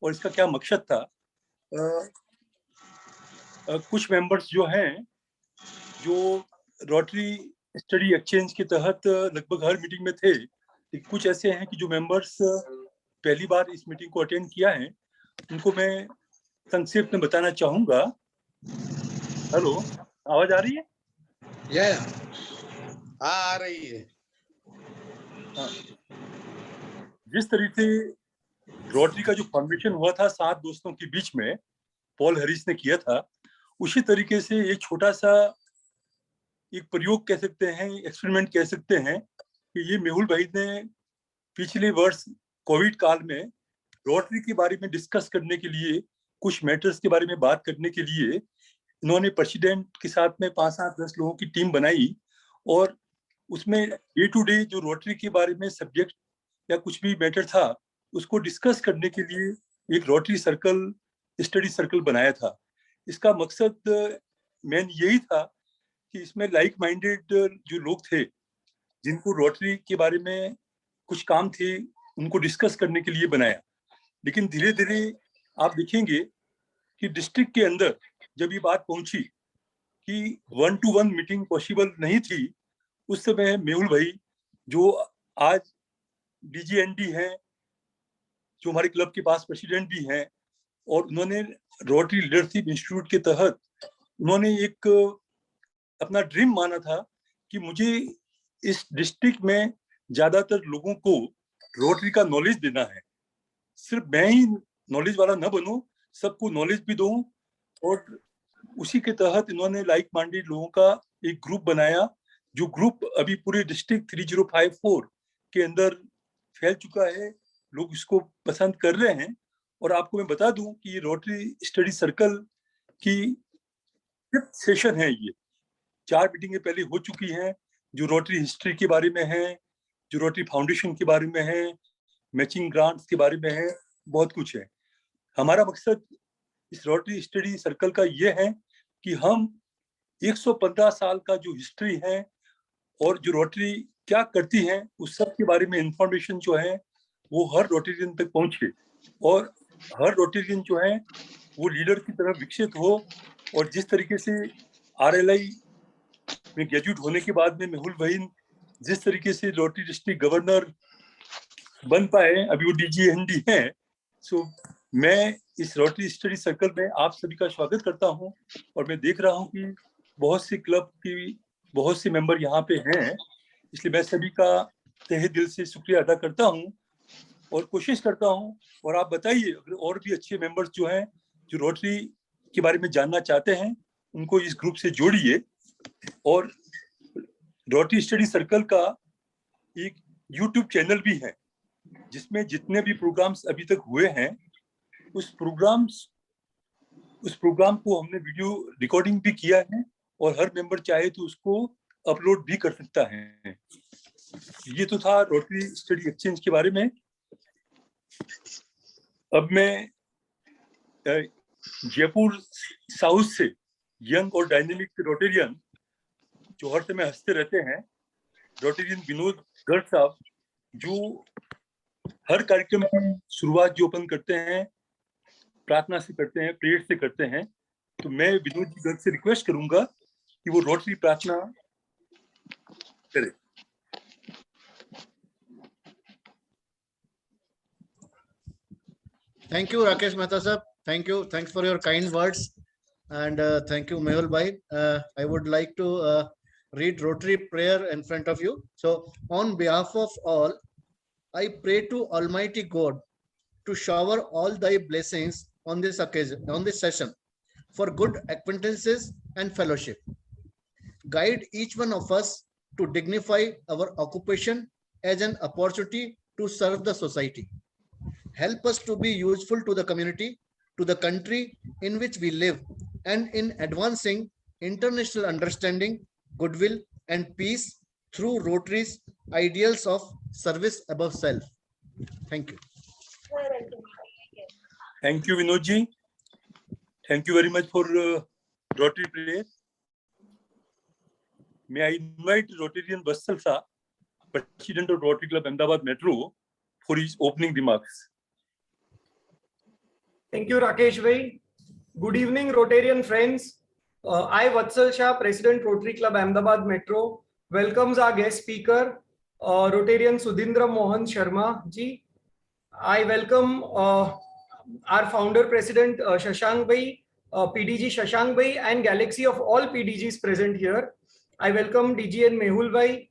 और इसका क्या मकसद था। कुछ मेंबर्स जो हैं, जो रोटरी स्टडी एक्सचेंज के तहत लगभग हर मीटिंग में थे, कुछ ऐसे हैं कि जो मेंबर्स पहली बार इस मीटिंग को अटेंड किया है, उनको मैं संक्षेप में बताना चाहूंगा। हेलो, आवाज आ रही है? आ रही है। हाँ। जिस तरीके रोटरी का जो फॉर्मेशन हुआ था 7 दोस्तों के बीच में, पॉल हैरिस ने किया था, उसी तरीके से एक छोटा सा एक प्रयोग कह सकते हैं, एक्सपेरिमेंट कह सकते हैं कि ये मेहुल भाई ने पिछले वर्ष कोविड काल में रोटरी के बारे में डिस्कस करने के लिए, कुछ मैटर्स के बारे में बात करने के लिए इन्होंने प्रेसिडेंट के साथ में 5, 7, 10 लोगों की टीम बनाई और उसमें डे टू डे जो रोटरी के बारे में सब्जेक्ट या कुछ भी मैटर था उसको डिस्कस करने के लिए एक रोटरी सर्कल, स्टडी सर्कल बनाया था। इसका मकसद मेन यही था कि इसमें लाइक माइंडेड जो लोग थे, जिनको रोटरी के बारे में कुछ काम थे, उनको डिस्कस करने के लिए बनाया। लेकिन धीरे धीरे आप देखेंगे कि डिस्ट्रिक्ट के अंदर जब ये बात पहुंची कि 1-to-1 मीटिंग पॉसिबल नहीं थी, उस समय मेहुल भाई जो आज डीजीएनडी हैं, जो हमारे क्लब के पास प्रेसिडेंट भी हैं, और उन्होंने रोटरी लीडरशिप इंस्टीट्यूट के तहत उन्होंने एक अपना ड्रीम माना था कि मुझे इस डिस्ट्रिक्ट में ज्यादातर लोगों को रोटरी का नॉलेज देना है। सिर्फ मैं ही नॉलेज वाला न बनूं, सबको नॉलेज भी दूं। और उसी के तहत इन्होंने लाइक माइंडेड लोगों का एक ग्रुप बनाया, जो ग्रुप अभी पूरे डिस्ट्रिक्ट 3054 के अंदर फैल चुका है। लोग इसको पसंद कर रहे हैं। और आपको मैं बता दूं कि ये रोटरी स्टडी सर्कल की 5th सेशन है। ये 4 मीटिंगें पहले हो चुकी हैं, जो रोटरी हिस्ट्री के बारे में है, जो रोटरी फाउंडेशन के बारे में है, मैचिंग ग्रांट्स के बारे में है, बहुत कुछ है। हमारा मकसद इस रोटरी स्टडी सर्कल का ये है कि हम 115 साल का जो हिस्ट्री है और जो रोटरी क्या करती है, उस सब के बारे में इंफॉर्मेशन जो है वो हर रोटेरियन तक पहुंचे, और हर रोटेरियन जो है वो लीडर की तरह विकसित हो। और जिस तरीके से आरएलआई में ग्रेजुएट होने के बाद में मेहुल भाई जिस तरीके से रोटरी डिस्ट्रिक्ट गवर्नर बन पाए, अभी वो डीजीएनडी हैं। सो मैं इस रोटरी स्टडी सर्कल में आप सभी का स्वागत करता हूं, और मैं देख रहा हूं कि बहुत सी क्लब की बहुत से मेंबर यहाँ पे हैं, इसलिए मैं सभी का तहे दिल से शुक्रिया अदा करता हूं और कोशिश करता हूं। और आप बताइए, अगर और भी अच्छे मेंबर्स जो हैं जो रोटरी के बारे में जानना चाहते हैं, उनको इस ग्रुप से जोड़िए। और रोटरी स्टडी सर्कल का एक यूट्यूब चैनल भी है, जिसमें जितने भी प्रोग्राम्स अभी तक हुए हैं, उस प्रोग्राम को हमने वीडियो रिकॉर्डिंग भी किया है, और हर मेंबर चाहे तो उसको अपलोड भी कर सकता है। ये तो था रोटरी स्टडी एक्सचेंज के बारे में। अब मैं जयपुर साउथ से यंग और डायनेमिक रोटेरियन, जो हर समय हंसते रहते हैं, रोटेरियन विनोद गर्ग साहब, जो हर कार्यक्रम की शुरुआत जो अपन करते हैं प्रार्थना से करते हैं, प्रेयर से करते हैं, तो मैं विनोद जी गर्ग से रिक्वेस्ट करूंगा कि वो रोटरी प्रार्थना करें। Thank you, Rakesh Mehta sir. Thank you. Thanks for your kind words. And thank you, Mehul bhai. I would like to read Rotary prayer in front of you. So, on behalf of all, I pray to Almighty God to shower all thy blessings on this occasion, on this session, for good acquaintances and fellowship. Guide each one of us to dignify our occupation as an opportunity to serve the society. Help us to be useful to the community, to the country in which we live, and in advancing international understanding, goodwill, and peace through Rotary's ideals of service above self. Thank you. Thank you, Vinod ji. Thank you very much for Rotary prayer. May I invite Rotarian Vatsal Sir, President of Rotary Club Ahmedabad Metro, for his opening remarks. Thank you, Rakesh bhai. Good evening, Rotarian friends. I, Vatsal Shah, President Rotary Club Ahmedabad Metro, welcomes our guest speaker, Rotarian Sudhindra Mohan Sharma ji. I welcome our founder, President Shashank bhai, PDG Shashank bhai, and galaxy of all PDGs present here. I welcome DG and Mehul bhai.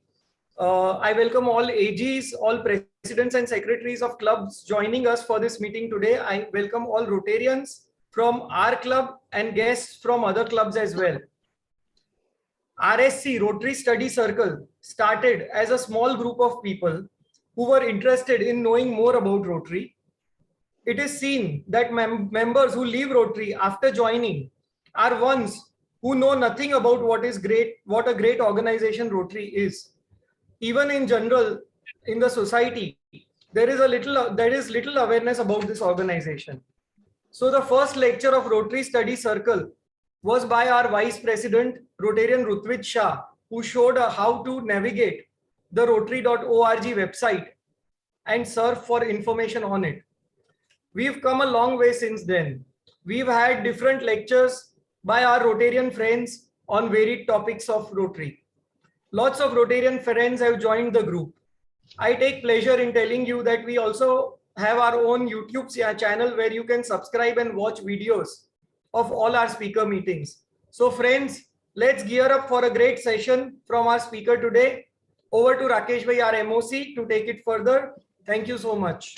I welcome all AGs, all presidents and secretaries of clubs joining us for this meeting today. I welcome all Rotarians from our club and guests from other clubs as well. RSC, Rotary Study Circle, started as a small group of people who were interested in knowing more about Rotary. It is seen that members who leave Rotary after joining are ones who know nothing about what a great organization Rotary is. Even in general, in the society, there is little awareness about this organization. So the first lecture of Rotary Study Circle was by our Vice President, Rotarian Rutvit Shah, who showed how to navigate the rotary.org website and surf for information on it. We've come a long way since then. We've had different lectures by our Rotarian friends on varied topics of Rotary. Lots of Rotarian friends have joined the group. I take pleasure in telling you that we also have our own YouTube channel where you can subscribe and watch videos of all our speaker meetings. So friends, let's gear up for a great session from our speaker today. Over to Rakesh bhai, our MOC, to take it further. Thank you so much.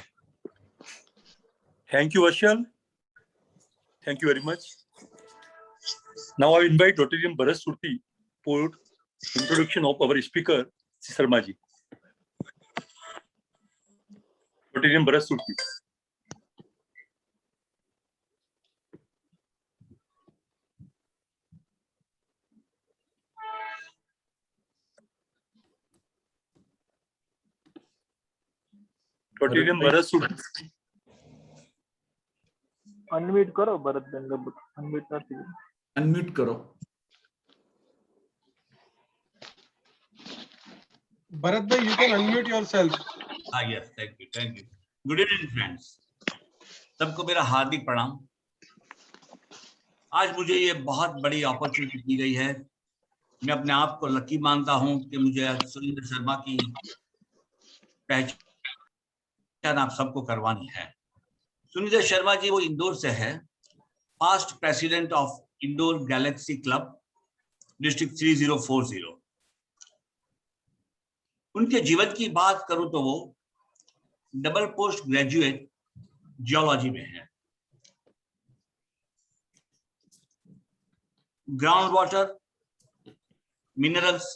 Thank you, Ashal. Thank you very much. Now I invite Rotarian Bharat Surti for introduction of our speaker, Sharma ji. Rotarian Bharat Surti. Rotarian Bharat Surti. Unmute करो भरत भाई, unmute નથી unmute करो Bharat bhai, you can unmute yourself. yes, thank you. Good evening friends, सबको मेरा हार्दिक प्रणाम। आज मुझे ये बहुत बड़ी अपॉर्चुनिटी दी गई है। मैं अपने आप को लकी मानता हूं कि मुझे सुरेंद्र शर्मा की पहचान आप सबको करवानी है। सुरेंद्र शर्मा जी वो इंदौर से है, past president of Indore Galaxy club district 3040। उनके जीवन की बात करूं तो वो डबल पोस्ट ग्रेजुएट जियोलॉजी में है। ग्राउंड वाटर, मिनरल्स,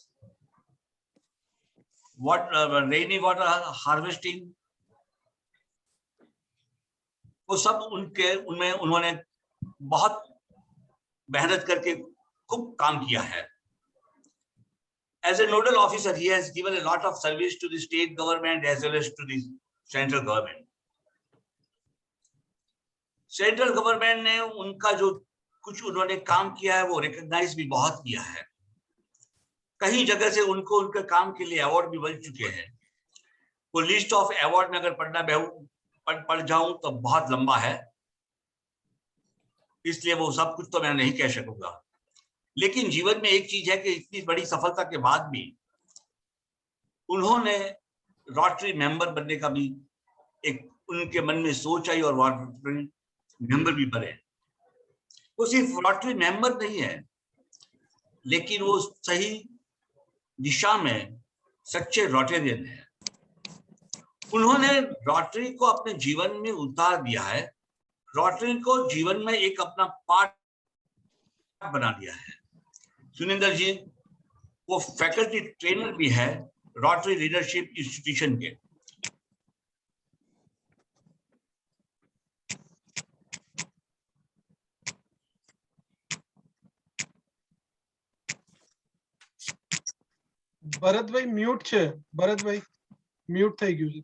रेनी वाटर हार्वेस्टिंग, वो सब उनमें उन्होंने बहुत मेहनत करके खूब काम किया है। As a nodal officer, he has given a lot of service to the state government as well as to the central government. Central government ने उनका जो कुछ उन्होंने काम किया है वो रिकॉग्नाइज भी बहुत किया है। कई जगह से उनको उनके काम के लिए अवार्ड भी मिल चुके हैं। वो लिस्ट ऑफ अवार्ड में अगर पढ़ जाऊं तो बहुत लंबा है, इसलिए वो सब कुछ तो मैं नहीं कह सकूंगा। लेकिन जीवन में एक चीज है कि इतनी बड़ी सफलता के बाद भी उन्होंने रोटरी मेंबर बनने का भी एक उनके मन में सोच आई और रोटरी मेंबर भी बने। वो सिर्फ रोटरी मेंबर नहीं है, लेकिन वो सही दिशा में सच्चे रोटेरियन है। उन्होंने रोटरी को अपने जीवन में उतार दिया है, रोटरी को जीवन में एक अपना पार्ट बना दिया है। सुनिंदर जी वो फैकल्टी ट्रेनर भी है रोटरी लीडरशिप इंस्टीट्यूशन के। ભરતભાઈ મ્યુટ છે, ભરતભાઈ મ્યુટ થઈ ગયું છે।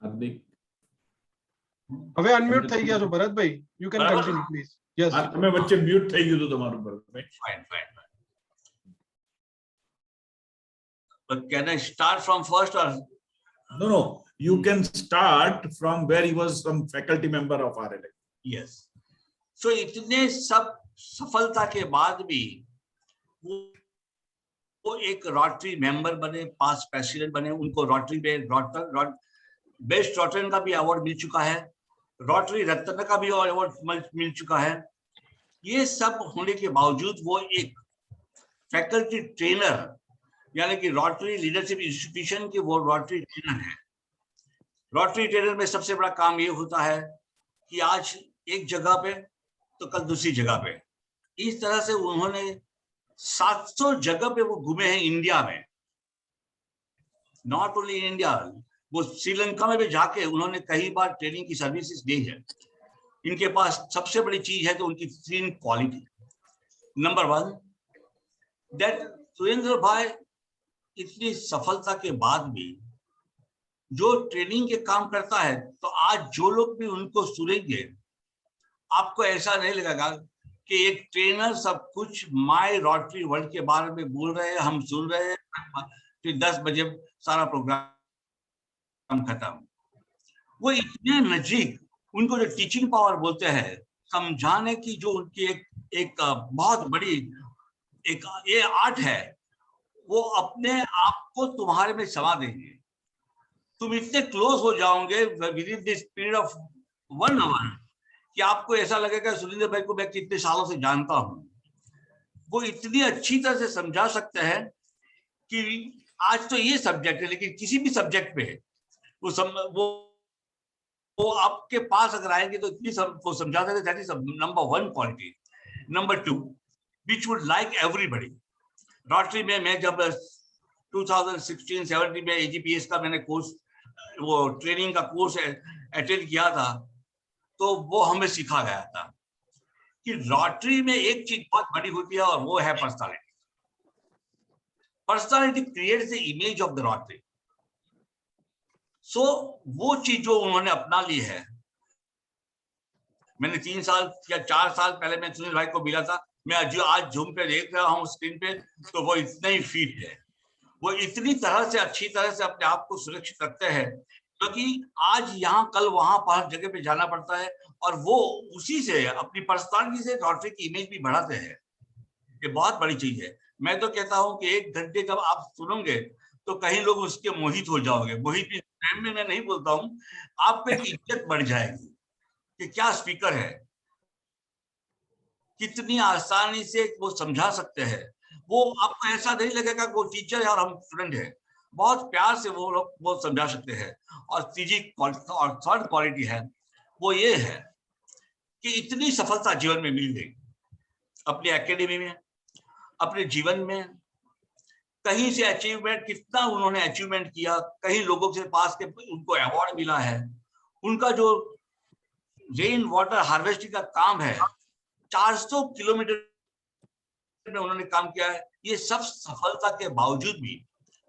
हार्दिक હવે અનમ્યુટ થઈ ગયા છો ભરતભાઈ, યુ કેન બરાબર. Continue please. યસ હા, તમે વચ્ચે મ્યુટ થઈ ગયું હતું તમારું Bharatbhai. Fine, fine. But can I start from first or? No, you can start from where he was some faculty member of RLA. Yes. So इतने सब सफलता के बाद भी वो एक रोटरी मेंबर बने, पास्ट प्रेसिडेंट बने, उनको रोटरी में बेस्ट रोटरियन का भी अवार्ड मिल चुका है, रोटरी रत्न का भी अवार्ड मिल चुका है। ये सब होने के बावजूद वो एक फैकल्टी ट्रेनर यानी कि रोटरी लीडरशिप इंस्टीट्यूशन के वो रोटरी ट्रेनर है। रोटरी ट्रेनर में सबसे बड़ा काम ये होता है कि आज एक जगह पे तो कल दूसरी जगह पे, इस तरह से उन्होंने 700 जगह पे वो घूमे हैं इंडिया में, नॉट ओनली इन इंडिया, वो श्रीलंका में भी जाके उन्होंने कई बार ट्रेनिंग की सर्विसेज दी है। इनके पास सबसे बड़ी चीज है तो उनकी 3 क्वालिटी। नंबर 1 दैट सुरेंद्र भाई इतनी सफलता के बाद भी जो ट्रेनिंग के काम करता है, तो आज जो लोग भी उनको सुनेंगे आपको ऐसा नहीं लगेगा कि एक ट्रेनर सब कुछ माय रोटरी वर्ल्ड के बारे में बोल रहे हैं, हम सुन रहे हैं, फिर 10 बजे सारा प्रोग्राम खत्म। वो इतने नजीक, उनको जो टीचिंग पावर बोलते हैं, समझाने की जो उनकी एक बहुत बड़ी एक ये आर्ट है, वो अपने आप को तुम्हारे में समा देंगे। तुम इतने क्लोज हो जाओगे within this period of 1 hour कि आपको ऐसा लगेगा सुरेंद्र भाई को मैं कितने सालों से जानता हूं। वो इतनी अच्छी तरह से समझा सकते हैं कि आज तो ये सब्जेक्ट है, लेकिन किसी भी सब्जेक्ट पे वो आपके पास अगर आएंगे तो इतनी वो समझा देते। That is number 1 quality. Number 2 which would like everybody. Rotary में मैं जब 2016-17 में AGPS का मैंने कोर्स, वो ट्रेनिंग का कोर्स अटेंड किया था, तो वो हमें सिखा गया था कि रोटरी में एक चीज बहुत बड़ी होती है और वो है personality. Personality creates the image of the Rotary. So वो चीज जो उन्होंने अपना ली है, मैंने 3 साल या 4 साल पहले मैं सुनील भाई को मिला था, मैं आज जूम पे देख रहा हूँ स्क्रीन पे, तो वो इतना ही फिट है, वो इतनी तरह से अच्छी तरह से अपने आप को सुरक्षित रखते हैं, क्योंकि आज यहाँ कल वहां पर जगह पे जाना पड़ता है, और वो उसी से अपनी पर्सनालिटी से रोटरी की इमेज भी बढ़ाते हैं। ये बहुत बड़ी चीज है। मैं तो कहता हूँ कि 1 घंटे जब आप सुनोगे तो कहीं लोग उसके मोहित हो जाओगे। मोहित प्रेम में मैं नहीं बोलता हूँ, आपको एक इज्जत बढ़ जाएगी कि क्या स्पीकर है, कितनी आसानी से वो समझा सकते हैं। वो आपको ऐसा नहीं लगेगा कि वो टीचर है और हम स्टूडेंट है, बहुत प्यार से वो लोग वो समझा सकते हैं। और थर्ड क्वालिटी है वो ये है कि इतनी सफलता जीवन में मिल गई, अपनी एकेडमी में, अपने जीवन में, कहीं से अचीवमेंट, कितना उन्होंने अचीवमेंट किया, कहीं लोगों के पास के उनको अवार्ड मिला है। उनका जो रेन वाटर हार्वेस्टिंग का काम है, 400 किलोमीटर में उन्होंने काम किया है। ये सब सफलता के बावजूद भी,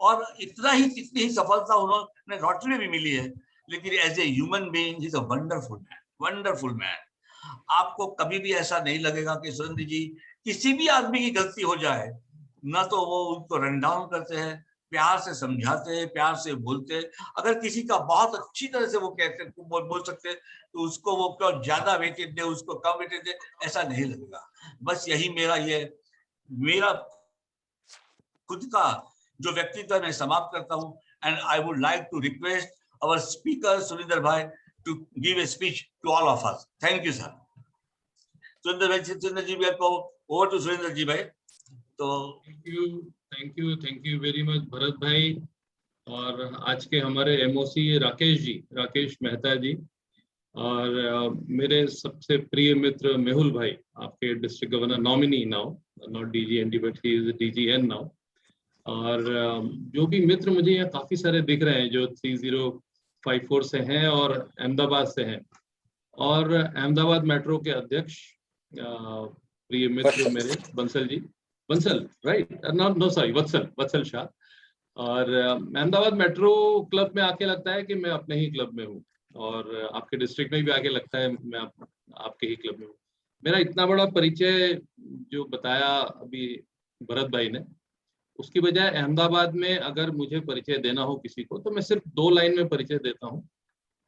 और इतनी ही सफलता उन्होंने रोटरी में भी मिली है, लेकिन as a human being he is a wonderful man. आपको कभी भी ऐसा नहीं लगेगा कि सुरेंद्र जी किसी भी आदमी की गलती हो जाए ना तो वो उनको रन डाउन करते हैं, प्यार से समझाते हैं, प्यार से बोलते हैं। अगर किसी का बहुत अच्छी तरह से वो कहते बोल सकते हैं तो उसको वो क्यों ज्यादा वेटेज दे, उसको कम वेटेज दे, ऐसा नहीं लगेगा। बस यही मेरा खुद का जो व्यक्तित्व मैं समाप्त करता हूँ। And I would like to request our speaker Surendra bhai to give a speech to all of us. Thank you sir. Surendra ji bhai को ओवर टू सुरेंद्र जी भाई। तो thank you very much Bharat bhai. और आज के हमारे MOC राकेश मेहता जी, और मेरे सबसे प्रिय मित्र मेहुल भाई, आपके district governor nominee now, not DGND but he is DGN now. और जो भी मित्र मुझे यहाँ काफी सारे दिख रहे हैं जो 3054 से हैं और अहमदाबाद से हैं, और अहमदाबाद मेट्रो के अध्यक्ष प्रिय मित्र मेरे बंसल राइट, नो सॉरी वत्सल शाह। और अहमदाबाद मेट्रो क्लब में आके लगता है कि मैं अपने ही क्लब में हूँ। और आपके डिस्ट्रिक्ट में भी आगे लगता है मैं आपके ही क्लब में हूँ। मेरा इतना बड़ा परिचय जो बताया अभी भरत भाई ने, उसकी बजाय अहमदाबाद में अगर मुझे परिचय देना हो किसी को, तो मैं सिर्फ 2 लाइन में परिचय देता हूँ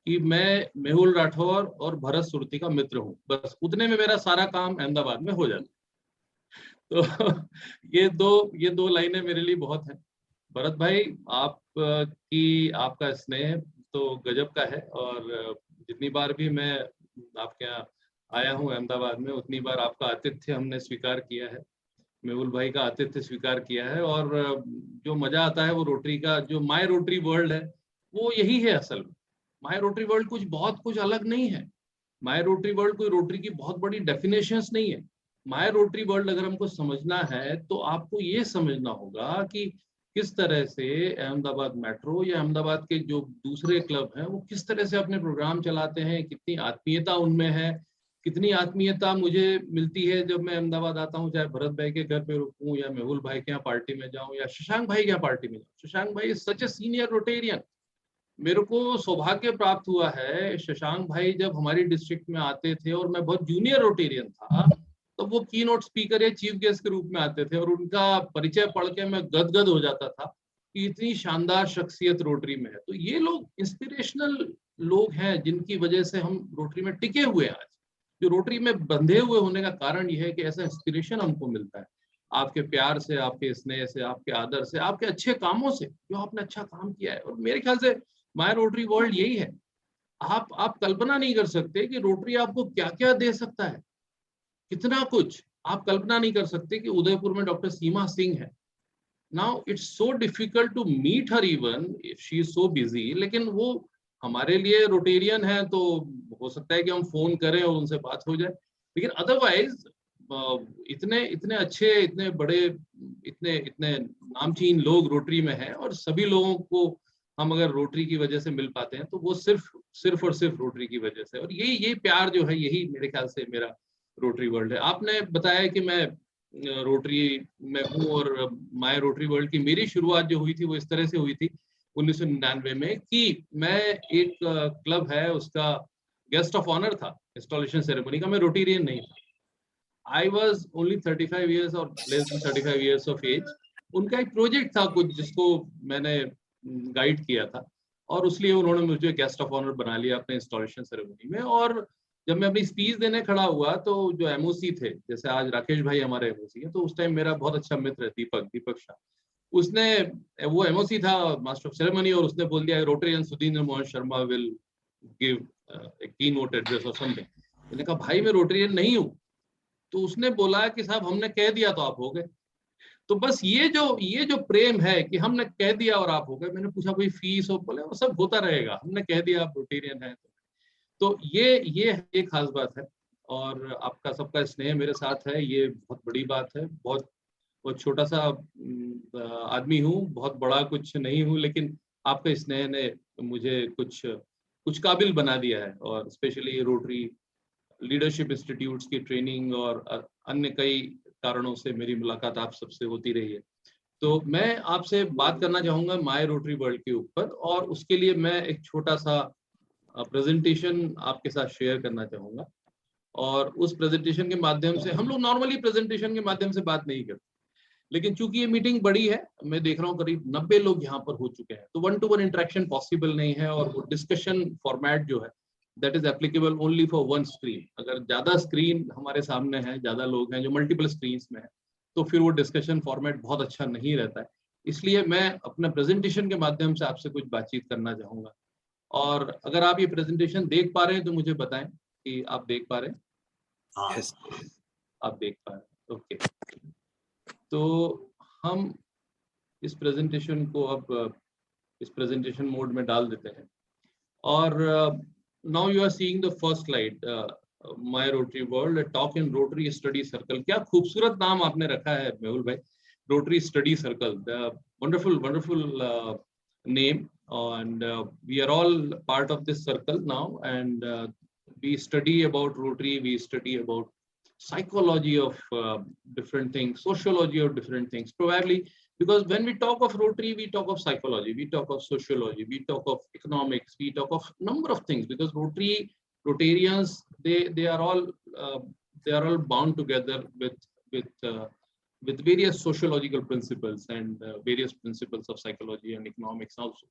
कि मैं मेहुल राठौर और भरत सुरती का मित्र हूँ। बस उतने में मेरा सारा काम अहमदाबाद में हो जाता है। तो ये दो लाइनें मेरे लिए बहुत हैं। भरत भाई, आपका स्नेह तो गजब का है, और जितनी बार भी मैं आपके यहाँ आया हूँ अहमदाबाद में, उतनी बार आपका आतिथ्य हमने स्वीकार किया है, मेहुल भाई का आतिथ्य स्वीकार किया है। और जो मजा आता है वो रोटरी का, जो माय रोटरी वर्ल्ड है, वो यही है असल में। माय रोटरी वर्ल्ड बहुत कुछ अलग नहीं है। माय रोटरी वर्ल्ड कोई रोटरी की बहुत बड़ी डेफिनेशंस नहीं है। माय रोटरी वर्ल्ड अगर हमको समझना है तो आपको ये समझना होगा कि किस तरह से अहमदाबाद मेट्रो या अहमदाबाद के जो दूसरे क्लब हैं वो किस तरह से अपने प्रोग्राम चलाते हैं, कितनी आत्मीयता उनमें है, कितनी आत्मीयता मुझे मिलती है जब मैं अहमदाबाद आता हूँ, चाहे भरत भाई के घर पे रुकूं या मेहुल भाई के यहाँ पार्टी में जाऊं या शशांक भाई के यहाँ पार्टी में जाऊं। शशांक भाई सच ए सीनियर रोटेरियन। मेरे को सौभाग्य प्राप्त हुआ है, शशांक भाई जब हमारी डिस्ट्रिक्ट में आते थे और मैं बहुत जूनियर रोटेरियन था, तो वो की नोट स्पीकर या चीफ गेस्ट के रूप में आते थे, और उनका परिचय पढ़ के मैं गदगद हो जाता था कि इतनी शानदार शख्सियत रोटरी में है। तो ये लोग इंस्पिरेशनल लोग हैं जिनकी वजह से हम रोटरी में टिके हुए हैं। आज जो रोटरी में बंधे हुए होने का कारण यह है कि ऐसा इंस्पिरेशन हमको मिलता है आपके प्यार से, आपके स्नेह से, आपके आदर से, आपके अच्छे कामों से, जो आपने अच्छा काम किया है। और मेरे ख्याल से माय रोटरी वर्ल्ड यही है। आप कल्पना नहीं कर सकते कि रोटरी आपको क्या क्या दे सकता है, कितना कुछ आप कल्पना नहीं कर सकते कि उदयपुर में डॉक्टर सीमा सिंह है। Now it's so difficult to meet her even if she is so busy, लेकिन वो हमारे लिए रोटेरियन है तो हो सकता है कि हम फोन करें और उनसे बात हो जाए। लेकिन अदरवाइज इतने इतने अच्छे, इतने बड़े, इतने नामचीन लोग रोटरी में हैं, और सभी लोगों को हम अगर रोटरी की वजह से मिल पाते हैं तो वो सिर्फ और सिर्फ रोटरी की वजह से। और यही प्यार जो है, यही मेरे ख्याल से मेरा रोटरी वर्ल्ड है। आपने बताया कि मैं रोटरी में हूँ, और माय रोटरी वर्ल्ड की मेरी शुरुआत जो हुई थी वो इस तरह से हुई थी 1999 में, कि मैं एक क्लब है उसका गेस्ट ऑफ ऑनर था इंस्टॉलेशन सेरेमनी का। मैं रोटेरियन नहीं था। आई वॉज ओनली 35 ईयर्स और less than 35 years of age. उनका एक प्रोजेक्ट था कुछ जिसको मैंने गाइड किया था, और उसलिए उन्होंने मुझे गेस्ट ऑफ ऑनर बना लिया अपने इंस्टॉलेशन सेरेमनी में। और जब मैं अपनी स्पीच देने खड़ा हुआ तो जो एमओसी थे, जैसे आज राकेश भाई हमारे एमओसी है, तो उस टाइम मेरा बहुत अच्छा मित्र है दीपक शाह, उसने, वो एमओसी था, मास्टर ऑफ सेरेमनी, और उसने बोल दिया Rotarian Sudhindra Mohan Sharma will give a keynote address और समथिंग। मैंने कहा भाई मैं रोटेरियन नहीं हूँ। तो उसने बोला कि साहब हमने कह दिया तो आप हो गए। तो बस ये जो प्रेम है कि हमने कह दिया और आप हो गए। मैंने पूछा कोई फीस हो, बोले वो सब होता रहेगा, हमने कह दिया आप रोटेरियन है। तो ये खास बात है, और आपका सबका स्नेह मेरे साथ है, ये बहुत बड़ी बात है। बहुत छोटा सा आदमी हूँ, बहुत बड़ा कुछ नहीं हूँ, लेकिन आपका स्नेह ने मुझे कुछ काबिल बना दिया है। और स्पेशली रोटरी लीडरशिप इंस्टीट्यूट्स की ट्रेनिंग और अन्य कई कारणों से मेरी मुलाकात आप सबसे होती रही है। तो मैं आपसे बात करना चाहूंगा माय रोटरी वर्ल्ड के ऊपर, और उसके लिए मैं एक छोटा सा प्रेजेंटेशन आपके साथ शेयर करना चाहूंगा। और उस प्रेजेंटेशन के माध्यम से, हम लोग नॉर्मली प्रेजेंटेशन के माध्यम से बात नहीं करते, लेकिन चूंकि ये मीटिंग बड़ी है, मैं देख रहा हूँ करीब 90 लोग यहाँ पर हो चुके हैं, तो 1-to-1 इंटरेक्शन पॉसिबल नहीं है। और वो डिस्कशन फॉर्मेट जो है that is applicable only for 1 screen. अगर ज्यादा स्क्रीन हमारे सामने है, ज्यादा लोग हैं जो मल्टीपल स्क्रीन में है, तो फिर वो डिस्कशन फॉर्मेट बहुत अच्छा नहीं रहता है। इसलिए मैं अपने प्रेजेंटेशन के माध्यम से आपसे कुछ बातचीत करना चाहूंगा। और अगर आप ये प्रेजेंटेशन देख पा रहे हैं तो मुझे बताएं कि आप देख पा रहे हैं। हाँ, आप देख पा रहे हैं, ओके। तो हम इस प्रेजेंटेशन को अब इस प्रेजेंटेशन मोड में डाल देते हैं। और now you are seeing the first slide, my Rotary world talk in Rotary study circle. क्या खूबसूरत नाम आपने रखा है Mehul bhai, Rotary study circle. Wonderful name, and we are all part of this circle now, and we study about Rotary, we study about psychology of different things, sociology of different things. Probably Because when we talk of Rotary, we talk of psychology, we talk of sociology, we talk of economics, we talk of number of things. Because Rotarians, they are all bound together with various sociological principles and various principles of psychology and economics also.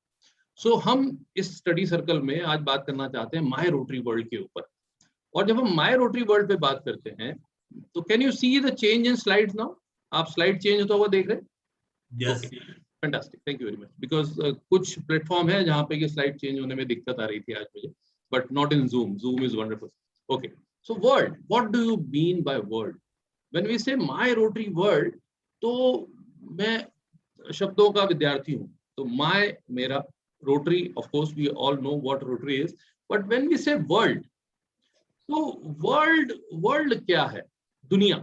So हम इस study circle में आज बात करना चाहते हैं my Rotary world के ऊपर. और जब हम माय रोटरी वर्ल्ड पे बात करते हैं तो can you see the change in slides now? आप स्लाइड चेंज होता हुआ देख रहे हैं? Yes. Fantastic, thank you very much. Because कुछ प्लेटफॉर्म है जहाँ पे ये स्लाइड चेंज होने में दिक्कत आ रही थी आज मुझे, but not in Zoom. Zoom is wonderful. Okay, so world, what do you mean by world? When we say my Rotary world, तो मैं शब्दों का विद्यार्थी हूँ. तो my मेरा, Rotary, of course we all know what Rotary is, but when we say world, तो world क्या है? दुनिया.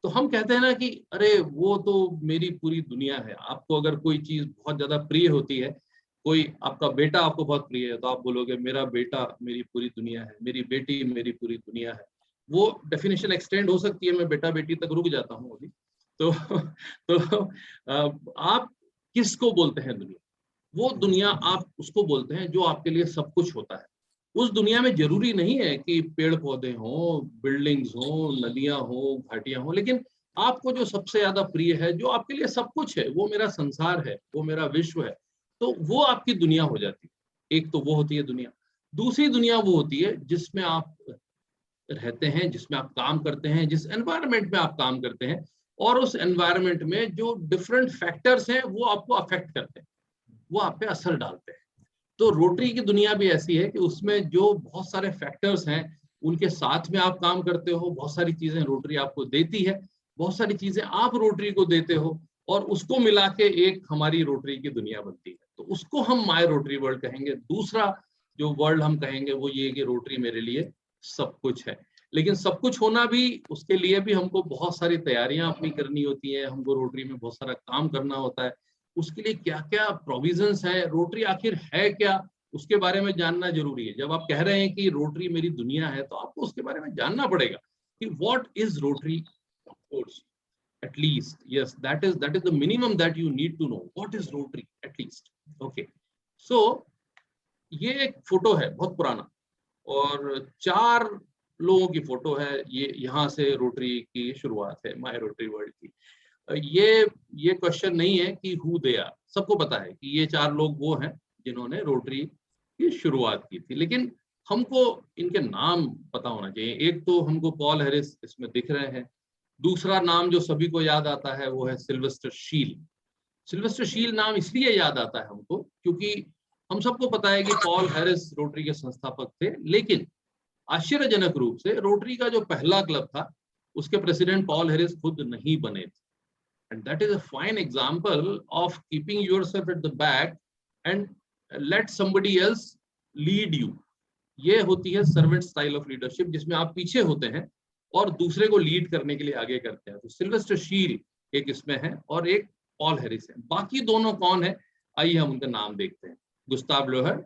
तो हम कहते हैं ना कि अरे वो तो मेरी पूरी दुनिया है. आपको अगर कोई चीज बहुत ज्यादा प्रिय होती है, कोई आपका बेटा आपको बहुत प्रिय है, तो आप बोलोगे मेरा बेटा मेरी पूरी दुनिया है, मेरी बेटी मेरी पूरी दुनिया है. वो डेफिनेशन एक्सटेंड हो सकती है, मैं बेटा बेटी तक रुक जाता हूँ अभी. तो आप किसको बोलते हैं दुनिया? वो दुनिया आप उसको बोलते हैं जो आपके लिए सब कुछ होता है. उस दुनिया में जरूरी नहीं है कि पेड़ पौधे हों, बिल्डिंग्स हों, नदियां हों, घाटियां हों, लेकिन आपको जो सबसे ज्यादा प्रिय है, जो आपके लिए सब कुछ है, वो मेरा संसार है, वो मेरा विश्व है, तो वो आपकी दुनिया हो जाती है. एक तो वो होती है दुनिया. दूसरी दुनिया वो होती है जिसमें आप रहते हैं, जिसमें आप काम करते हैं, जिस एनवायरनमेंट में आप काम करते हैं, और उस एनवायरनमेंट में जो डिफरेंट फैक्टर्स हैं वो आपको अफेक्ट करते हैं, वो आप पे असर डालते हैं. तो रोटरी की दुनिया भी ऐसी है कि उसमें जो बहुत सारे फैक्टर्स हैं उनके साथ में आप काम करते हो. बहुत सारी चीजें रोटरी आपको देती है, बहुत सारी चीजें आप रोटरी को देते हो, और उसको मिला के एक हमारी रोटरी की दुनिया बनती है. तो उसको हम माय रोटरी वर्ल्ड कहेंगे. दूसरा जो वर्ल्ड हम कहेंगे वो ये कि रोटरी मेरे लिए सब कुछ है. लेकिन सब कुछ होना भी, उसके लिए भी हमको बहुत सारी तैयारियां अपनी करनी होती है. हमको रोटरी में बहुत सारा काम करना होता है. उसके लिए क्या क्या प्रोविजंस है, रोटरी आखिर है क्या, उसके बारे में जानना जरूरी है. जब आप कह रहे हैं कि रोटरी मेरी दुनिया है, तो आपको उसके बारे में जानना पड़ेगा कि what is rotary. Of course, at least, yes, that is the minimum that you need to know. What is Rotary at least? Okay, so ये एक फोटो है बहुत पुराना, और 4 लोगों की फोटो है. ये यहाँ से रोटरी की शुरुआत है, माय रोटरी वर्ल्ड की. ये क्वेश्चन नहीं है कि हु दे आर. सबको पता है कि ये 4 लोग वो हैं जिन्होंने रोटरी की शुरुआत की थी, लेकिन हमको इनके नाम पता होना चाहिए. एक तो हमको पॉल हैरिस इसमें दिख रहे हैं. दूसरा नाम जो सभी को याद आता है वो है सिल्वेस्टर शील. सिल्वेस्टर शील नाम इसलिए याद आता है हमको क्योंकि हम सबको पता है कि पॉल हैरिस रोटरी के संस्थापक थे, लेकिन आश्चर्यजनक रूप से रोटरी का जो पहला क्लब था उसके प्रेसिडेंट पॉल हैरिस खुद नहीं बने थे. And that is a fine example of keeping yourself at the back and let somebody else lead you. ये होती है सर्वेंट स्टाइल ऑफ लीडरशिप, जिसमें आप पीछे होते हैं और दूसरे को लीड करने के लिए आगे करते हैं. तो सिल्वेस्टर शील एक इसमें है और एक पॉल हैरिस है. बाकी दोनों कौन है, आइए हम उनका नाम देखते हैं. Gustav Loehr,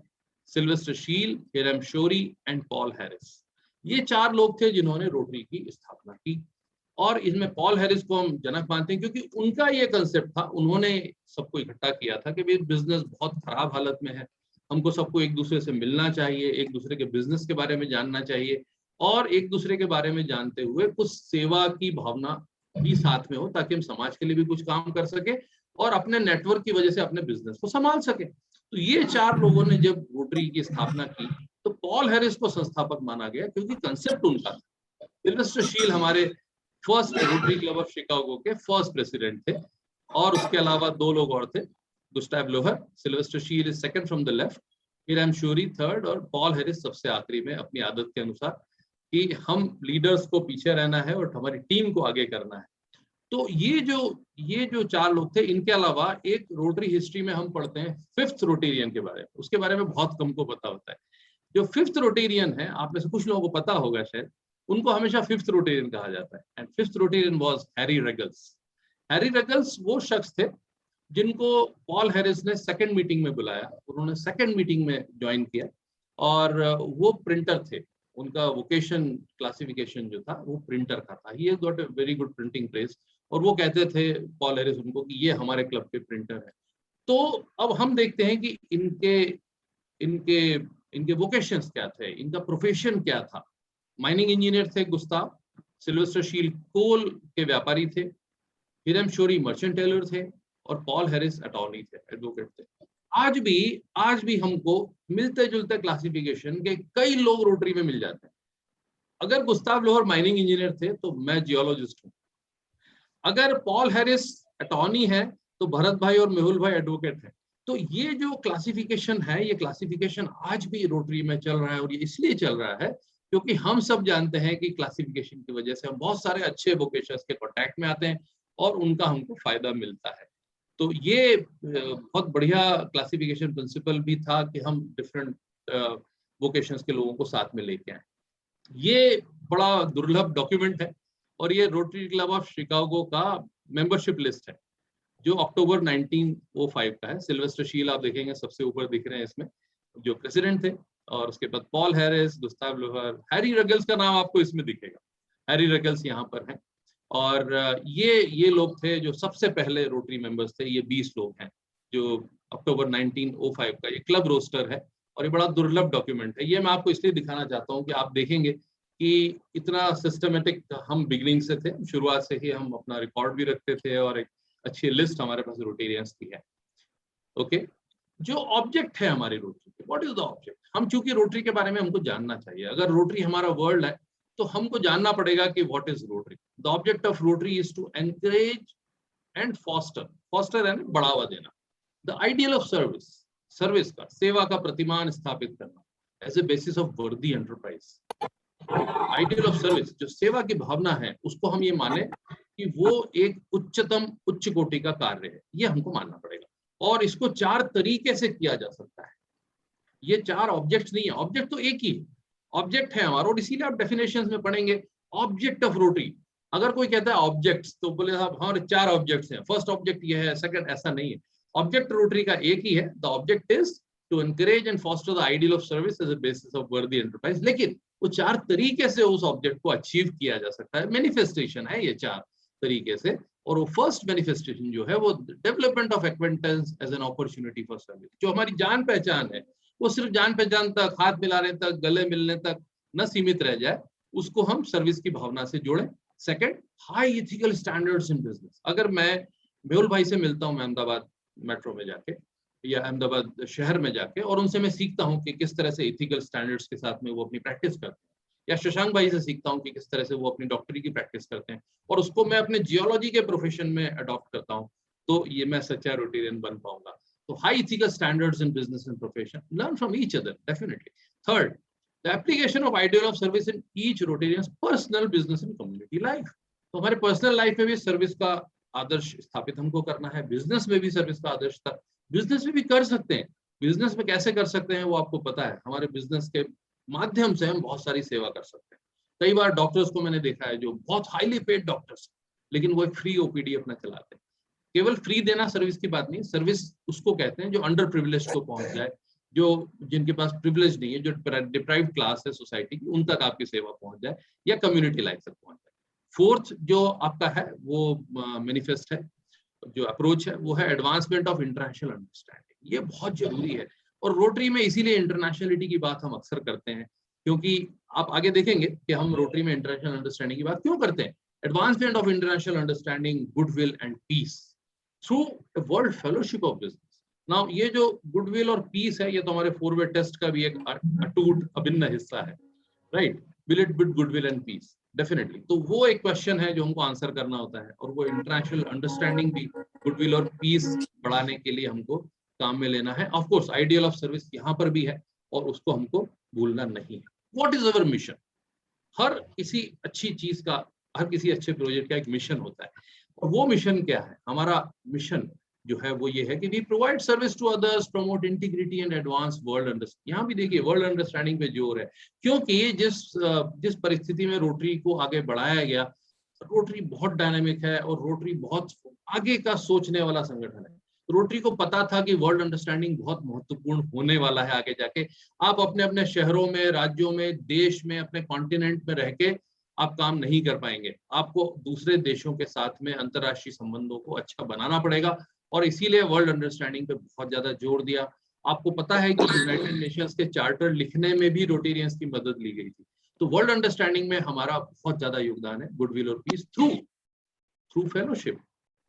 Silvester Schiele, Hiram Shorey and Paul Harris. ये 4 लोग थे जिन्होंने रोटरी की स्थापना की. और इसमें पॉल हैरिस को हम जनक मानते हैं क्योंकि उनका ये कंसेप्ट था. उन्होंने सबको इकट्ठा किया था कि भाई बिजनेस बहुत खराब हालत में है, हमको सबको एक दूसरे से मिलना चाहिए, एक दूसरे के बिजनेस के बारे में जानना चाहिए, और एक दूसरे के बारे में जानते हुए कुछ सेवा की भावना भी साथ में हो, ताकि हम समाज के लिए भी कुछ काम कर सके और अपने नेटवर्क की वजह से अपने बिजनेस को संभाल सके. तो ये 4 लोगों ने जब रोटरी की स्थापना की तो पॉल हैरिस को संस्थापक माना गया क्योंकि कंसेप्ट उनका था. सिल्वेस्टर शील हमारे first rotary Club of Chicago के फर्स्ट प्रेसिडेंट थे, और उसके अलावा 2 लोग और थे. Gustav Loehr, Silvester Schiele is second from the left, Hiram Shorey third, और पॉल हैरिस सबसे आखिरी में, अपनी आदत के अनुसार कि हम लीडर्स को पीछे रहना है और हमारी टीम को आगे करना है. तो ये जो 4 लोग थे. इनके अलावा एक रोटरी हिस्ट्री में हम पढ़ते हैं 5th रोटेरियन के बारे में. उसके बारे में बहुत कम को पता होता है. जो 5th रोटेरियन है, आप में से कुछ लोगों को पता होगा शायद, उनको हमेशा 5th रोटेरियन कहा जाता है. And 5th Rotarian was Harry Ruggles. Harry Ruggles वो शख्स थे जिनको पॉल हैरिस ने सेकंड मीटिंग में बुलाया. उन्होंने सेकंड मीटिंग में ज्वाइन किया, और वो प्रिंटर थे. उनका वोकेशन क्लासिफिकेशन जो था वो प्रिंटर का था. He got a very good printing press. और वो कहते थे पॉल हैरिस उनको कि ये हमारे क्लब के प्रिंटर है। तो अब हम देखते हैं कि इनके इनके इनके वोकेशंस क्या थे, इनका प्रोफेशन क्या था। माइनिंग इंजीनियर थे गुस्ताव, सिल्वेस्टर शील कोल के व्यापारी थे, हिरम शोरी मर्चेंट टेलर थे और पॉल हैरिस अटॉर्नी थे, एडवोकेट थे। आज भी हमको मिलते जुलते क्लासिफिकेशन के कई लोग रोटरी में मिल जाते हैं। अगर गुस्ताव लोहर माइनिंग इंजीनियर थे तो मैं जियोलॉजिस्ट हूँ। अगर पॉल हैरिस अटॉर्नी है तो भरत भाई और मेहुल भाई एडवोकेट है। तो ये जो क्लासिफिकेशन है, ये क्लासिफिकेशन आज भी रोटरी में चल रहा है और ये इसलिए चल रहा है क्योंकि हम सब जानते हैं कि क्लासिफिकेशन की वजह से हम बहुत सारे अच्छे वोकेशंस के कॉन्टैक्ट में आते हैं और उनका हमको फायदा मिलता है। तो ये बहुत बढ़िया क्लासिफिकेशन प्रिंसिपल भी था कि हम डिफरेंट वोकेशंस के लोगों को साथ में लेके आए। ये बड़ा दुर्लभ डॉक्यूमेंट है और ये रोटरी क्लब ऑफ शिकागो का मेंबरशिप लिस्ट है जो अक्टूबर 1905 का है। सिल्वेस्टर शील आप देखेंगे सबसे ऊपर दिख रहे हैं इसमें, जो प्रेसिडेंट थे, और उसके बाद पॉल हैरिस, गुस्ताव लोहर, हैरी रगल्स का नाम आपको इसमें दिखेगा, हैरी रगल्स यहाँ पर हैं। और ये लोग थे जो सबसे पहले रोटरी मेंबर्स थे। ये 20 लोग हैं जो अक्टूबर 1905 का ये क्लब रोस्टर है और ये बड़ा दुर्लभ डॉक्यूमेंट है। ये मैं आपको इसलिए दिखाना चाहता हूँ कि आप देखेंगे कि इतना सिस्टमेटिक हम बिगिनिंग से थे, शुरुआत से ही हम अपना रिकॉर्ड भी रखते थे और एक अच्छी लिस्ट हमारे पास रोटेरियंस की है। ओके, जो ऑब्जेक्ट है हमारी रोटरी के, व्हाट इज द ऑब्जेक्ट? हम चूंकि रोटरी के बारे में हमको जानना चाहिए। अगर रोटरी हमारा वर्ल्ड है तो हमको जानना पड़ेगा कि what is Rotary. The object of Rotary is to encourage and foster, foster यानी बढ़ावा देना, the ideal of service, service का, सेवा का प्रतिमान स्थापित करना as a basis of worthy enterprise. Ideal of service, जो सेवा की भावना है उसको हम ये माने कि वो एक उच्चतम उच्च कोटि का कार्य है, ये हमको मानना पड़ेगा। और इसको 4 तरीके से किया जा सकता है। ये 4 ऑब्जेक्ट्स नहीं है, ऑब्जेक्ट तो एक ही है, ऑब्जेक्ट है हमारा, और इसीलिए आप डेफिनेशंस में पढ़ेंगे ऑब्जेक्ट ऑफ रोटरी। अगर कोई कहता है ऑब्जेक्ट्स तो बोले साहब हमारे 4 ऑब्जेक्ट्स हैं, फर्स्ट ऑब्जेक्ट ये है, सेकंड, ऐसा नहीं है। ऑब्जेक्ट रोटरी का एक ही है, the object is to encourage and foster the ideal of service as a basis of worthy enterprise. लेकिन वो 4 तरीके से उस ऑब्जेक्ट को अचीव किया जा सकता है, मैनिफेस्टेशन है ये 4 तरीके से। और वो फर्स्ट मैनिफेस्टेशन जो है वो development of acquaintance as an opportunity for service. जो हमारी जान पहचान है वो सिर्फ जान पहचान तक, हाथ मिलाने तक, गले मिलने तक न सीमित रह जाए, उसको हम सर्विस की भावना से जोड़ें। Second, high ethical standards in business. अगर मैं मेहुल भाई से मिलता हूँ अहमदाबाद मेट्रो में जाके या अहमदाबाद शहर में जाके, और उनसे मैं सीखता हूँ कि किस तरह से एथिकल स्टैंडर्ड्स के साथ में वो अपनी प्रैक्टिस करते हैं, या शशांक भाई से सीखता हूँ कि किस तरह से वो अपनी डॉक्टरी की प्रैक्टिस करते हैं, और उसको मैं अपने जियोलॉजी के प्रोफेशन में अडॉप्ट करता हूँ, तो ये मैं सच्चा रोटेरियन बन पाऊंगा। तो high ethical standards in business and profession, learn from each other definitely. Third, the application of ideal of service in each Rotarians personal, business and community life. तो हमारे पर्सनल लाइफ में भी सर्विस का आदर्श स्थापित हमको करना है, बिजनेस में भी सर्विस का आदर्श था, बिजनेस में भी कर सकते हैं। बिजनेस में कैसे कर सकते हैं वो आपको पता है, हमारे बिजनेस के माध्यम से हम बहुत सारी सेवा कर सकते हैं। कई बार डॉक्टर्स को मैंने देखा है जो बहुत हाईली पेड डॉक्टर्स, लेकिन वो एक फ्री ओपीडी अपना चलाते हैं। केवल फ्री देना सर्विस की बात नहीं, सर्विस उसको कहते हैं जो अंडर प्रिविलेज को पहुंच जाए, जो जिनके पास प्रिविलेज नहीं है, जो डिप्राइव्ड क्लास है सोसाइटी की, उन तक आपकी सेवा पहुंच जाए या कम्युनिटी लाइफ तक पहुंच जाए। फोर्थ जो आपका है वो मैनिफेस्ट है, जो अप्रोच है वो है एडवांसमेंट ऑफ इंटरनेशनल अंडरस्टैंडिंग। ये बहुत जरूरी है और रोटरी में इसीलिए इंटरनेशनलिटी की बात हम अक्सर करते हैं, क्योंकि आप आगे देखेंगे कि हम रोटरी में इंटरनेशनल अंडरस्टैंडिंग की बात क्यों करते हैं। Advancement of international understanding, goodwill and peace through world fellowship of business. Now ये जो गुडविल और पीस है, ये तो हमारे 4-वे टेस्ट का भी एक अटूट अभिन्न हिस्सा है, right? Will it build goodwill and peace? Definitely. तो वो एक क्वेश्चन है जो हमको आंसर करना होता है, और वो इंटरनेशनल अंडरस्टैंडिंग भी गुडविल और पीस बढ़ाने के लिए हमको काम में लेना है। Of course ideal of service यहाँ पर भी है और उसको हमको भूलना नहीं है। What is our mission? हर किसी अच्छी चीज का, हर किसी अच्छे प्रोजेक्ट का एक मिशन होता है, और वो मिशन क्या है? हमारा मिशन जो है वो ये है कि we provide service to others, promote integrity and advance world understanding. यहाँ भी देखिए वर्ल्ड अंडरस्टैंडिंग पे जोर है, क्योंकि जिस परिस्थिति में रोटरी को आगे बढ़ाया गया, रोटरी बहुत डायनामिक है और रोटरी बहुत आगे का सोचने वाला संगठन है। रोटरी को पता था कि वर्ल्ड अंडरस्टैंडिंग बहुत महत्वपूर्ण होने वाला है आगे जाके। आप अपने अपने शहरों में, राज्यों में, देश में, अपने कॉन्टिनेंट में रह के आप काम नहीं कर पाएंगे। आपको दूसरे देशों के साथ में अंतर्राष्ट्रीय संबंधों को अच्छा बनाना पड़ेगा, और इसीलिए वर्ल्ड अंडरस्टैंडिंग पे बहुत ज्यादा जोर दिया। आपको पता है कि यूनाइटेड नेशंस के चार्टर लिखने में भी रोटेरियंस की मदद ली गई थी। तो वर्ल्ड अंडरस्टैंडिंग में हमारा बहुत ज्यादा योगदान है, गुडविल और पीस थ्रू फेलोशिप,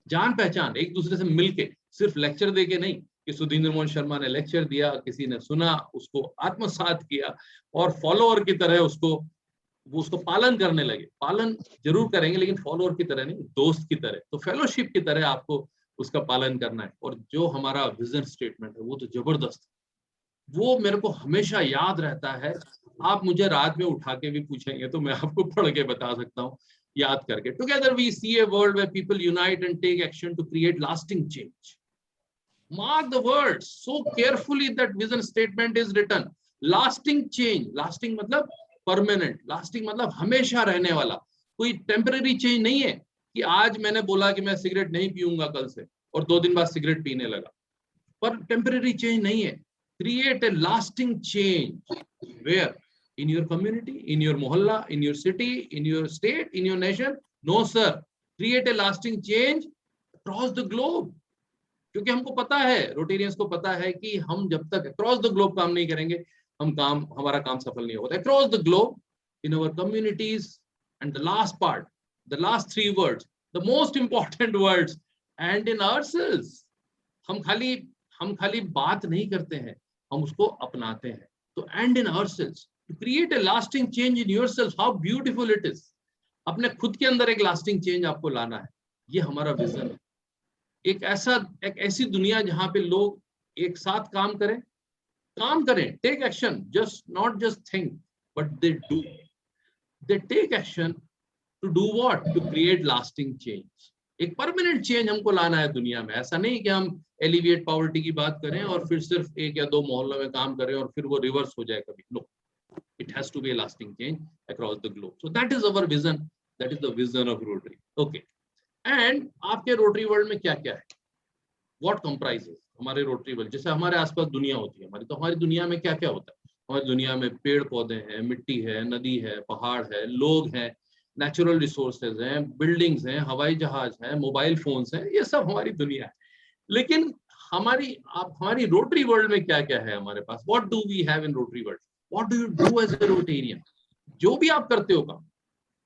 जान पहचान, एक दूसरे से मिलके, सिर्फ लेक्चर दे के नहीं कि सुधींद्र मोहन शर्मा ने लेक्चर दिया, किसी ने सुना, उसको आत्मसात किया और फॉलोअर की तरह उसको पालन करने लगे। पालन जरूर करेंगे लेकिन फॉलोअर की तरह नहीं, दोस्त की तरह। तो फेलोशिप की तरह आपको उसका पालन करना है। और जो हमारा विजन स्टेटमेंट है वो तो जबरदस्त, वो मेरे को हमेशा याद रहता है। आप मुझे रात में उठा के भी पूछेंगे तो मैं आपको पढ़ के बता सकता हूँ, याद करके। Together we see a world where people unite and take action to create lasting change. Mark the words so carefully that vision statement is written. Lasting change, lasting मतलब परमानेंट, लास्टिंग मतलब हमेशा रहने वाला, कोई टेम्पररी चेंज नहीं है कि आज मैंने बोला कि मैं सिगरेट नहीं पीऊंगा कल से और 2 दिन बाद सिगरेट पीने लगा, पर टेम्पररी चेंज नहीं है। Create a lasting change where, in your community, in your mohalla, in your city, in your state, in your nation. No sir, create a lasting change across the globe. क्योंकि हमको पता है, Rotarians को पता है कि हम जब तक अक्रॉस द ग्लोब काम नहीं करेंगे हमारा काम सफल नहीं होता। Across the globe, in our communities, and the last part, the last 3 words, the most important words, and in ourselves. हम खाली बात नहीं करते हैं, हम उसको अपनाते हैं। तो and in ourselves, to create a lasting change in yourself, how beautiful it is. अपने खुद के अंदर एक लास्टिंग चेंज आपको लाना है, ये हमारा विजन है। एक ऐसी दुनिया जहां पे लोग एक साथ काम करें, take action, not just think, but they do. They take action to do what? To create lasting change. एक परमानेंट चेंज हमको लाना है दुनिया में। ऐसा नहीं कि हम एलिविएट पॉवर्टी की बात करें और फिर सिर्फ 1 या 2 मोहल्लों में काम करें और फिर वो रिवर्स हो जाए कभी। No, it has to be a lasting change across the globe. So that is our vision, that is the vision of Rotary. Okay, and आपके रोटरी वर्ल्ड में क्या क्या है, what comprises हमारे रोटरी वर्ल्ड? जैसे हमारे आसपास दुनिया होती है हमारी, तो हमारी दुनिया में क्या क्या होता है? हमारी दुनिया में पेड़ पौधे हैं, मिट्टी है, नदी है, पहाड़ है, लोग हैं, नेचुरल रिसोर्सेज हैं, बिल्डिंग्स हैं, हवाई जहाज हैं, मोबाइल फोन्स हैं, ये सब हमारी दुनिया है। लेकिन हमारी रोटरी वर्ल्ड में क्या क्या है हमारे पास? what do we have in Rotary world? What do you do as a Rotarian? जो भी आप करते हो काम,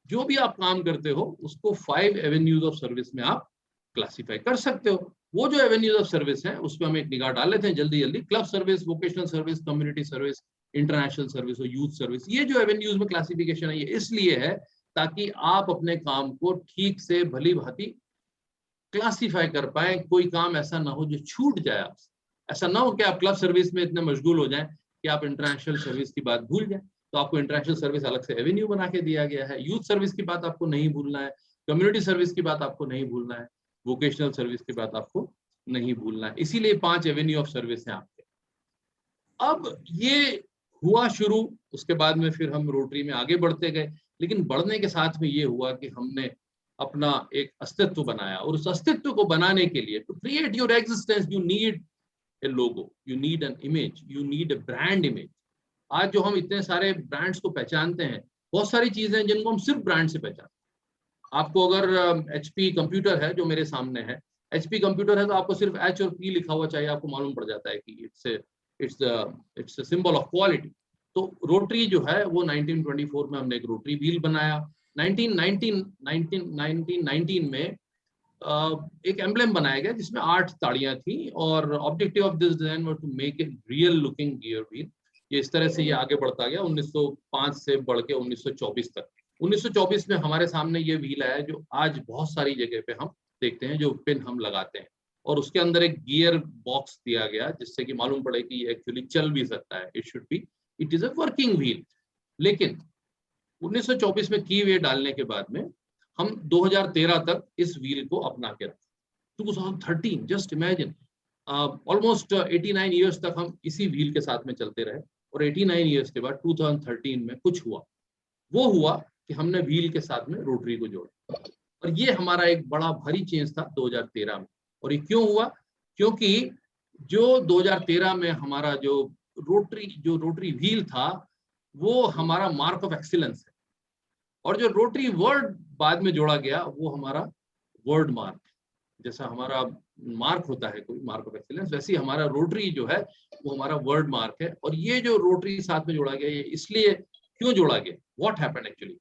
जो भी आप काम करते हो, उसको 5 avenues of service में आप क्लासिफाई कर सकते हो। वो जो avenues of service हैं उसमें हम एक निगाह डाल लेते हैं जल्दी। Club service, vocational service, community service, international service और यूथ सर्विस। ये जो avenues में क्लासिफिकेशन है ये इसलिए है ताकि आप अपने काम को ठीक से भली भांति क्लासिफाई कर पाए, कोई काम ऐसा ना हो जो छूट जाए आपसे। ऐसा ना हो कि आप क्लब सर्विस में इतने मशगूल हो जाएं कि आप इंटरनेशनल सर्विस की बात भूल जाएं। तो आपको इंटरनेशनल सर्विस अलग से एवेन्यू बना के दिया गया है। यूथ सर्विस की बात आपको नहीं भूलना है, कम्युनिटी सर्विस की बात आपको नहीं भूलना है, वोकेशनल सर्विस की बात आपको नहीं भूलना है। इसीलिए 5 एवेन्यू ऑफ सर्विस हैं आपके। अब ये हुआ शुरू, उसके बाद में फिर हम रोटरी में आगे बढ़ते गए, लेकिन बढ़ने के साथ में ये हुआ कि हमने अपना एक अस्तित्व बनाया, और उस अस्तित्व को बनाने के लिए to create your existence you need a logo, you need an image, you need a brand image. आज जो हम इतने सारे ब्रांड्स को पहचानते हैं, बहुत सारी चीजें जिनको हम सिर्फ ब्रांड से पहचानते हैं। आपको अगर HP कंप्यूटर है जो मेरे सामने है, HP कंप्यूटर है तो आपको सिर्फ H और P लिखा हुआ चाहिए, आपको मालूम पड़ जाता है कि इट्स सिंबल ऑफ क्वालिटी। तो रोटरी जो है वो 1924 में हमने एक रोटरी व्हील बनाया। 1919 में एक एम्ब्लेम बनाया गया जिसमें 8 ताड़ियां थी, और objective of this design was to make a real looking gear wheel. ये इस तरह से ये आगे बढ़ता गया 1905 से बढ़ के 1924 तक। 1924 में हमारे सामने ये व्हील आया जो आज बहुत सारी जगह पे हम देखते हैं, जो पिन हम लगाते हैं, और उसके अंदर एक गियर बॉक्स दिया गया जिससे कि मालूम पड़े कि ये एक्चुअली चल भी सकता है। It is a working wheel. लेकिन 1924 में की वे डालने के बाद में हम 2013 तक इस व्हील को अपना के रखे। 2013, जस्ट इमेजिन, ऑलमोस्ट 89 ईयर्स तक हम इसी व्हील के साथ में चलते रहे, और 89 ईयर्स के बाद 2013 में कुछ हुआ। वो हुआ कि हमने व्हील के साथ में रोटरी को जोड़ा, और ये हमारा एक बड़ा भारी चेंज था 2013 में। और ये क्यों हुआ? क्योंकि जो 2013 में हमारा जो रोटरी व्हील था वो हमारा मार्क ऑफ एक्सीलेंस है, और जो रोटरी वर्ड बाद में जोड़ा गया वो हमारा वर्ड मार्क, जैसा हमारा मार्क होता है कोई मार्क ऑफ एक्सीलेंस, वैसे ही हमारा रोटरी जो है वो हमारा वर्ड मार्क है। और ये जो रोटरी साथ में जोड़ा गया, ये इसलिए क्यों जोड़ा गया, व्हाट हैपेंड एक्चुअली,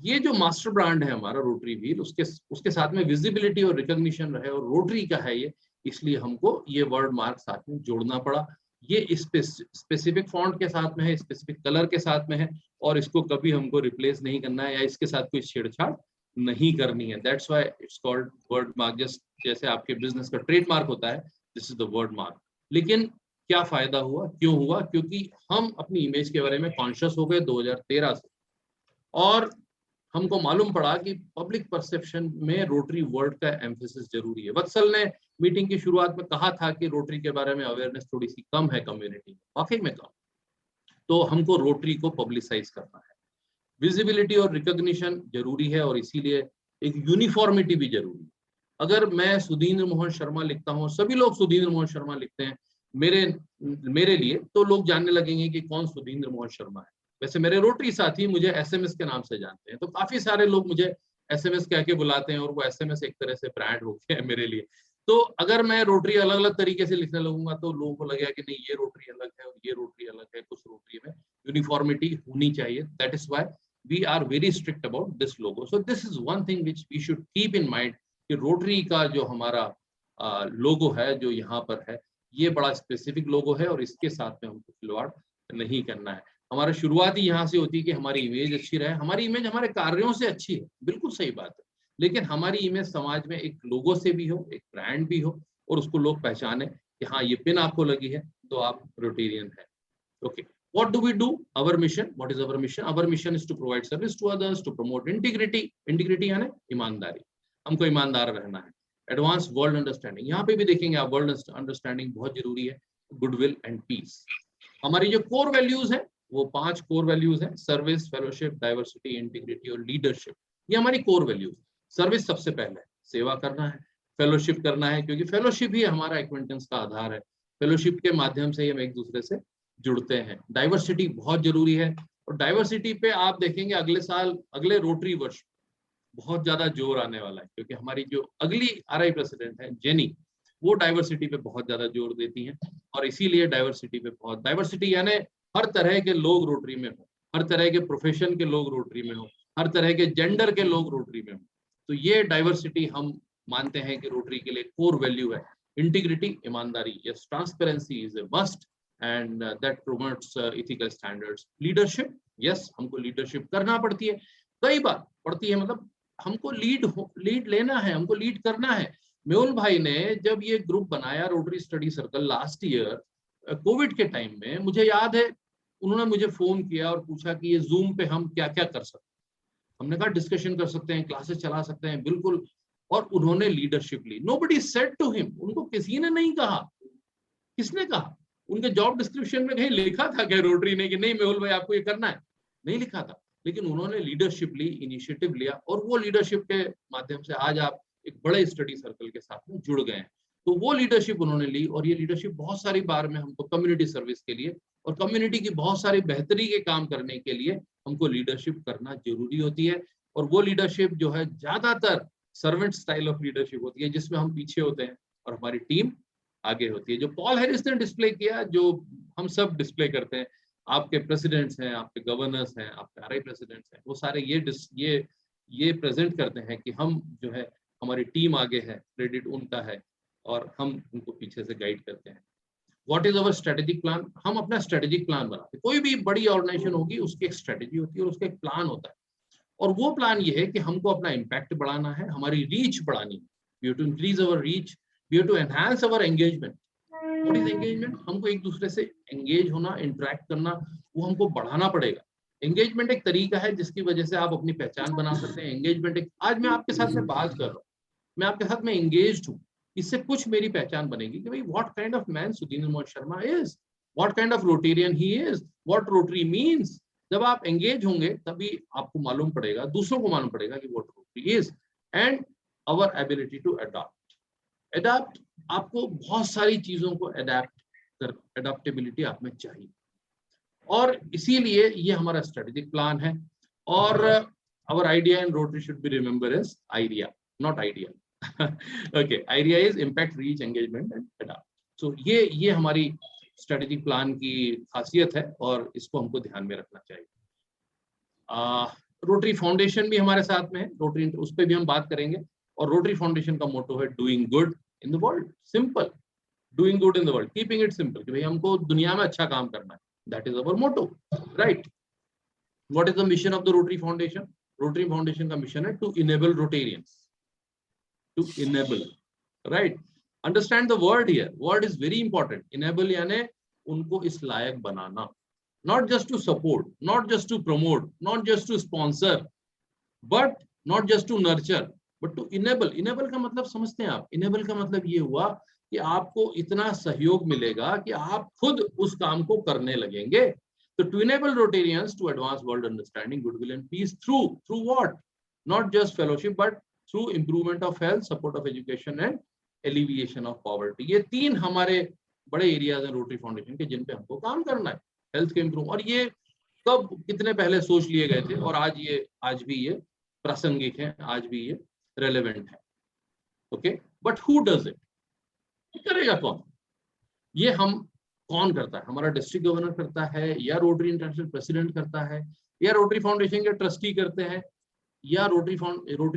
ये जो मास्टर ब्रांड है हमारा रोटरी व्हील, उसके साथ में विजिबिलिटी और रिकॉग्निशन रहे, और रोटरी का है ये, इसलिए हमको ये वर्ड मार्क साथ में जोड़ना पड़ा। ये स्पेसिफिक फॉन्ट के साथ में है, स्पेसिफिक कलर के साथ में है, और इसको कभी हमको रिप्लेस नहीं करना है या इसके साथ कोई छेड़छाड़ नहीं करनी है। That's why it's called word mark. Just जैसे आपके बिजनेस का ट्रेडमार्क होता है, this is the word mark. लेकिन क्या फायदा हुआ, क्यों हुआ, क्योंकि हम अपनी इमेज के बारे में कॉन्शियस हो गए 2013 से, और हमको मालूम पड़ा कि पब्लिक परसेप्शन में रोटरी वर्ड का एम्फेसिस जरूरी है। वत्सल ने मीटिंग की शुरुआत में कहा था कि रोटरी के बारे में अवेयरनेस थोड़ी सी कम है कम्युनिटी में, वाकई में कम, तो हमको रोटरी को पब्लिसाइज करना है। विजिबिलिटी और रिकॉग्निशन जरूरी है, और इसीलिए एक यूनिफॉर्मिटी भी जरूरी है। अगर मैं सुधींद्र मोहन शर्मा लिखता हूँ, सभी लोग सुधींद्र मोहन शर्मा लिखते हैं मेरे लिए, तो लोग जानने लगेंगे कि कौन सुधींद्र मोहन शर्मा है। वैसे मेरे रोटरी साथी मुझे एसएमएस के नाम से जानते हैं, तो काफी सारे लोग मुझे एसएमएस कह के बुलाते हैं, और वो एसएमएस एक तरह से ब्रांड हो गया है मेरे लिए। तो अगर मैं रोटरी अलग अलग तरीके से लिखने लगूंगा तो लोगों को लगेगा कि नहीं, ये रोटरी अलग है और ये रोटरी अलग है। कुछ रोटरी में यूनिफॉर्मिटी होनी चाहिए। That is why we are very strict about this logo. So this is one thing which we should keep in mind कि रोटरी का जो हमारा लोगो है, जो यहाँ पर है, ये बड़ा स्पेसिफिक लोगो है, और इसके साथ में हमको खिलवाड़ नहीं करना है। हमारा शुरुआत ही यहाँ से होती है कि हमारी इमेज अच्छी रहे। हमारी इमेज हमारे कार्यों से अच्छी है, बिल्कुल सही बात है, लेकिन हमारी इमेज समाज में एक लोगो से भी हो, एक ब्रांड भी हो, और उसको लोग पहचाने कि हाँ, ये पिन आपको लगी है तो आप रोटेरियन है। Okay, what do we do? Our mission, what is our mission? Our mission is to provide service to others, to promote integrity. Integrity यानी ईमानदारी, हमको ईमानदार रहना है। एडवांस वर्ल्ड अंडरस्टैंडिंग, यहाँ पे भी देखेंगे आप, वर्ल्ड अंडरस्टैंडिंग बहुत जरूरी है। गुडविल एंड पीस, हमारी जो कोर वैल्यूज है वो 5 कोर वैल्यूज है: सर्विस, फेलोशिप, डाइवर्सिटी, इंटीग्रिटी और लीडरशिप। ये हमारी कोर वैल्यूज। सर्विस सबसे पहले, सेवा करना है। फेलोशिप करना है, क्योंकि फेलोशिप ही हमारा एक्विंटेंस का आधार है। फेलोशिप के माध्यम से हम एक दूसरे से जुड़ते हैं। डाइवर्सिटी बहुत जरूरी है, और डाइवर्सिटी पे आप देखेंगे अगले साल, अगले रोटरी वर्ष बहुत ज्यादा जोर आने वाला है, क्योंकि हमारी जो अगली आरआई प्रेसिडेंट है जेनी, वो डाइवर्सिटी पे बहुत ज्यादा जोर देती हैं। और इसीलिए डाइवर्सिटी पे बहुत, डाइवर्सिटी यानी हर तरह के लोग रोटरी में हो, हर तरह के प्रोफेशन के लोग रोटरी में हो, हर तरह के जेंडर के लोग रोटरी में हो। तो ये डाइवर्सिटी हम मानते हैं कि रोटरी के लिए कोर वैल्यू है। इंटीग्रिटी, ईमानदारी, yes, transparency is a must, and that promotes ethical standards. Leadership, yes, हमको लीडरशिप करना पड़ती है, कई बार पड़ती है, मतलब हमको लीड लेना है, हमको लीड करना है। मेहुल भाई ने जब ये ग्रुप बनाया rotary study circle last year Covid के टाइम में, मुझे याद है उन्होंने मुझे फोन किया और पूछा कि ये जूम पे हम क्या क्या कर सकते हैं। हमने कहा डिस्कशन कर सकते हैं, क्लासेस चला सकते हैं, बिल्कुल। और उन्होंने लीडरशिप ली। Nobody said to him, उनको किसी ने नहीं कहा। किसने कहा? उनके जॉब डिस्क्रिप्शन में कहीं लिखा था क्या रोटरी ने कि नहीं मेहुल भाई आपको ये करना है? नहीं लिखा था, लेकिन उन्होंने लीडरशिप ली, इनिशिएटिव लिया, और वो लीडरशिप के माध्यम से आज आप एक बड़े स्टडी सर्कल के साथ में जुड़ गए हैं। तो वो लीडरशिप उन्होंने ली, और ये लीडरशिप बहुत सारी बार में हमको कम्युनिटी सर्विस के लिए और कम्युनिटी की बहुत सारी बेहतरी के काम करने के लिए हमको लीडरशिप करना जरूरी होती है। और वो लीडरशिप जो है ज्यादातर सर्वेंट स्टाइल ऑफ लीडरशिप होती है, जिसमें हम पीछे होते हैं और हमारी टीम आगे होती है। जो पॉल हैरिस ने डिस्प्ले किया, जो हम सब डिस्प्ले करते हैं, आपके प्रेसिडेंट्स हैं, आपके गवर्नर्स हैं, आपके आरआई प्रेसिडेंट्स हैं, वो सारे ये प्रेजेंट करते हैं कि हम जो है, हमारी टीम आगे है, क्रेडिट उनका है, और हम उनको पीछे से गाइड करते हैं। What is our strategic plan? हम अपना स्ट्रेटेजिक प्लान बनाते हैं। कोई भी बड़ी ऑर्गेनाइजेशन होगी, उसकी एक स्ट्रेटेजी होती है और उसका एक प्लान होता है, और वो प्लान ये है कि हमको अपना इम्पैक्ट बढ़ाना है, हमारी रीच बढ़ानी है। We have to increase our reach, we have to enhance our engagement. What is engagement? हमको एक दूसरे से एंगेज होना, इंटरेक्ट करना, वो हमको बढ़ाना पड़ेगा। एंगेजमेंट एक तरीका है जिसकी वजह से आप अपनी पहचान बना सकते हैं। एंगेजमेंट एक, आज मैं आपके साथ में बात कर रहा हूँ, मैं आपके साथ में एंगेज्ड हूँ, इससे कुछ मेरी पहचान बनेगी कि भाई what kind of man Sudhindra Mohan Sharma is, what kind of Rotarian he is, what rotary means. जब आप एंगेज होंगे तभी आपको मालूम पड़ेगा, दूसरों को मालूम पड़ेगा कि what Rotary is. And our ability to adopt, आपको बहुत सारी चीजों को अडॉप्टेबिलिटी आप में चाहिए, और इसीलिए ये हमारा स्ट्रेटेजिक प्लान है। और our idea in Rotary should be remembered as IREA, not idea. Okay, IREA is impact, reach, engagement and adapt. So ये हमारी स्ट्रेटेजिक प्लान की खासियत है और इसको हमको ध्यान में रखना चाहिए। रोटरी फाउंडेशन भी हमारे साथ में है, रोटरी उस पर भी हम बात करेंगे। और रोटरी फाउंडेशन का मोटो है doing good in the world, simple, doing good in the world, keeping it simple, कि भाई हमको दुनिया में अच्छा काम करना है, that is our motto, right. What is the mission of the Rotary Foundation? Rotary Foundation का मिशन है to enable Rotarians, to enable, right. Understand the word here, word is very important. Enable यानी उनको इस लायक बनाना, not just to support, not just to promote, not just to sponsor, but not just to nurture, but to enable. Enable का मतलब समझते हैं आप? Enable का मतलब ये हुआ कि आपको इतना सहयोग मिलेगा कि आप खुद उस काम को करने लगेंगे। तो to enable Rotarians to advance world understanding, goodwill and peace through what? Not just fellowship, but through improvement of health, support of education and alleviation of poverty. ये तीन हमारे बड़े एरियाज हैं रोटरी फाउंडेशन के जिन पे हमको काम करना है, हेल्थ के इम्प्रूव। और ये कब कितने पहले सोच लिए गए थे और आज भी ये प्रासंगिक है, आज भी ये रेलेवेंट है। Okay, but who does it? करेगा कौन? ये हम कौन करता है? हमारा डिस्ट्रिक्ट गवर्नर करता है, या रोटरी इंटरनेशनल प्रेसिडेंट करता है, या रोटरी फाउंडेशन के ट्रस्टी करते हैं, या रोटरी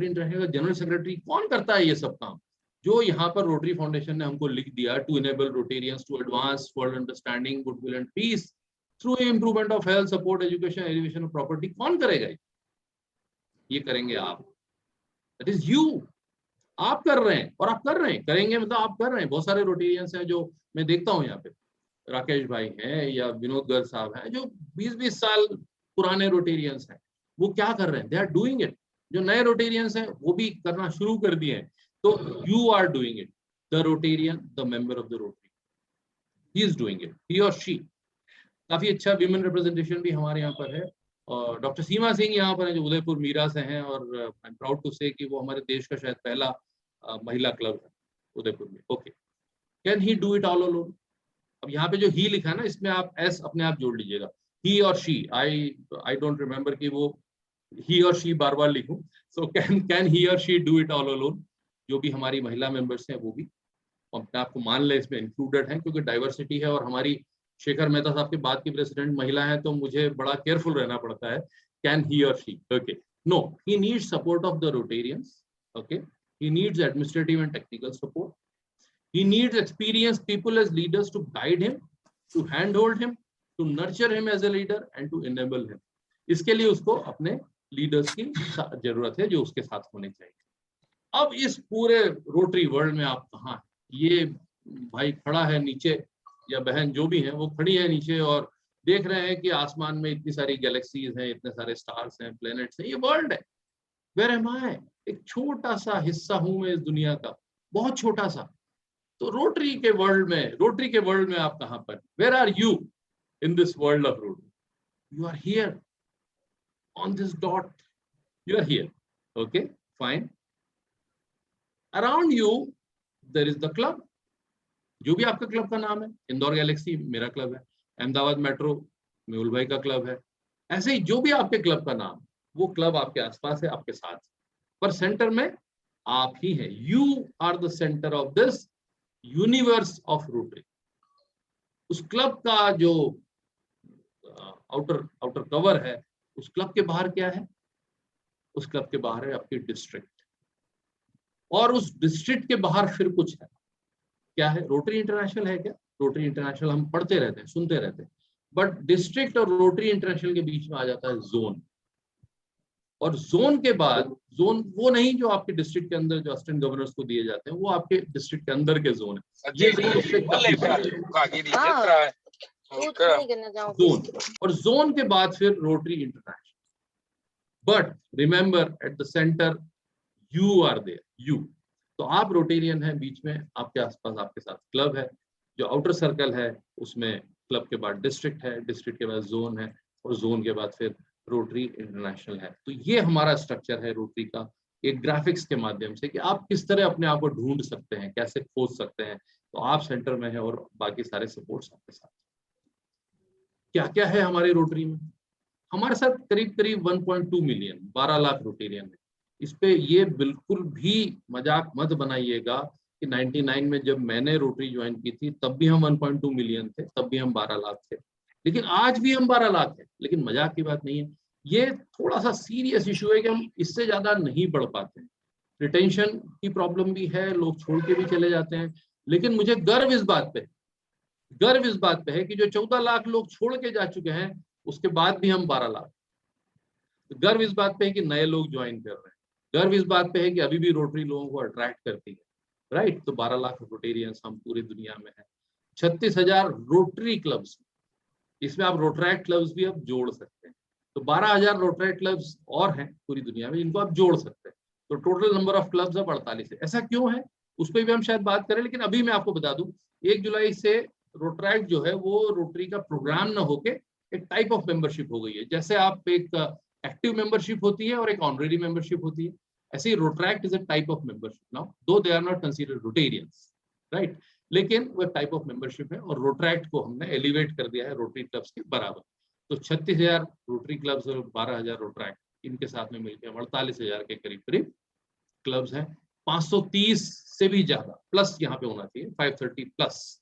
इंटरनेशनल का जनरल सेक्रेटरी? कौन करता है ये सब काम? जो यहाँ पर रोटरी फाउंडेशन ने हमको लिख दिया, to enable Rotarians to advance world understanding, goodwill and peace through improvement of health, support, education, elevation of property. कौन करेगा ये करेंगे आप, दैट इज यू। आप कर रहे हैं, और आप कर रहे हैं, करेंगे मतलब आप कर रहे हैं। बहुत सारे रोटेरियंस हैं जो मैं देखता हूँ यहाँ पे, राकेश भाई हैं या विनोद गर्ग साहब हैं, जो 20-20 साल पुराने रोटेरियंस हैं। वो क्या कर रहे हैं? They are doing it. जो नए रोटेरियंस हैं वो भी करना शुरू कर दिए हैं। तो you are doing it, the Rotarian, the member of the Rotary, he is doing it, he और शी। काफी अच्छा विमेन रिप्रेजेंटेशन भी हमारे यहाँ पर है। और डॉक्टर सीमा सिंह यहाँ पर है जो उदयपुर मीरा से हैं, और आई एम प्राउड टू से कि वो हमारे देश का शायद पहला महिला क्लब है उदयपुर में। Okay, can he do it all alone? अब यहाँ पे जो ही लिखा है ना, इसमें आप एस अपने आप जोड़ लीजिएगा, ही और शी। आई डोंट रिमेम्बर कि वो ही और शी बार बार लिखूं। सो कैन ही और she do it all alone? जो भी हमारी महिला मेंबर्स हैं वो भी अपने आप को मान ले इसमें इंक्लूडेड हैं, क्योंकि डाइवर्सिटी है। और हमारी शेखर मेहता साहब के बाद की प्रेसिडेंट महिला है, तो मुझे बड़ा केयरफुल रहना पड़ता है। कैन ही और she? Okay, no, he needs support of the Rotarians. Okay, he needs administrative and technical support. He needs experienced people as leaders to guide him, to handhold him, to nurture him as a leader and to enable him. इसके लिए उसको अपने leaders की जरूरत है जो उसके साथ होने चाहिए। अब इस पूरे रोटरी वर्ल्ड में आप कहाँ? ये भाई खड़ा है नीचे, या बहन जो भी है वो खड़ी है नीचे, और देख रहे हैं कि आसमान में इतनी सारी गैलेक्सीज हैं, इतने सारे स्टार्स हैं, प्लैनेट्स हैं। ये वर्ल्ड है। वेयर एम आई? एक छोटा सा हिस्सा हूं मैं इस दुनिया का, बहुत छोटा सा। तो रोटरी के वर्ल्ड में आप कहां पर? Where are you in this world of Rotary? You are here on this dot, you are here. Okay, fine. Around you there is the club, जो भी आपका क्लब का नाम है। इंदौर गैलेक्सी मेरा क्लब है, अहमदाबाद मेट्रो मेहुल भाई का क्लब है। ऐसे ही जो भी आपके क्लब का नाम, वो क्लब आपके आसपास है, आपके साथ, पर सेंटर में आप ही हैं। You are the centre of this universe of Rotary. उस क्लब का जो आउटर कवर है, उस क्लब के बाहर क्या है? उस क्लब के बाहर है आपकी डिस्ट्रिक्ट, और उस डिस्ट्रिक्ट के बाहर फिर कुछ है। क्या है? रोटरी इंटरनेशनल है क्या? रोटरी इंटरनेशनल हम पढ़ते रहते हैं, सुनते रहते हैं, बट डिस्ट्रिक्ट और रोटरी इंटरनेशनल के बीच में आ जाता है जोन। और जोन के बाद, जोन वो नहीं जो आपके डिस्ट्रिक्ट के अंदर जो असिस्टेंट गवर्नर्स को दिए जाते हैं, वो आपके डिस्ट्रिक्ट के अंदर के जोन है। ये जोन, और जोन के बाद फिर Rotary International. But remember, at the centre you are there, you. तो आप रोटेरियन है, बीच में आपके आसपास आपके साथ क्लब है, जो आउटर सर्कल है उसमें क्लब के बाद डिस्ट्रिक्ट है, डिस्ट्रिक्ट के बाद जोन है, और जोन के बाद फिर रोटरी इंटरनेशनल है। तो ये हमारा स्ट्रक्चर है रोटरी का, एक ग्राफिक्स के माध्यम से कि आप किस तरह अपने आप को ढूंढ सकते हैं, कैसे खोज सकते हैं। तो आप सेंटर में है और बाकी सारे सपोर्ट्स आपके साथ। क्या क्या है हमारे रोटरी में? हमारे साथ करीब करीब 1.2 मिलियन, 12 लाख रोटेरियन है। इस पे ये बिल्कुल भी मजाक मत बनाइएगा कि 99 में जब मैंने रोटरी ज्वाइन की थी तब भी हम 1.2 मिलियन थे, तब भी हम 12 लाख थे, लेकिन आज भी हम 12 लाख है। लेकिन मजाक की बात नहीं है, ये थोड़ा सा सीरियस इशू है कि हम इससे ज्यादा नहीं बढ़ पाते हैं। रिटेंशन की प्रॉब्लम भी है, लोग छोड़ के भी चले जाते हैं। लेकिन मुझे गर्व इस बात पे है कि जो 14 लाख लोग छोड़ के जा चुके हैं उसके बाद भी हम 12 लाख। गर्व इस बात पे है कि नए लोग ज्वाइन कर रहे हैं, गर्व इस बात पे है कि अभी भी रोटरी लोगों को अट्रैक्ट करती है, राइट। तो 12 लाख रोटेरियंस हम पूरी दुनिया में है। 36,000 रोटरी क्लब्स, इसमें आप रोटरैक्ट क्लब्स भी अब जोड़ सकते हैं। तो 12,000 रोटरैक्ट क्लब्स और हैं पूरी दुनिया में, इनको आप जोड़ सकते हैं। तो टोटल नंबर ऑफ क्लब्स अब 48 है। ऐसा क्यों है उस पर भी हम शायद बात करें, लेकिन अभी मैं आपको बता दूं 1 जुलाई से रोटरैक्ट जो है वो रोटरी का प्रोग्राम न होके एक टाइप ऑफ मेंबरशिप हो गई है। जैसे आप एक एक्टिव मेंबरशिप होती है और एक ऑनरेरी मेंबरशिप होती है, ऐसे ही Rotaract is a type of membership now, though they are not considered Rotarians, right, लेकिन वो टाइप ऑफ मेंबरशिप है। और रोटरैक्ट को हमने एलिवेट कर दिया है रोटरी क्लब्स के बराबर। तो 36,000 रोटरी क्लब्स और 12,000 रोटरैक्ट, इनके साथ में मिलकर 48,000 के करीब करीब क्लब्स हैं। 530 से भी ज्यादा प्लस यहाँ पे होना चाहिए, 530 प्लस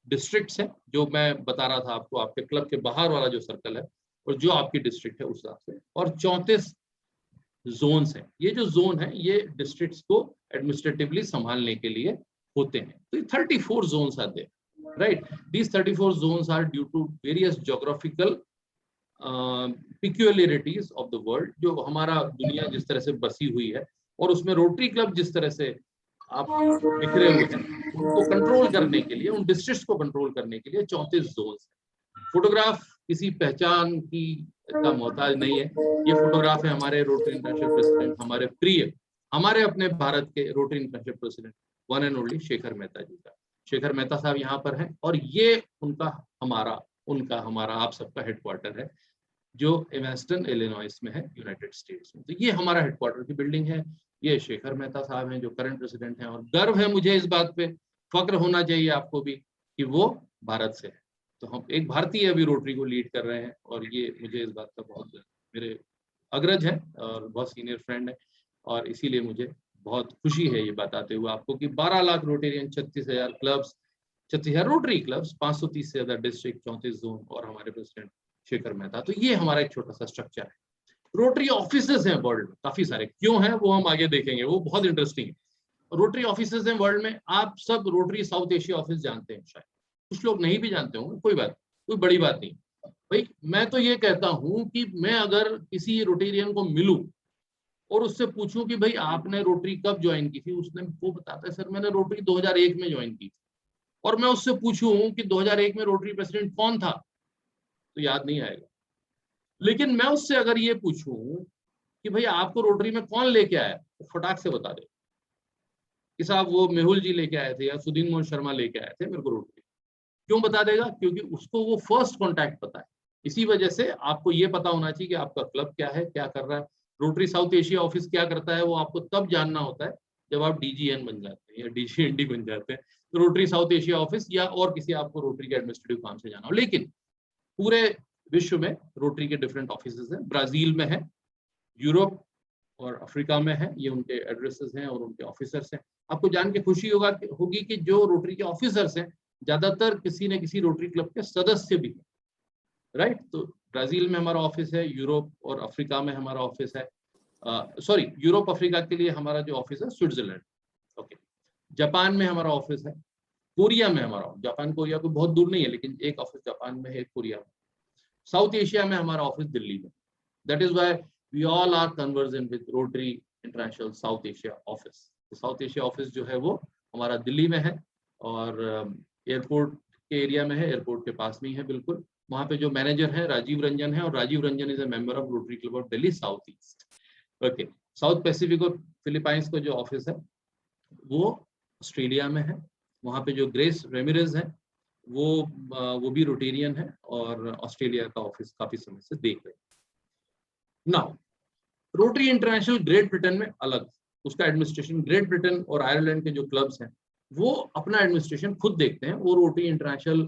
डिस्ट्रिक्ट्स हैं, जो मैं बता रहा था आपको, आपके क्लब के बाहर वाला जो सर्कल है और जो आपकी डिस्ट्रिक्ट है उस हिसाब से। और 34 जोन्स हैं। ये जो जोन है ये डिस्ट्रिक्ट्स को एडमिनिस्ट्रेटिवली संभालने के लिए होते हैं। तो 34 zones are there, right. These 34 zones are due to various geographical peculiarities of the world, जो हमारा दुनिया जिस तरह से बसी हुई है और उसमें रोटरी क्लब जिस तरह से आप बिखरे हुए हैं, उनको कंट्रोल करने के लिए, उन डिस्ट्रिक्ट्स को कंट्रोल करने के लिए 34 जोन्स हैं। फोटोग्राफ किसी पहचान की का मोहताज नहीं है। ये फोटोग्राफ है हमारे रोटरी इंटरनेशनल प्रेसिडेंट, हमारे प्रिय, हमारे अपने भारत के Rotary International president one and only Shekhar Mehta ji का। शेखर मेहता साहब यहाँ पर हैं और ये उनका हमारा आप सबका हेडक्वार्टर है, जो एवेंस्टन इलिनॉइस में है, यूनाइटेड स्टेट्स में। तो ये हमारा हेडक्वार्टर की बिल्डिंग है। ये शेखर मेहता साहब हैं जो करंट प्रेसिडेंट हैं, और गर्व है मुझे इस बात पे, फक्र होना चाहिए आपको भी कि वो भारत से है। तो हम एक भारतीय अभी रोटरी को लीड कर रहे हैं, और ये मुझे इस बात का बहुत मेरे अग्रज है और बहुत सीनियर फ्रेंड है, और इसीलिए मुझे बहुत खुशी है ये बताते हुए आपको कि 12 lakh Rotarian, 36,000 clubs, 36,000 rotary clubs, 530 से ज्यादा डिस्ट्रिक्ट, 34 जोन और हमारे प्रेसिडेंट शेखर मेहता। तो ये हमारा एक छोटा सा स्ट्रक्चर है। रोटरी ऑफिसेज हैं वर्ल्ड में काफी सारे, क्यों हैं वो हम आगे देखेंगे, वो बहुत इंटरेस्टिंग है। रोटरी ऑफिसेज हैं वर्ल्ड में। आप सब रोटरी साउथ एशिया ऑफिस जानते हैं, शायद कुछ लोग नहीं भी जानते होंगे, कोई बड़ी बात नहीं भाई। मैं तो ये कहता हूं कि मैं अगर किसी रोटेरियन को मिलूं और उससे पूछूं कि भाई आपने रोटरी कब ज्वाइन की थी, उसने वो बताता है सर मैंने रोटरी 2001 में ज्वाइन की थी। और मैं उससे पूछूं कि 2001 में रोटरी प्रेसिडेंट कौन था, तो याद नहीं आएगा। लेकिन मैं उससे अगर ये पूछूं कि भाई आपको रोटरी में कौन लेके आया, तो फटाक से बता दे कि साहब वो मेहुल जी लेके आए थे या सुदीन मोहन शर्मा लेके आए थे मेरे को रोटरी। क्यों बता देगा? क्योंकि उसको वो फर्स्ट कॉन्टैक्ट पता है। इसी वजह से आपको ये पता होना चाहिए कि आपका क्लब क्या है, क्या कर रहा है। रोटरी साउथ एशिया ऑफिस क्या करता है वो आपको तब जानना होता है जब आप DGN बन जाते हैं या DGND बन जाते हैं। तो रोटरी साउथ एशिया ऑफिस या और किसी आपको रोटरी के एडमिनिस्ट्रेटिव काम से जाना हो। लेकिन पूरे विश्व में रोटरी के डिफरेंट ऑफिसेज हैं। ब्राजील में है, यूरोप और अफ्रीका में है, ये उनके एड्रेसेस हैं और उनके ऑफिसर्स हैं। आपको जान के खुशी होगी कि जो रोटरी के ऑफिसर्स हैं ज्यादातर किसी न किसी रोटरी क्लब के सदस्य भी हैं, राइट। तो ब्राजील में हमारा ऑफिस है, यूरोप और अफ्रीका में हमारा ऑफिस है। सॉरी, यूरोप अफ्रीका के लिए हमारा जो ऑफिस है स्विट्जरलैंड, ओके। जापान में हमारा ऑफिस है, कोरिया में हमारा, जापान कोरिया को बहुत दूर नहीं है, लेकिन एक ऑफिस जापान में है, एक कोरिया में। साउथ एशिया में हमारा ऑफिस दिल्ली में। That is why we all are convergent with Rotary International South Asia office. South Asia office जो है वो हमारा दिल्ली में है और एयरपोर्ट के एरिया में है, एयरपोर्ट के पास में ही है बिल्कुल। वहाँ पे जो मैनेजर है राजीव रंजन है, और Rajiv Ranjan is a member of Rotary Club of Delhi South East, okay. South Pacific और फिलीपाइंस का जो ऑफिस है वो ऑस्ट्रेलिया में है। वहाँ पे जो ग्रेस रेमिरेज है वो भी रोटेरियन है और ऑस्ट्रेलिया का ऑफिस काफी समय से देख रहे हैं। Now rotary international great Britain में अलग, उसका एडमिनिस्ट्रेशन, ग्रेट ब्रिटेन और आयरलैंड के जो क्लब्स हैं वो अपना एडमिनिस्ट्रेशन खुद देखते हैं। वो रोटरी इंटरनेशनल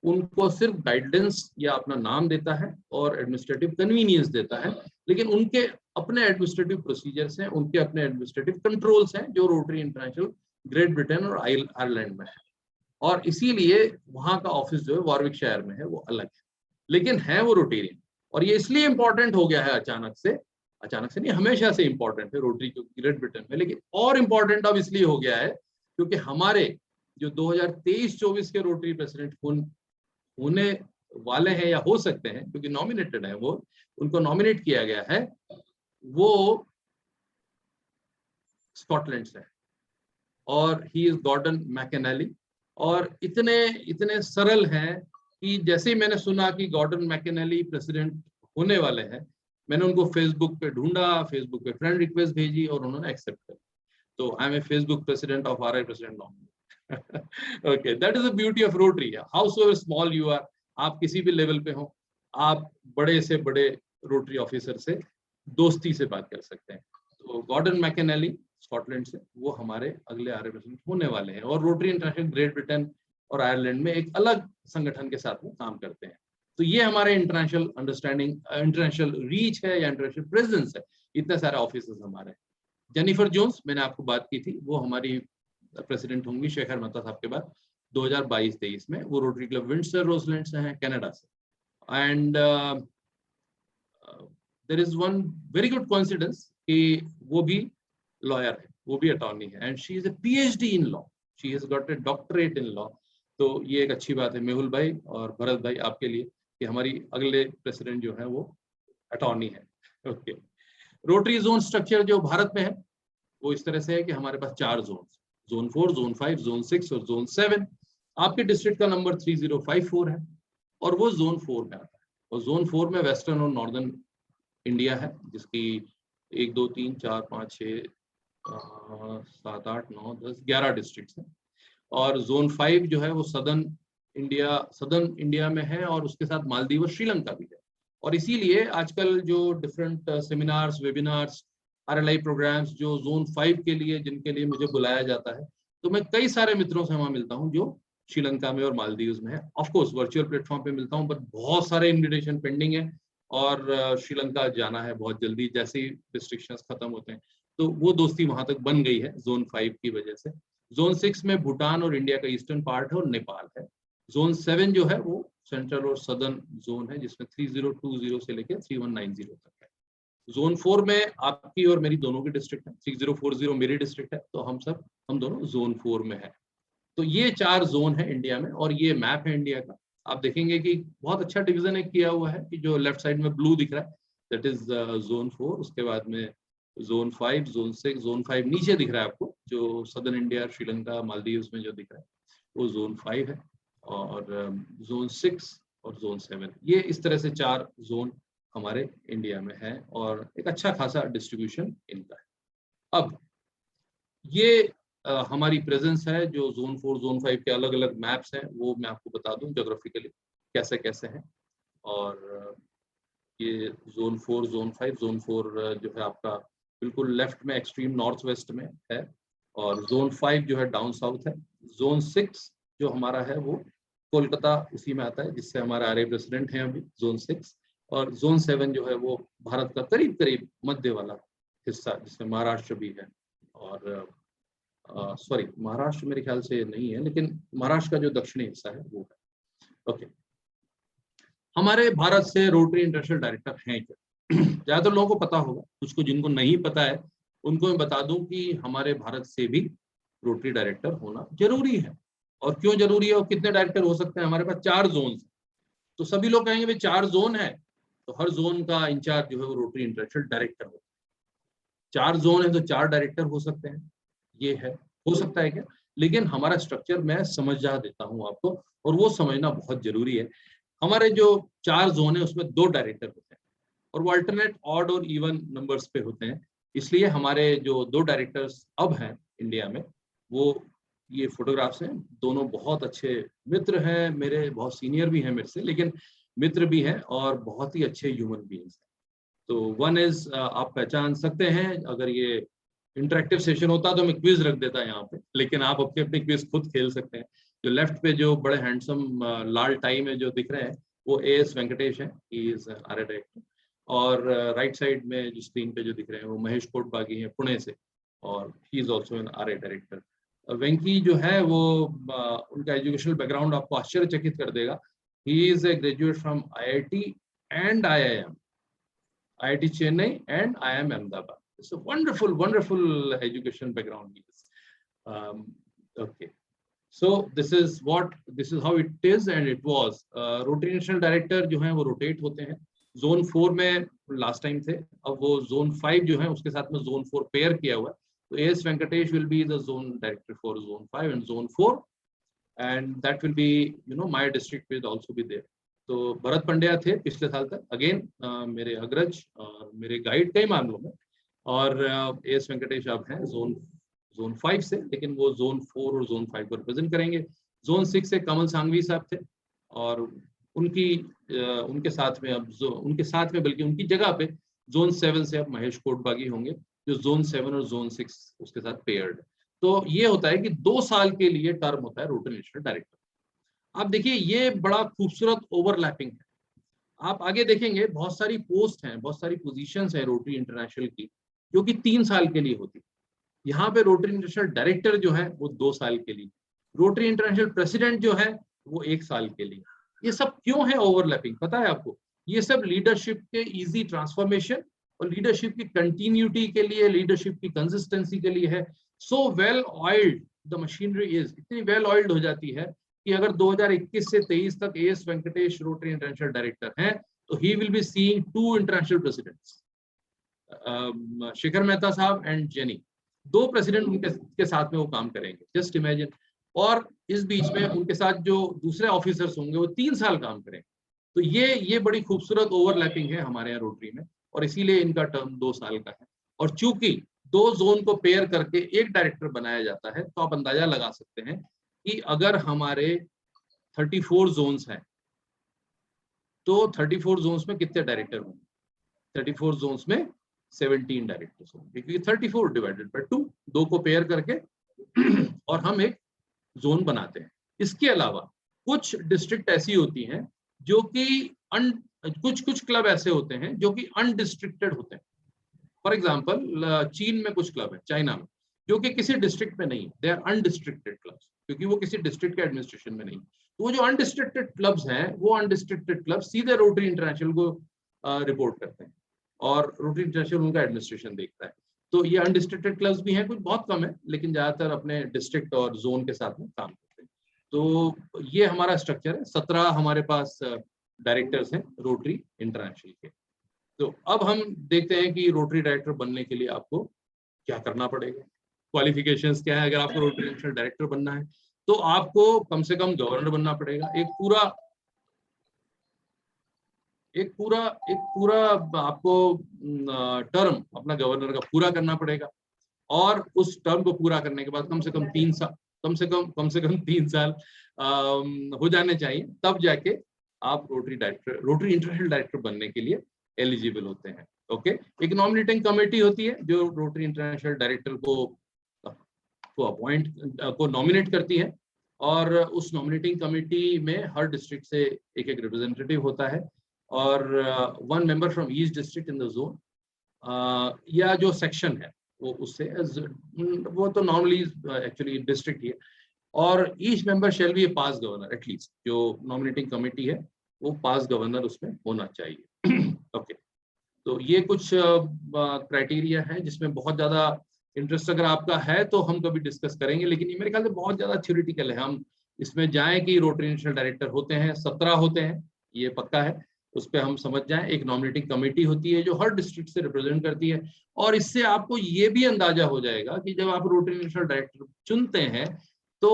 उनको सिर्फ गाइडेंस या अपना नाम देता है और एडमिनिस्ट्रेटिव कन्वीनियंस देता है, लेकिन उनके अपने एडमिनिस्ट्रेटिव प्रोसीजर्स हैं, उनके अपने एडमिनिस्ट्रेटिव कंट्रोल्स हैं जो रोटरी इंटरनेशनल ग्रेट ब्रिटेन और आयरलैंड में है, और इसीलिए वहां का ऑफिस जो है वॉरविकशायर में है, वो अलग है, लेकिन है वो रोटेरियन। और ये इसलिए इंपॉर्टेंट हो गया है अचानक से नहीं, हमेशा से इंपॉर्टेंट है रोटरी ग्रेट ब्रिटेन में, लेकिन और इंपॉर्टेंट अब इसलिए हो गया है क्योंकि हमारे जो 2023-24 के रोटरी प्रेसिडेंट होने वाले हैं या हो सकते हैं, क्योंकि नॉमिनेटेड है, वो उनको नॉमिनेट किया गया है, वो स्कॉटलैंड से है और ही इज गॉर्डन मैकेनेली। और इतने सरल हैं कि जैसे ही मैंने सुना कि गॉर्डन मैकेनेली प्रेसिडेंट होने वाले हैं, मैंने उनको फेसबुक पे ढूंढा, फेसबुक पे फ्रेंड रिक्वेस्ट भेजी और उन्होंने एक्सेप्ट कर। तो I am a Facebook president of RI president nominee. Okay, that is the beauty of Rotary. Howsoever small you are, आप किसी भी लेवल पे हो, आप बड़े से बड़े रोटरी ऑफिसर से दोस्ती से बात कर सकते हैं। तो गॉर्डन मैकेनेली स्कॉटलैंड से, वो हमारे अगले आरआई प्रेसिडेंट होने वाले हैं, और रोटरी इंटरनेशनल ग्रेट ब्रिटेन और आयरलैंड में एक अलग संगठन के साथ में काम करते हैं। तो ये हमारे इंटरनेशनल अंडरस्टैंडिंग, इंटरनेशनल रीच है या इंटरनेशनल प्रेजेंस है, इतने सारे ऑफिसर्स हमारे। जेनिफर जोन्स, मैंने आपको बात की थी, वो हमारी प्रेसिडेंट होंगी शेखर मेहता साहब के बाद 2022-23 में। वो रोटरी क्लब विंडसर रोजलैंड से हैं, कनाडा से। And there is one very good coincidence कि वो भी लॉयर है, वो भी अटॉर्नी है, and she is a PhD in law, she has got a doctorate in law. तो ये एक अच्छी बात है मेहुल भाई और भरत भाई आपके लिए कि हमारी अगले प्रेसिडेंट जो है वो अटॉर्नी है। ओके, रोटरी जोन स्ट्रक्चर जो भारत में है वो इस तरह से है कि हमारे पास 4 जोन, जोन 4, जोन 5, जोन 6 और जोन 7। आपके डिस्ट्रिक्ट का नंबर 3054 है और वो जोन 4 में आता है। और जोन 4 में वेस्टर्न और नॉर्दर्न इंडिया है, जिसकी 1 2 3 4 5 6 7 8 9 10 11 डिस्ट्रिक्ट हैं। और जोन 5 जो है वो सदर्न इंडिया में है, और उसके साथ मालदीव और श्रीलंका भी है। और इसीलिए आजकल जो डिफरेंट सेमिनार्स, वेबिनार्स, आरएलआई प्रोग्राम्स जो जोन 5 के लिए, जिनके लिए मुझे बुलाया जाता है, तो मैं कई सारे मित्रों से वहां मिलता हूं जो श्रीलंका में और मालदीव्स में है। ऑफ कोर्स वर्चुअल प्लेटफॉर्म पे मिलता हूं, बट बहुत सारे इन्विटेशन पेंडिंग है और श्रीलंका जाना है बहुत जल्दी, जैसे ही रिस्ट्रिक्शंस खत्म होते हैं। तो वो दोस्ती वहां तक बन गई है जोन 5 की वजह से। जोन 6 में भूटान और इंडिया का ईस्टर्न पार्ट है और नेपाल है। जोन 7 जो है वो सेंट्रल और सदर्न जोन है, जिसमें 3020 से लेकर 3190 तक है। जोन 4 में आपकी और मेरी दोनों की डिस्ट्रिक्ट है, 3040 मेरी डिस्ट्रिक्ट है, तो हम दोनों जोन 4 में है। तो ये 4 जोन है इंडिया में, और ये मैप है इंडिया का। आप देखेंगे कि बहुत अच्छा डिवीजन एक किया हुआ है कि जो लेफ्ट साइड में ब्लू दिख रहा है, दैट इज जोन 4। उसके बाद में जोन 5, जोन 6, जोन 5 नीचे दिख रहा है आपको, जो सदर्न इंडिया, श्रीलंका, मालदीव्स में जो दिख रहा है वो जोन 5 है, और जोन 6 और जोन 7, ये इस तरह से 4 जोन हमारे इंडिया में है, और एक अच्छा खासा डिस्ट्रीब्यूशन इनका है। अब ये हमारी प्रेजेंस है, जो जोन 4, जोन 5 के अलग अलग मैप्स हैं, वो मैं आपको बता दूं जोग्राफिकली कैसे कैसे हैं। और ये जोन 4, जोन 5, जोन 4 जो है आपका बिल्कुल लेफ्ट में एक्सट्रीम नॉर्थ वेस्ट में है, और जोन 5 जो है डाउन साउथ है। जोन 6 जो हमारा है वो कोलकाता उसी में आता है, जिससे हमारा आरआई प्रेसिडेंट है अभी, जोन 6। और जोन 7 जो है वो भारत का करीब करीब मध्य वाला हिस्सा, जिसमें महाराष्ट्र भी है, और सॉरी महाराष्ट्र मेरे ख्याल से नहीं है, लेकिन महाराष्ट्र का जो दक्षिणी हिस्सा है वो है। ओके, हमारे भारत से रोटरी इंटरनेशनल डायरेक्टर हैं क्या? ज्यादातर लोगों को पता होगा, कुछ को जिनको नहीं पता है उनको मैं बता दूं कि हमारे भारत से भी रोटरी डायरेक्टर होना जरूरी है। और क्यों जरूरी है और कितने डायरेक्टर हो सकते हैं? हमारे पास 4 जोन। तो सभी लोग कहेंगे भाई 4 जोन है तो हर जोन का इंचार्ज जो है वो रोटरी इंटरनेशनल डायरेक्टर होता है। 4 जोन है तो 4 डायरेक्टर हो सकते हैं, ये है, हो सकता है क्या? लेकिन हमारा स्ट्रक्चर मैं समझा देता हूं आपको, और वो समझना बहुत जरूरी है। हमारे जो 4 जोन है उसमें 2 डायरेक्टर होते हैं, और वो अल्टरनेट ऑड और इवन नंबर्स पे होते हैं। इसलिए हमारे जो 2 डायरेक्टर्स अब हैं इंडिया में, वो ये फोटोग्राफ्स हैं, दोनों बहुत अच्छे मित्र हैं मेरे, बहुत सीनियर भी हैं मेरे से, लेकिन मित्र भी हैं और बहुत ही अच्छे ह्यूमन बीइंग्स हैं। तो वन इज, आप पहचान सकते हैं, अगर ये इंटरेक्टिव सेशन होता तो मैं क्विज रख देता यहाँ पे, लेकिन आप अपने अपने क्विज खुद खेल सकते हैं। जो लेफ्ट पे जो बड़े हैंडसम लाल टाई में जो दिख रहे हैं वो एएस वेंकटेश है, ही इज आरए डायरेक्टर। और राइट साइड में जो स्क्रीन पे जो दिख रहे हैं वो महेश कोटबागी हैं पुणे से, और he is also an RA director. Venky जो है वो उनका एजुकेशनल बैकग्राउंड आपको आश्चर्यचकित कर देगा। He is a graduate from IIT and IIM, IIT Chennai and IIM Ahmedabad. It's a wonderful education background. Okay, so this is how it is and it was. Rotary National Director जो हैं वो rotate होते हैं। Zone 4 में last time थे, अब वो Zone 5 जो है उसके साथ में Zone 4 pair किया हुआ है। तो AS Venkatesh will be the Zone Director for Zone 5 and Zone 4, and that will be, my district will also be there. तो भरत पंड्या थे पिछले साल तक, अगेन मेरे अग्रज और मेरे गाइड कई मामलों में, और एस वेंकटेश अब हैं जोन 5 से, लेकिन वो जोन 4 और जोन 5 को रिप्रेजेंट करेंगे। जोन 6 से कमल सांघवी साहब थे, और उनके साथ में बल्कि उनकी जगह पे जोन 7 से अब महेश कोटबागी होंगे, जो जोन 7 और जोन 6 उसके साथ पेयर्ड। तो ये होता है कि 2 साल के लिए टर्म होता है रोटरी नेशनल डायरेक्टर। आप देखिए ये बड़ा खूबसूरत ओवरलैपिंग है। आप आगे देखेंगे बहुत सारी पोस्ट हैं, बहुत सारी पोजीशंस हैं रोटरी इंटरनेशनल की जो कि 3 साल के लिए होती है। यहाँ पे रोटरी इंटरनेशनल डायरेक्टर जो है वो 2 साल के लिए, रोटरी इंटरनेशनल प्रेसिडेंट जो है वो 1 साल के लिए। ये सब क्यों है ओवरलैपिंग, पता है आपको? ये सब लीडरशिप के इजी ट्रांसफॉर्मेशन और लीडरशिप की कंटिन्यूटी के लिए, लीडरशिप की कंसिस्टेंसी के लिए है। So well oiled the machinery is, इतनी वेल ऑयल्ड हो जाती है कि अगर 2021 से 23 तक A S Venkatesh Rotary International director हैं तो he will be seeing 2 international presidents, Shekhar Mehta साहब एंड जेनी, 2 प्रेसिडेंट उनके साथ में वो काम करेंगे, जस्ट इमेजिन। और इस बीच में उनके साथ जो दूसरे ऑफिसर्स होंगे वो 3 साल काम करेंगे। तो ये बड़ी खूबसूरत ओवरलैपिंग है हमारे यहाँ रोटरी में, और इसीलिए इनका टर्म 2 साल का है। और चूंकि 2 जोन को पेयर करके एक डायरेक्टर बनाया जाता है, तो आप अंदाजा लगा सकते हैं कि अगर हमारे 34 जोन्स हैं तो 34 जोन्स में कितने डायरेक्टर होंगे? 34 जोन्स में 17 डायरेक्टर्स होंगे, क्योंकि 34 डिवाइडेड बाय 2, 2 को पेयर करके और हम एक जोन बनाते हैं। इसके अलावा कुछ डिस्ट्रिक्ट ऐसी होती हैं जो कि कुछ क्लब ऐसे होते हैं जो कि अनडिस्ट्रिक्टेड होते हैं। फॉर एग्जाम्पल चीन में कुछ क्लब है, चाइना में, जो कि किसी डिस्ट्रिक्ट में नहीं, दे आर अनडिस्ट्रिक्टेड क्लब्स, क्योंकि वो किसी डिस्ट्रिक्ट के एडमिनिस्ट्रेशन में नहीं। तो वो जो अनडिस्ट्रिक्टेड क्लब्स हैं, वो अनडिस्ट्रिक्टेड क्लब सीधे रोटरी इंटरनेशनल को रिपोर्ट करते हैं, और रोटरी इंटरनेशनल उनका एडमिनिस्ट्रेशन देखता है। तो ये अनडिस्ट्रिक्टेड क्लब्स भी हैं, कुछ बहुत कम है, लेकिन ज्यादातर अपने डिस्ट्रिक्ट और जोन के साथ में काम करते हैं। तो ये हमारा स्ट्रक्चर है। 17 हमारे पास डायरेक्टर्स हैं रोटरी इंटरनेशनल के। तो अब हम देखते हैं कि रोटरी डायरेक्टर बनने के लिए आपको क्या करना पड़ेगा, क्वालिफिकेशंस क्या है। अगर आपको रोटरी इंटरनेशनल डायरेक्टर बनना है तो आपको कम से कम गवर्नर बनना पड़ेगा, एक पूरा आपको टर्म अपना गवर्नर का पूरा करना पड़ेगा, और उस टर्म को पूरा करने के बाद कम से कम 3 साल हो जाने चाहिए, तब जाके आप रोटरी इंटरनेशनल डायरेक्टर बनने के लिए एलिजिबल होते हैं। ओके, एक नॉमिनेटिंग कमेटी होती है जो रोटरी इंटरनेशनल डायरेक्टर को नॉमिनेट करती है, और उस नॉमिनेटिंग कमेटी में हर डिस्ट्रिक्ट से एक रिप्रेजेंटेटिव होता है, और 1 member from each district in the zone, या जो सेक्शन है वो उससे, वो तो नॉर्मली एक्चुअली डिस्ट्रिक्ट ही है, और each member shall be A pass governor, at least जो नॉमिनेटिंग कमेटी है वो पास गवर्नर उसमें होना चाहिए। ओके, तो ये कुछ क्राइटेरिया है जिसमें बहुत ज्यादा इंटरेस्ट अगर आपका है तो हम कभी डिस्कस करेंगे, लेकिन ये मेरे ख्याल से बहुत ज्यादा थ्योरेटिकल है। हम इसमें जाएं कि रोटरी नेशनल डायरेक्टर होते हैं 17 होते हैं, ये पक्का है, उस पर हम समझ जाएं। एक नॉमिनेटिंग कमेटी होती है जो हर डिस्ट्रिक्ट से रिप्रेजेंट करती है, और इससे आपको ये भी अंदाजा हो जाएगा कि जब आप रोटरी नेशनल डायरेक्टर चुनते हैं तो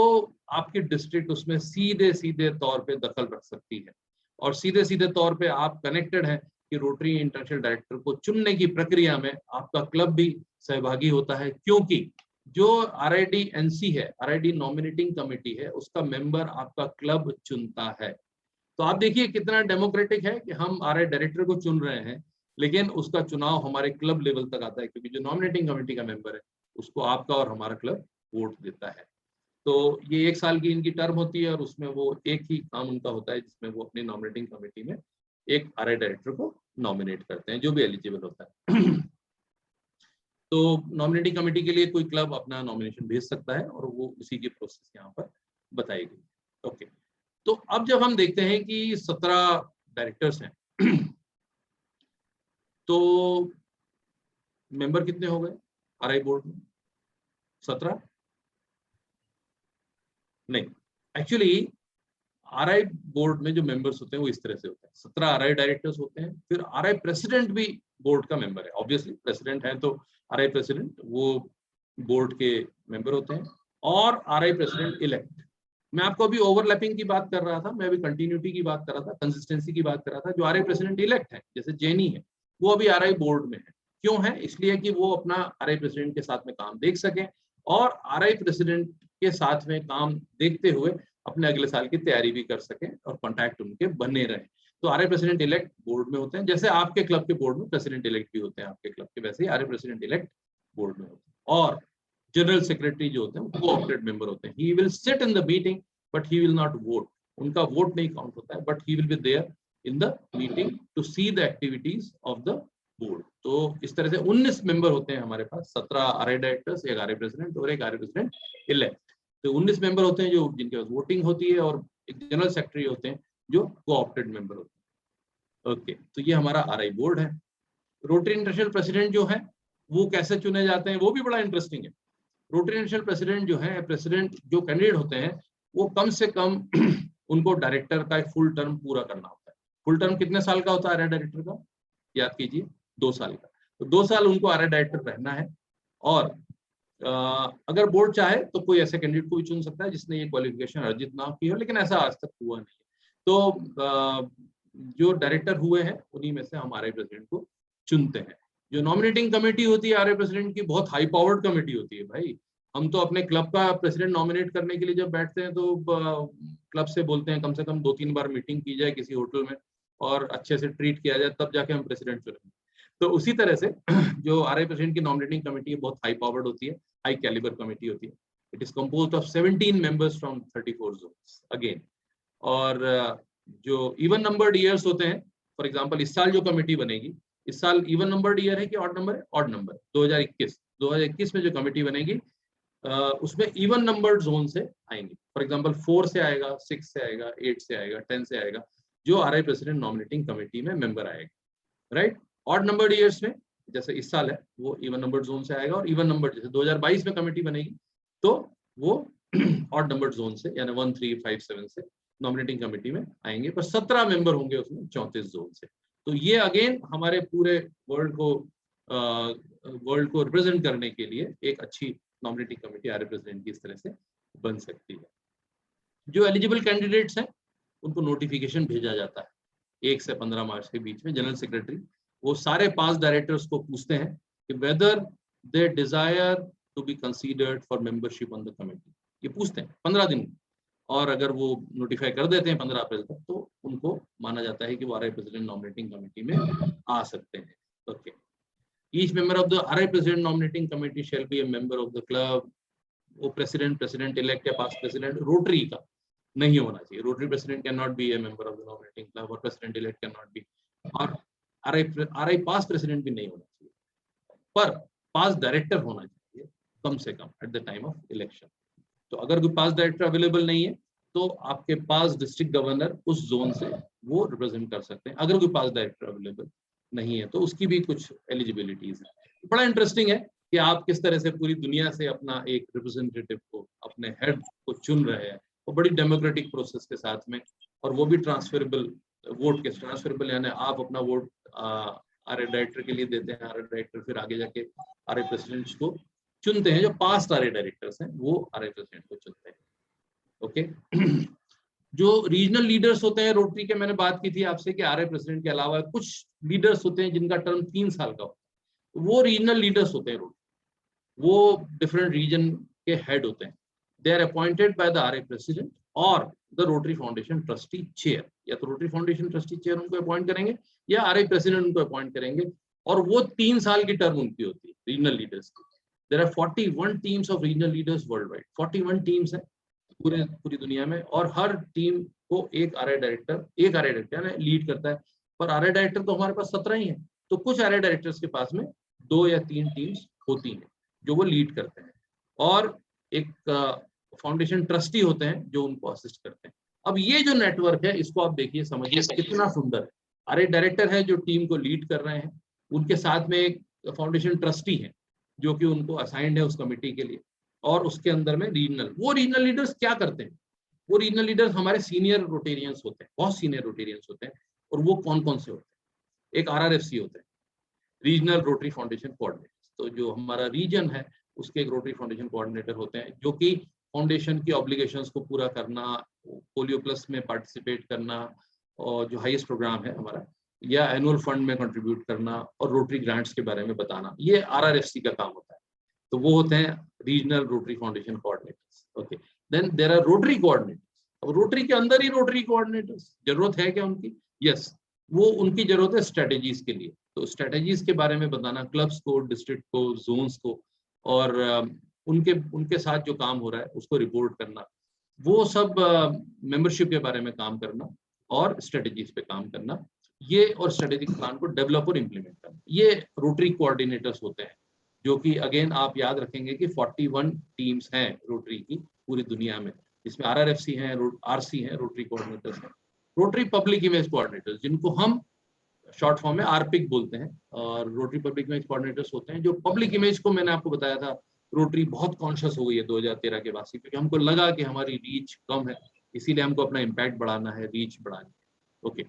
आपकी डिस्ट्रिक्ट उसमें सीधे तौर पे दखल रख सकती है, और सीधे तौर पे आप कनेक्टेड हैं कि रोटरी इंटरनेशनल डायरेक्टर को चुनने की प्रक्रिया में आपका क्लब भी सहभागी होता है, क्योंकि जो RID-NC है, RID नॉमिनेटिंग कमेटी है, उसका मेंबर आपका क्लब चुनता है। तो आप देखिए कितना डेमोक्रेटिक है कि हम RI डायरेक्टर को चुन रहे हैं, लेकिन उसका चुनाव हमारे क्लब लेवल तक आता है, क्योंकि जो नॉमिनेटिंग कमेटी का मेंबर है उसको आपका और हमारा क्लब वोट देता है। तो ये 1 साल की इनकी टर्म होती है और उसमें वो एक ही काम उनका होता है जिसमें वो अपनी नॉमिनेटिंग कमेटी में एक आरआई डायरेक्टर को नॉमिनेट करते हैं जो भी एलिजिबल होता है। तो नॉमिनेटिंग कमेटी के लिए कोई क्लब अपना नॉमिनेशन भेज सकता है और वो उसी की प्रोसेस यहाँ पर बताई गई। ओके, तो अब जब हम देखते हैं कि 17 डायरेक्टर्स हैं तो मेंबर कितने हो गए आरआई बोर्ड में? 17 नहीं, एक्चुअली आरआई बोर्ड में जो मेंबर्स होते हैं वो इस तरह से होते हैं। 17 आरआई डायरेक्टर्स होते हैं, फिर आरआई प्रेसिडेंट भी बोर्ड का मेंबर है। ऑब्वियसली प्रेसिडेंट है तो आरआई प्रेसिडेंट वो बोर्ड के मेंबर होते हैं, और आरआई प्रेसिडेंट इलेक्ट। मैं आपको अभी ओवरलैपिंग की बात कर रहा था, मैं अभी कंटिन्यूटी की बात कर रहा था, कंसिस्टेंसी की बात कर रहा था। जो आरआई प्रेसिडेंट इलेक्ट है जैसे जेनी है, वो अभी आरआई बोर्ड में है। क्यों है? इसलिए कि वो अपना आरआई प्रेसिडेंट के साथ में काम देख सके और आरआई प्रेसिडेंट के साथ में काम देखते हुए अपने अगले साल की तैयारी भी कर सके और कॉन्टैक्ट उनके बने रहे। तो आरआई प्रेसिडेंट इलेक्ट बोर्ड में होते हैं, जैसे आपके क्लब के बोर्ड में प्रेसिडेंट इलेक्ट भी होते हैं आपके क्लब के, वैसे ही आरआई प्रेसिडेंट इलेक्ट बोर्ड में होते हैं। और जनरल सेक्रेटरी जो होते हैं वो कोऑप्टेड मेंबर होते हैं। He will sit in the meeting but he will not vote. उनका वोट नहीं काउंट होता है, but he will be there in the meeting to see the activities of the board. तो इस तरह से 19 मेंबर होते हैं हमारे पास, 17 आरआई डायरेक्टर्स, एक आरआई प्रेसिडेंट और एक आरआई प्रेसिडेंट इलेक्ट। तो 19 मेंबर होते हैं जो जिनके पास वोटिंग होती है, और एक जनरल सेक्रेटरी होते हैं जो कोऑप्टेड मेंबर होते हैं। ओके, तो ये हमारा आरआई बोर्ड है। रोटरी इंटरनेशनल प्रेसिडेंट जो है वो कैसे चुने जाते हैं, वो भी बड़ा इंटरेस्टिंग है। रोटरी इंटरनेशनल प्रेसिडेंट जो है, प्रेसिडेंट जो कैंडिडेट होते हैं वो कम से कम उनको डायरेक्टर का एक फुल टर्म पूरा करना होता है। फुल टर्म कितने साल का होता है आरआई डायरेक्टर का? याद कीजिए, 2 साल का। तो 2 साल उनको आरआई डायरेक्टर रहना है। और अगर बोर्ड चाहे तो कोई ऐसे कैंडिडेट को भी चुन सकता है जिसने ये क्वालिफिकेशन अर्जित ना की हो, लेकिन ऐसा आज तक हुआ नहीं। तो जो डायरेक्टर हुए हैं उन्हीं में से हम आरआई प्रेसिडेंट को चुनते हैं। जो नॉमिनेटिंग कमेटी होती है आरआई प्रेसिडेंट की, बहुत हाई पावर्ड कमेटी होती है भाई। हम तो अपने क्लब का प्रेसिडेंट नॉमिनेट करने के लिए जब बैठते हैं तो क्लब से बोलते हैं कम से कम 2-3 बार मीटिंग की जाए किसी होटल में और अच्छे से ट्रीट किया जाए, तब जाके हम प्रेसिडेंट चुनेंगे। तो उसी तरह से जो आरआई प्रेसिडेंट की नॉमिनेटिंग कमेटी है बहुत हाई पावर्ड होती है, हाई कैलिबर कमेटी होती है। It is composed of 17 members from 34 zones again. और जो इवन नंबर्ड ईयर्स होते हैं, फॉर एग्जांपल इस साल जो कमेटी बनेगी, इस साल इवन नंबर्ड ईयर है कि ऑड नंबर है? Odd number. 2021 में जो कमेटी बनेगी उसमें इवन नंबर्ड जोन से आएंगे। फॉर एग्जांपल 4 से आएगा, 6 से आएगा, 8 से आएगा, 10 से आएगा, जो आरआई प्रेसिडेंट नॉमिनेटिंग कमेटी में मेंबर आएगा, राइट। ऑड नंबर्ड ईयर्स में जैसे इस साल है वो इवन नंबर्ड जोन से आएगा, और इवन नंबर जैसे 2022 में कमेटी बनेगी तो वो ऑड नंबर्ड जोन से यानी 1, 3, 5, 7 से नॉमिनेटिंग कमेटी में आएंगे। पर 17 मेंबर होंगे उसमें 34 जोन से। तो ये अगेन हमारे पूरे वर्ल्ड को रिप्रेजेंट करने के लिए एक अच्छी नॉमिनेटिंग कमेटी आरआई प्रेसिडेंट की इस तरह से बन सकती है। जो एलिजिबल कैंडिडेट्स हैं उनको नोटिफिकेशन भेजा जाता है 1 से 15 मार्च के बीच में। जनरल सेक्रेटरी वो सारे 5 डायरेक्टर्स को पूछते हैं कि whether they desire to be considered for membership on the committee. ये पूछते हैं 15 दिन, और अगर वो नोटिफाई कर देते हैं 15 अप्रैल तक तो उनको माना जाता है कि वो आरआई प्रेसिडेंट नॉमिनेटिंग कमेटी में आ सकते हैं। Okay, each member of the RI president nominating committee shall be a member of the club. वो प्रेसिडेंट इलेक्ट या पास्ट प्रेसिडेंट रोटरी का नहीं होना चाहिए। Rotary president can not be a member of the nominating club, और president elect can not be, और RI past president भी नहीं होना चाहिए। पर पास्ट डायरेक्टर होना चाहिए कम से कम at the time of election. तो अगर कोई पास डायरेक्टर अवेलेबल नहीं है तो आपके पास डिस्ट्रिक्ट गवर्नर उस जोन से वो रिप्रेजेंट कर सकते हैं। अगर कोई पास डायरेक्टर अवेलेबल नहीं है तो उसकी भी कुछ एलिजिबिलिटीज है। बड़ा इंटरेस्टिंग है कि आप किस तरह से पूरी दुनिया से अपना एक रिप्रेजेंटेटिव को, अपने हेड को चुन रहे हैं, और बड़ी डेमोक्रेटिक प्रोसेस के साथ में, और वो भी ट्रांसफरेबल वोट के। ट्रांसफरेबल यानी आप अपना वोट आरआई डायरेक्टर के लिए देते हैं, आरआई डायरेक्टर फिर आगे जाके आरआई प्रेसिडेंट को चुनते हैं। जो पास्ट आरआई डायरेक्टर्स हैं वो आरआई प्रेसिडेंट को चुनते हैं। ओके जो रीजनल लीडर्स होते हैं रोटरी के, मैंने बात की थी आपसे कि आरआई प्रेसिडेंट के अलावा कुछ लीडर्स होते हैं जिनका टर्म 3 साल का होता है, वो रीजनल लीडर्स होते हैं रोटरी। वो डिफरेंट रीजन के हेड होते हैं। They are appointed by the RI president और the Rotary Foundation trustee chair. या तो रोटरी फाउंडेशन ट्रस्टी चेयर उनको अपॉइंट करेंगे या आरआई प्रेसिडेंट उनको अपॉइंट करेंगे, और वो 3 साल की टर्म उनकी होती है रीजनल लीडर्स की। There are 41 teams of regional leaders world wide. 41 teams है पूरी दुनिया में, और हर टीम को एक आरआई डायरेक्टर लीड करता है। पर आरआई डायरेक्टर तो हमारे पास 17 ही है, तो कुछ आरआई डायरेक्टर्स के पास में 2 या 3 टीम्स होती हैं जो वो लीड करते हैं, और एक फाउंडेशन ट्रस्टी होते हैं जो उनको असिस्ट करते हैं। अब ये जो नेटवर्क है, इसको आप देखिए, समझिए कितना सुंदर है। आरआई डायरेक्टर है जो टीम को लीड कर रहे हैं, उनके साथ में एक फाउंडेशन ट्रस्टी है जो कि उनको असाइंड है उस कमेटी के लिए, और उसके अंदर में वो रीजनल लीडर्स क्या करते हैं? वो रीजनल लीडर्स हमारे सीनियर रोटेरियंस होते हैं, बहुत सीनियर रोटेरियंस होते हैं। और वो कौन कौन से होते हैं? एक आरआरएफसी होते हैं, रीजनल रोटरी फाउंडेशन कोऑर्डिनेटर। तो जो हमारा रीजन है उसके एक रोटरी फाउंडेशन कोऑर्डिनेटर होते हैं, जो कि फाउंडेशन की ऑब्लिगेशंस को पूरा करना, पोलियो प्लस में पार्टिसिपेट करना, और जो हाईएस्ट प्रोग्राम है हमारा, या एनुअल फंड में कंट्रीब्यूट करना, और रोटरी ग्रांट्स के बारे में बताना, ये आरआरएफसी का काम होता है। तो वो होते हैं regional Rotary Foundation coordinators. Okay, then there are Rotary coordinators. अब रोटरी के अंदर ही रोटरी कोऑर्डिनेटर्स, जरूरत है क्या उनकी? यस, वो उनकी जरूरत है स्ट्रेटेजीज के लिए। तो स्ट्रेटेजीज के बारे में बताना, क्लब्स को, डिस्ट्रिक्ट को, जोन्स को, और उनके साथ जो काम हो रहा है उसको रिपोर्ट करना, वो सब मेंबरशिप के बारे में काम करना, और स्ट्रेटेजीज पे काम करना, ये, और स्ट्रेटेजिक प्लान को डेवलप और इम्प्लीमेंट करना, ये रोटरी कोऑर्डिनेटर्स होते हैं। जो कि अगेन आप याद रखेंगे कि 41 टीम्स हैं रोटरी की पूरी दुनिया में, इसमें आरआरएफसी हैं, आरसी हैं, रोटरी कोऑर्डिनेटर्स हैं, रोटरी पब्लिक इमेज कोऑर्डिनेटर्स, जिनको हम शॉर्ट फॉर्म में आरपिक बोलते हैं, और रोटरी पब्लिक इमेज कोऑर्डिनेटर्स होते हैं जो पब्लिक इमेज को, मैंने आपको बताया था, रोटरी बहुत कॉन्शियस हो गई है 2013 के बाद से, क्योंकि हमको लगा कि हमारी रीच कम है, इसीलिए हमको अपना इम्पैक्ट बढ़ाना है, रीच बढ़ानी है। ओके,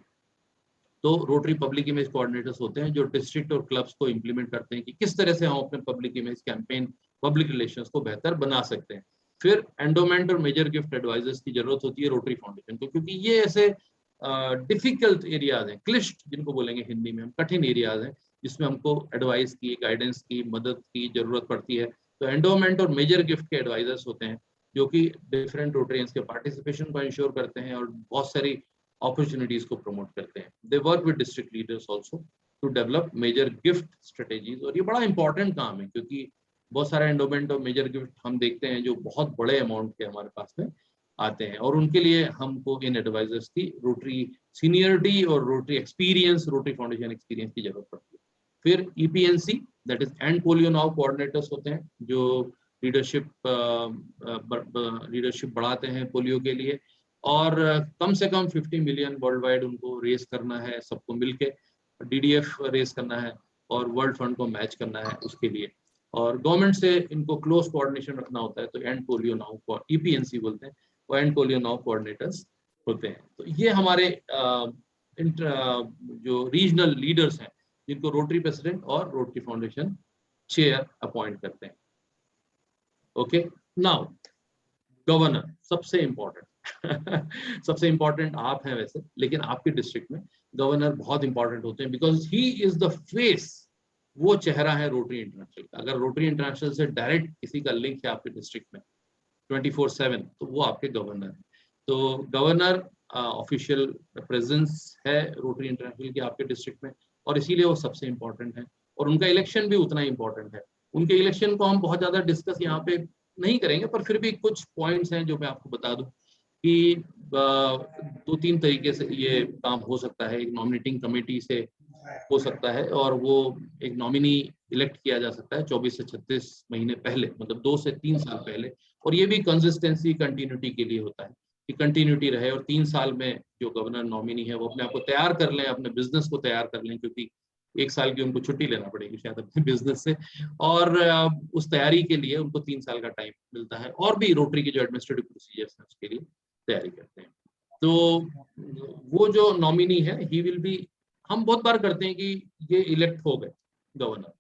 तो रोटरी पब्लिक इमेज कोऑर्डिनेटर्स होते हैं जो डिस्ट्रिक्ट और क्लब्स को इंप्लीमेंट करते हैं कि किस तरह से हम अपने public image campaign, public relations को बेहतर बना सकते हैं। फिर एंडोमेंट और मेजर गिफ्ट एडवाइजर्स की जरूरत होती है रोटरी फाउंडेशन को, क्योंकि ये ऐसे डिफिकल्ट एरियाज हैं, क्लिष्ट जिनको बोलेंगे हिंदी में हम, कठिन एरियाज हैं, जिसमें हमको एडवाइस की, गाइडेंस की, मदद की जरूरत पड़ती है। तो एंडोमेंट और मेजर गिफ्ट के एडवाइजर्स होते हैं जो कि डिफरेंट रोटरियंस के पार्टिसिपेशन को इंश्योर करते हैं और बहुत सारी अपॉर्चुनिटीज को प्रमोट करते हैं। They work with district leaders also to develop major gift strategies, और ये बड़ा इंपॉर्टेंट काम है, क्योंकि बहुत सारे एंडोमेंट और मेजर गिफ्ट हम देखते हैं जो बहुत बड़े अमाउंट के हमारे पास में आते हैं, और उनके लिए हमको इन एडवाइजर्स की रोटरी सीनियरिटी और Rotary experience, Rotary Foundation experience की जरूरत पड़ती है। फिर EPNC, that is End Polio Now coordinators होते हैं जो लीडरशिप बढ़ाते हैं पोलियो के लिए, और कम से कम 50 मिलियन वर्ल्ड वाइड उनको रेस करना है, सबको मिलके डीडीएफ रेस करना है, और वर्ल्ड फंड को मैच करना है उसके लिए, और गवर्नमेंट से इनको क्लोज कोऑर्डिनेशन रखना होता है। तो एंड पोलियो नाउ को ईपीएनसी बोलते हैं, वो एंड पोलियो नाउ कोऑर्डिनेटर्स होते हैं। तो ये हमारे जो रीजनल लीडर्स हैं जिनको रोटरी प्रेसिडेंट और रोटरी फाउंडेशन चेयर अपॉइंट करते हैं। ओके, नाउ गवर्नर सबसे इंपॉर्टेंट सबसे इंपॉर्टेंट आप हैं वैसे, लेकिन आपके डिस्ट्रिक्ट में गवर्नर बहुत इंपॉर्टेंट होते हैं, because he is the face, वो चेहरा है रोटरी इंटरनेशनल का। अगर रोटरी इंटरनेशनल से डायरेक्ट किसी का लिंक है आपके डिस्ट्रिक्ट में 24/7, तो वो आपके गवर्नर है। तो गवर्नर ऑफिशियल प्रेजेंस है रोटरी इंटरनेशनल की आपके डिस्ट्रिक्ट में, और इसीलिए वो सबसे इंपॉर्टेंट है, और उनका इलेक्शन भी उतना ही इंपॉर्टेंट है। उनके इलेक्शन को हम बहुत ज्यादा डिस्कस यहाँ पे नहीं करेंगे, पर फिर भी कुछ पॉइंट्स हैं जो मैं आपको बता दूं कि 2-3 तरीके से ये काम हो सकता है। एक नॉमिनेटिंग कमेटी से हो सकता है, और वो एक नॉमिनी इलेक्ट किया जा सकता है 24 से 36 महीने पहले, मतलब 2 से 3 साल पहले, और ये भी कंसिस्टेंसी, कंटिन्यूटी के लिए होता है कि कंटिन्यूटी रहे, और 3 साल में जो गवर्नर नॉमिनी है वो अपने आप को तैयार कर लें, अपने बिजनेस को तैयार कर लें, क्योंकि 1 साल की उनको छुट्टी लेना पड़ेगी शायद अपने बिजनेस से, और उस तैयारी के लिए उनको 3 साल का टाइम मिलता है, और भी रोटरी के जो एडमिनिस्ट्रेटिव प्रोसीजर्स हैं उसके लिए तैयारी करते हैं। तो वो जो नॉमिनी है, ही विल बी, हम बहुत बार करते हैं कि ये इलेक्ट हो गए गवर्नर,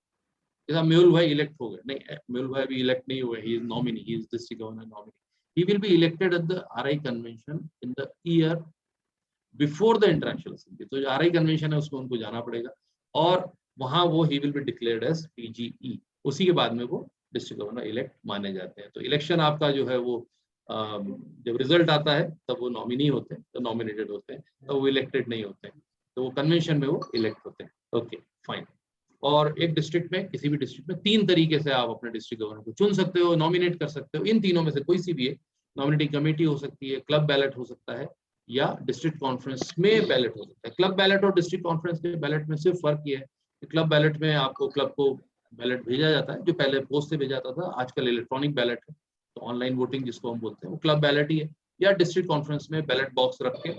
जैसा मेहुल भाई इलेक्ट हो गए, नहीं, मेहुल भाई भी इलेक्ट नहीं हुए, he is nominee, he is district governor nominee, he will be elected at the RI convention in the year before the international assembly। तो जो RI convention है उसमें उनको जाना पड़ेगा, और वहां वो he will be declared as PGE, उसी के बाद में वो डिस्ट्रिक्ट गवर्नर इलेक्ट माने जाते हैं। तो इलेक्शन आपका जो है वो जब रिजल्ट आता है तब वो नॉमिनी होते हैं, तो नॉमिनेटेड होते हैं, तो वो इलेक्टेड नहीं होते हैं, तो वो कन्वेंशन में वो इलेक्ट होते हैं। Okay, fine. और एक डिस्ट्रिक्ट में, किसी भी डिस्ट्रिक्ट में 3 तरीके से आप अपने डिस्ट्रिक्ट गवर्नर को चुन सकते हो, नॉमिनेट कर सकते हो। इन तीनों में से कोई सी भी है, नॉमिनेटिंग कमेटी हो सकती है, क्लब बैलेट हो सकता है, या डिस्ट्रिक्ट कॉन्फ्रेंस में बैलेट हो सकता है। क्लब बैलेट और डिस्ट्रिक्ट कॉन्फ्रेंस के बैलेट में सिर्फ फर्क ये है कि क्लब बैलेट में आपको क्लब को बैलेट भेजा जाता है, जो पहले पोस्ट से भेजा जाता था, आजकल इलेक्ट्रॉनिक बैलेट है, तो ऑनलाइन वोटिंग जिसको हम बोलते हैं वो क्लब बैलेट ही है। या डिस्ट्रिक्ट कॉन्फ्रेंस में बैलेट बॉक्स रख के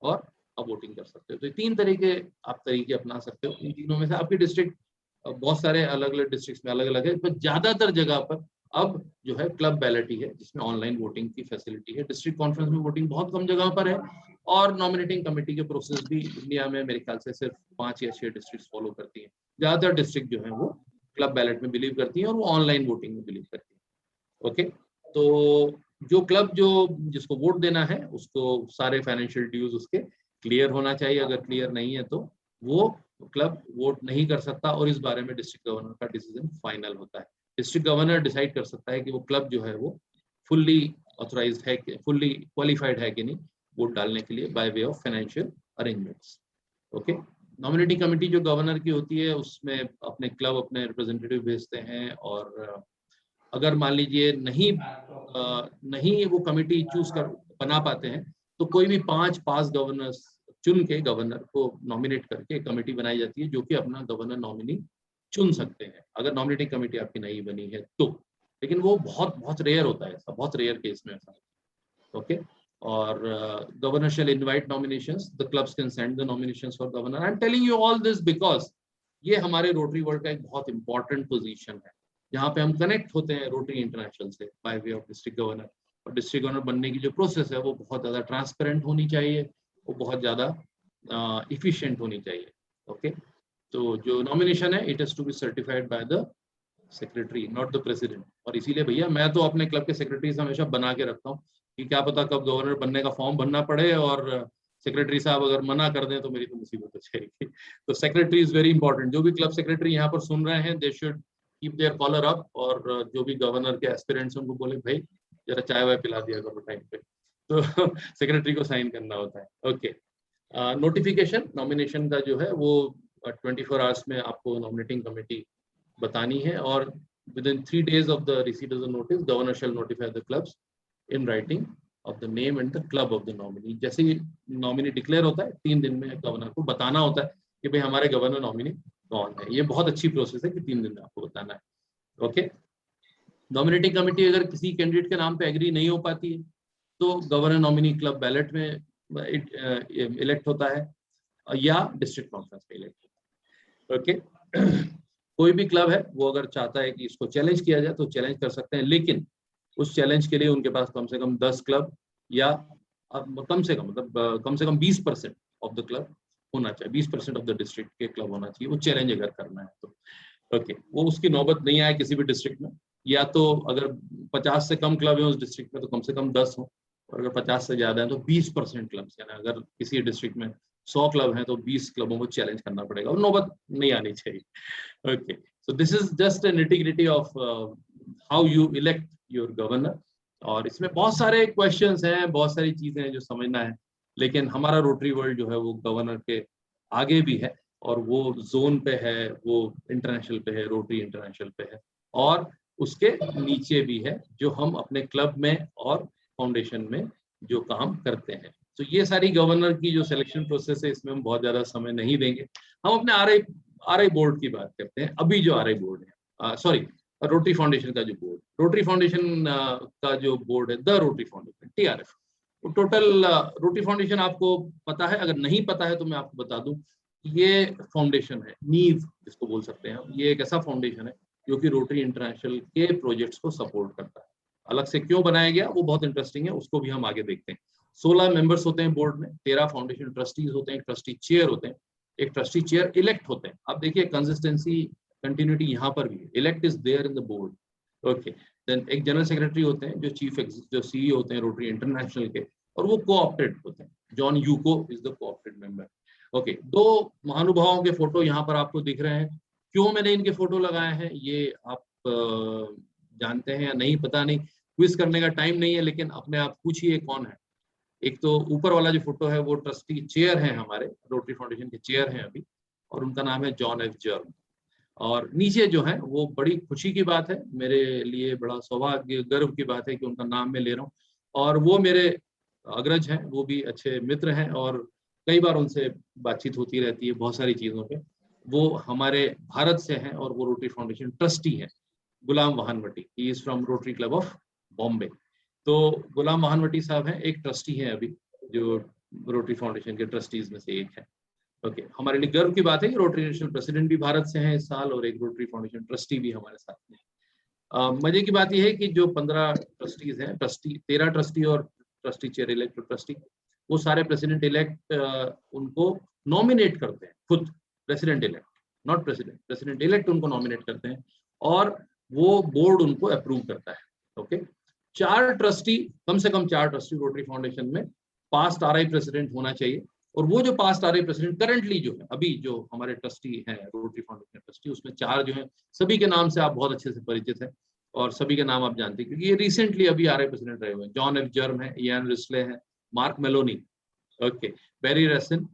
और आप वोटिंग कर सकते हो। तो 3 तरीके आप अपना सकते हो। इन तीनों में से आपकी डिस्ट्रिक्ट, बहुत सारे अलग अलग डिस्ट्रिक्ट में अलग अलग है, पर ज्यादातर जगह पर अब जो है क्लब बैलेट ही है, जिसमें ऑनलाइन वोटिंग की फैसिलिटी है। डिस्ट्रिक्ट कॉन्फ्रेंस में वोटिंग बहुत कम जगह पर है, और नॉमिनेटिंग कमेटी के प्रोसेस भी इंडिया में मेरे ख्याल से सिर्फ 5 या 6 डिस्ट्रिक्ट फॉलो करती है। ज्यादातर डिस्ट्रिक्ट जो है वो क्लब बैलेट में बिलीव करती है और वो ऑनलाइन वोटिंग में बिलीव करती है। ओके, तो जो क्लब जिसको वोट देना है उसको सारे फाइनेंशियल ड्यूज उसके क्लियर होना चाहिए। अगर क्लियर नहीं है तो वो क्लब वोट नहीं कर सकता, और इस बारे में डिस्ट्रिक्ट गवर्नर का डिसीजन फाइनल होता है। डिस्ट्रिक्ट गवर्नर डिसाइड कर सकता है कि वो क्लब जो है वो फुल्ली ऑथराइज्ड है, फुल्ली क्वालिफाइड है कि नहीं वोट डालने के लिए by way of financial arrangements. Okay, nominating committee जो गवर्नर की होती है उसमें अपने क्लब अपने रिप्रेजेंटेटिव भेजते हैं, और अगर मान लीजिए नहीं वो कमेटी चूज कर बना पाते हैं तो कोई भी 5 पास गवर्नर्स चुन के गवर्नर को नॉमिनेट करके कमेटी बनाई जाती है, जो कि अपना गवर्नर नॉमिनी चुन सकते हैं अगर नॉमिनेटिंग कमेटी आपकी नहीं बनी है तो। लेकिन वो बहुत बहुत रेयर होता है, ऐसा बहुत रेयर केस में ऐसा। ओके, और governor shall invite nominations, the clubs can send the nominations for governor. I am telling you all this because ये हमारे रोटरी वर्ल्ड का एक बहुत इंपॉर्टेंट पोजीशन है, जहाँ पे हम कनेक्ट होते हैं रोटरी इंटरनेशनल से by way of district governor. और डिस्ट्रिक्ट गवर्नर बनने की जो प्रोसेस है वो बहुत ज़्यादा ट्रांसपेरेंट होनी चाहिए, वो बहुत ज़्यादा इफिशिएंट होनी चाहिए। ओके, तो जो नॉमिनेशन है it is to be certified by the secretary, not the president. और इसीलिए भैया मैं तो अपने क्लब के सेक्रेटरीज हमेशा बना के रखता हूँ कि क्या पता कब गवर्नर बनने का फॉर्म भरना पड़े और सेक्रेटरी साहब अगर मना कर दें तो मेरी तो मुसीबत हो जाएगी। तो सेक्रेटरी इज वेरी इंपॉर्टेंट। जो भी क्लब सेक्रेटरी यहाँ पर सुन रहे हैं, they should keep their collar up, और जो भी गवर्नर के एस्पिरेंट्स उनको बोले भाई जरा चाय वाय पिला दिया करो टाइम पे, तो सेक्रेटरी को साइन करना होता है। ओके, नोटिफिकेशन नॉमिनेशन का जो है वो 24 आवर्स में आपको नॉमिनेटिंग कमेटी बतानी है, और within 3 days of the receipt of the notice, governor shall notify the clubs in writing of the name and the club of the nominee. जैसे ही नॉमिनी डिक्लेयर होता है 3 दिन में गवर्नर को बताना होता है कि भाई हमारे गवर्नर नॉमिनी कौन है। ये बहुत अच्छी प्रोसेस है कि 3 दिन में आपको बताना है। ओके, नॉमिनेटिंग कमेटी अगर किसी कैंडिडेट के नाम पे एग्री नहीं हो पाती है तो गवर्नर नॉमिनी क्लब बैलेट में इलेक्ट होता है या डिस्ट्रिक्ट कॉन्फ्रेंस में इलेक्ट होता है। ओके, कोई भी क्लब है वो अगर चाहता है कि इसको चैलेंज किया जाए तो चैलेंज कर सकते हैं, लेकिन उस चैलेंज के लिए उनके पास कम से कम 10 क्लब या कम से कम 20% ऑफ द क्लब होना चाहिए, 20% ऑफ द डिस्ट्रिक्ट के क्लब होना चाहिए वो चैलेंज अगर करना है तो। ओके, वो उसकी नौबत नहीं आए किसी भी डिस्ट्रिक्ट में, या तो अगर 50 से कम क्लब है उस डिस्ट्रिक्ट में तो कम से कम 10 हो, और अगर 50 से ज्यादा है तो 20% क्लब, यानी अगर किसी डिस्ट्रिक्ट में 100 क्लब हैं तो 20 क्लबों को चैलेंज करना पड़ेगा, और नौबत नहीं आनी चाहिए। Okay, so this is just an nitty-gritty of how you elect your governor, और इसमें बहुत सारे क्वेश्चंस हैं, बहुत सारी चीजें हैं जो समझना है, लेकिन हमारा रोटरी वर्ल्ड जो है वो गवर्नर के आगे भी है, और वो जोन पे है, वो इंटरनेशनल पे है, रोटरी इंटरनेशनल पे है, और उसके नीचे भी है जो हम अपने क्लब में और फाउंडेशन में जो काम करते हैं। तो ये सारी गवर्नर की जो सिलेक्शन प्रोसेस है इसमें हम बहुत ज्यादा समय नहीं देंगे। हम अपने आरआई बोर्ड की बात करते हैं। अभी जो आरआई बोर्ड है, सॉरी रोटरी फाउंडेशन का जो बोर्ड, रोटरी फाउंडेशन का जो बोर्ड है, द रोटरी फाउंडेशन TRF, तो टोटल रोटरी फाउंडेशन आपको पता है, अगर नहीं पता है तो मैं आपको बता दूं, ये फाउंडेशन है, नींव जिसको बोल सकते हैं, ये एक ऐसा फाउंडेशन है जो कि रोटरी इंटरनेशनल के प्रोजेक्ट्स को सपोर्ट करता है। अलग से क्यों बनाया गया वो बहुत इंटरेस्टिंग है, उसको भी हम आगे देखते हैं। 16 मेंबर्स होते हैं बोर्ड में, 13 फाउंडेशन ट्रस्टीज होते हैं, एक ट्रस्टी चेयर होते हैं, एक ट्रस्टी चेयर इलेक्ट होते हैं। आप देखिए कंसिस्टेंसी, कंटिन्यूटी यहाँ पर भी है, elect is there in the board. Okay, then एक जनरल सेक्रेटरी होते हैं जो जो CEO होते हैं रोटरी इंटरनेशनल के, और वो कोऑप्टेड होते हैं। John UCO is the co-opted member. Okay, 2 महानुभावों के फोटो यहाँ पर आपको दिख रहे हैं। क्यों मैंने इनके फोटो लगाए हैं ये आप जानते हैं या नहीं पता नहीं, क्विज करने का टाइम नहीं है, लेकिन अपने आप पूछिए कौन है। एक तो ऊपर वाला जो फोटो है वो ट्रस्टी चेयर है, हमारे रोटरी फाउंडेशन के चेयर हैं अभी, और उनका नाम है जॉन F. जर्म। और नीचे जो है वो बड़ी खुशी की बात है, मेरे लिए बड़ा सौभाग्य गर्व की बात है कि उनका नाम मैं ले रहा हूँ। और वो मेरे अग्रज हैं, वो भी अच्छे मित्र हैं और कई बार उनसे बातचीत होती रहती है बहुत सारी चीज़ों पे। वो हमारे भारत से हैं और वो रोटरी फाउंडेशन ट्रस्टी हैं, Ghulam Vahanvati, he is from Rotary Club of Bombay. तो गुलाम वाहनवटी साहब हैं, एक ट्रस्टी हैं अभी, जो रोटरी फाउंडेशन के ट्रस्टीज में से एक है। ओके, हमारे लिए गर्व की बात है कि रोटरी नेशनल प्रेसिडेंट भी भारत से हैं इस साल और एक रोटरी फाउंडेशन ट्रस्टी भी हमारे साथ में। मजे की बात यह है कि जो 15 ट्रस्टीज हैं, 13 ट्रस्टी और ट्रस्टी चेयर इलेक्ट ट्रस्टी, वो सारे प्रेसिडेंट इलेक्ट उनको नॉमिनेट करते हैं खुद, president elect, not president, president elect उनको नॉमिनेट करते हैं और वो बोर्ड उनको अप्रूव करता है। ओके, 4 ट्रस्टी, कम से कम 4 ट्रस्टी रोटरी फाउंडेशन में पास्ट आरआई प्रेसिडेंट होना चाहिए। और वो जो पास्ट आरआई प्रेसिडेंट करंटली जो है, अभी जो हमारे ट्रस्टी हैं रोटरी फाउंडेशन ट्रस्टी, उसमें 4 जो हैं, सभी के नाम से आप बहुत अच्छे से परिचित हैं और सभी के नाम आप जानते हैं क्योंकि ये रिसेंटली अभी आरआई प्रेसिडेंट रहे हुए हैं। जॉन एफ जर्म है, इयान रिस्ले है, Mark Maloney, okay, Barry Rassin,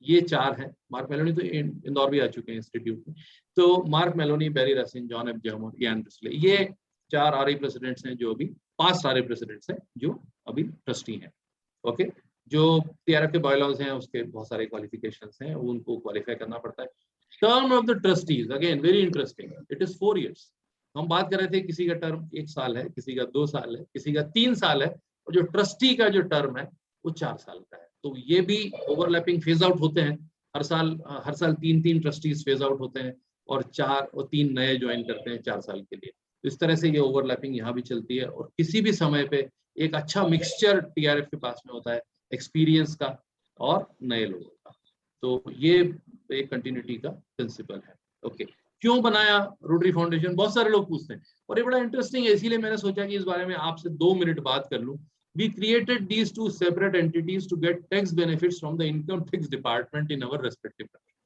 ये 4 हैं। मार्क मेलोनी तो इंदौर भी आ चुके हैं इंस्टीट्यूट में। तो Mark Maloney, Barry Rassin, John F Germ और इयान रिस्ले, ये 4 आरआई प्रेसिडेंट्स हैं जो अभी पास्ट आरआई प्रेसिडेंट्स हैं जो अभी ट्रस्टी हैं। ओके, जो टीआरएफ के बायलॉज हैं उसके बहुत सारे क्वालिफिकेशंस हैं, उनको क्वालिफाई करना पड़ता है। Term of the trustees, again very interesting, it is 4 years। हम बात कर रहे थे किसी का टर्म 1 साल है, किसी का 2 साल है, किसी का 3 साल है, और जो ट्रस्टी का जो टर्म है वो 4 साल का है। तो ये भी ओवरलैपिंग फेज आउट होते हैं, हर साल 3 ट्रस्टीज फेज आउट होते हैं और 3 नए ज्वाइन करते हैं 4 साल के लिए। तो इस तरह से ये ओवरलैपिंग यहाँ भी चलती है और किसी भी समय पे एक अच्छा मिक्सचर टीआरएफ के पास में होता है, एक्सपीरियंस का और नए लोगों का। तो ये एक कंटिन्यूटी का प्रिंसिपल है। ओके, क्यों बनाया रोटरी फाउंडेशन, बहुत सारे लोग पूछते हैं और ये बड़ा इंटरेस्टिंग है, इसीलिए मैंने सोचा कि इस बारे में आपसे 2 मिनट बात कर लूं। We created these 2 separate entities to get tax benefits from the income tax department in our respective countries।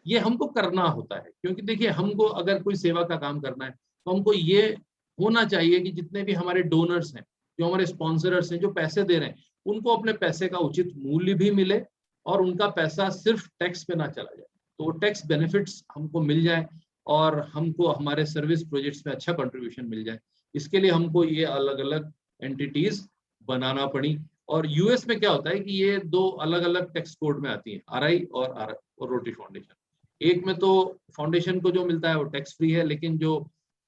ये हमको करना होता है क्योंकि देखिए, हमको अगर कोई सेवा का काम करना है तो हमको ये होना चाहिए कि जितने भी हमारे डोनर्स हैं, जो हमारे स्पॉन्सर्स हैं, जो पैसे दे रहे हैं, उनको अपने पैसे का उचित मूल्य भी मिले और उनका पैसा सिर्फ टैक्स पे ना चला जाए, तो टैक्स बेनिफिट्स हमको मिल जाए और हमको हमारे सर्विस प्रोजेक्ट्स में अच्छा कंट्रीब्यूशन मिल जाए। इसके लिए हमको ये अलग अलग एंटिटीज बनाना पड़ी। और यूएस में क्या होता है कि ये 2 अलग अलग टैक्स कोड में आती हैं, आरआई और रोटरी फाउंडेशन। एक में तो फाउंडेशन को जो मिलता है वो टैक्स फ्री है, लेकिन जो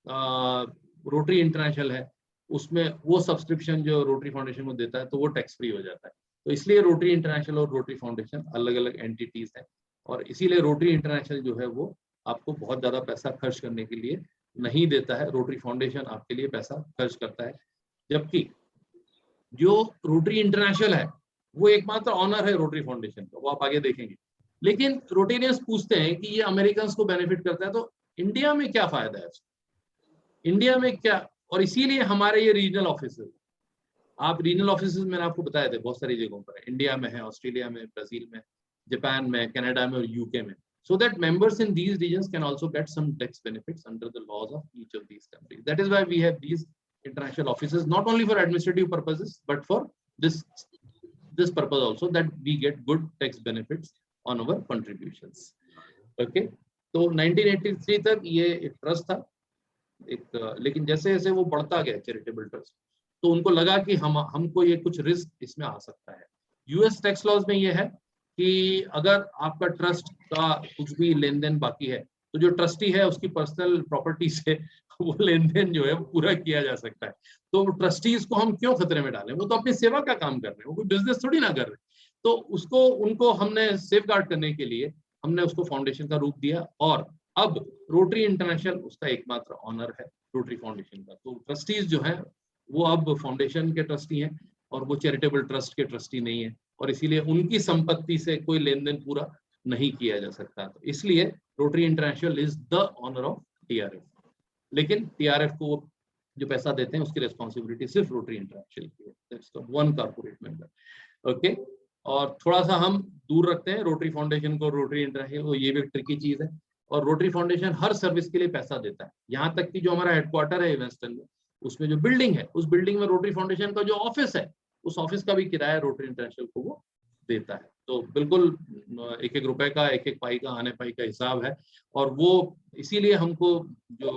रोटरी इंटरनेशनल है उसमें वो सब्सक्रिप्शन जो रोटरी फाउंडेशन को देता है तो वो टैक्स फ्री हो जाता है। तो इसलिए रोटरी इंटरनेशनल और रोटरी फाउंडेशन अलग अलग एंटिटीज हैं और इसीलिए रोटरी इंटरनेशनल जो है वो आपको बहुत ज्यादा पैसा खर्च करने के लिए नहीं देता है, रोटरी फाउंडेशन आपके लिए पैसा खर्च करता है। जबकि जो रोटरी इंटरनेशनल है वो एकमात्र ऑनर है रोटरी फाउंडेशन का, वो आप आगे देखेंगे। लेकिन रोटेरियंस पूछते हैं कि ये अमेरिकन को बेनिफिट करता है तो इंडिया में क्या फायदा है, इंडिया में क्या, और इसीलिए हमारे ये रीजनल ऑफिस, आप रीजनल ऑफिस मैंने आपको बताए थे बहुत सारी जगहों पर, इंडिया में है, ऑस्ट्रेलिया में, ब्राजील में, जापान में, कनाडा में और यूके में, so that members in these regions can also get some tax benefits under the laws of each of these countries. That is why we have these international offices, not only for administrative purposes but for this purpose also, that we get good tax benefits on our contributions. Okay, तो 1983 तक ये एक trust था एक, लेकिन जैसे जैसे वो बढ़ता गया चैरिटेबल ट्रस्ट तो उनको लगा कि हमको ये कुछ रिस्क इसमें आ सकता है। यूएस टैक्स लॉज में ये है कि अगर आपका ट्रस्ट का कुछ भी लेन देन बाकी है तो जो ट्रस्टी है उसकी पर्सनल प्रॉपर्टी से वो लेन देन जो है वो पूरा किया जा सकता है। तो ट्रस्टीज को हम क्यों खतरे में डालें, वो तो अपनी सेवा का काम कर रहे हैं, वो कोई बिजनेस थोड़ी ना कर रहे। तो उनको हमने सेफ गार्ड करने के लिए हमने उसको फाउंडेशन का रूप दिया और अब रोटरी इंटरनेशनल उसका एकमात्र ऑनर है रोटरी फाउंडेशन का। तो ट्रस्टीज जो है वो अब फाउंडेशन के ट्रस्टी हैं और वो चैरिटेबल ट्रस्ट के ट्रस्टी नहीं है और इसीलिए उनकी संपत्ति से कोई लेन देन पूरा नहीं किया जा सकता। तो इसलिए Rotary International is the owner of TRF, लेकिन टीआरएफ को जो पैसा देते हैं उसकी रिस्पॉन्सिबिलिटी सिर्फ रोटरी इंटरनेशनल की है, that's the one corporate member. Okay, और थोड़ा सा हम दूर रखते हैं रोटरी फाउंडेशन को, रोटरी इंटरनेशनल को, ये भी एक ट्रिकी चीज है। और रोटरी फाउंडेशन हर सर्विस के लिए पैसा देता है, यहाँ तक कि जो हमारा हेडक्वार्टर है वेस्टर्न में, उसमें जो बिल्डिंग है उस बिल्डिंग में रोटरी फाउंडेशन का जो ऑफिस है उस ऑफिस का भी किराया रोटरी इंटरनेशनल को वो देता है। तो बिल्कुल एक एक रुपए का, एक एक पाई का, आने पाई का हिसाब है। और वो इसीलिए हमको जो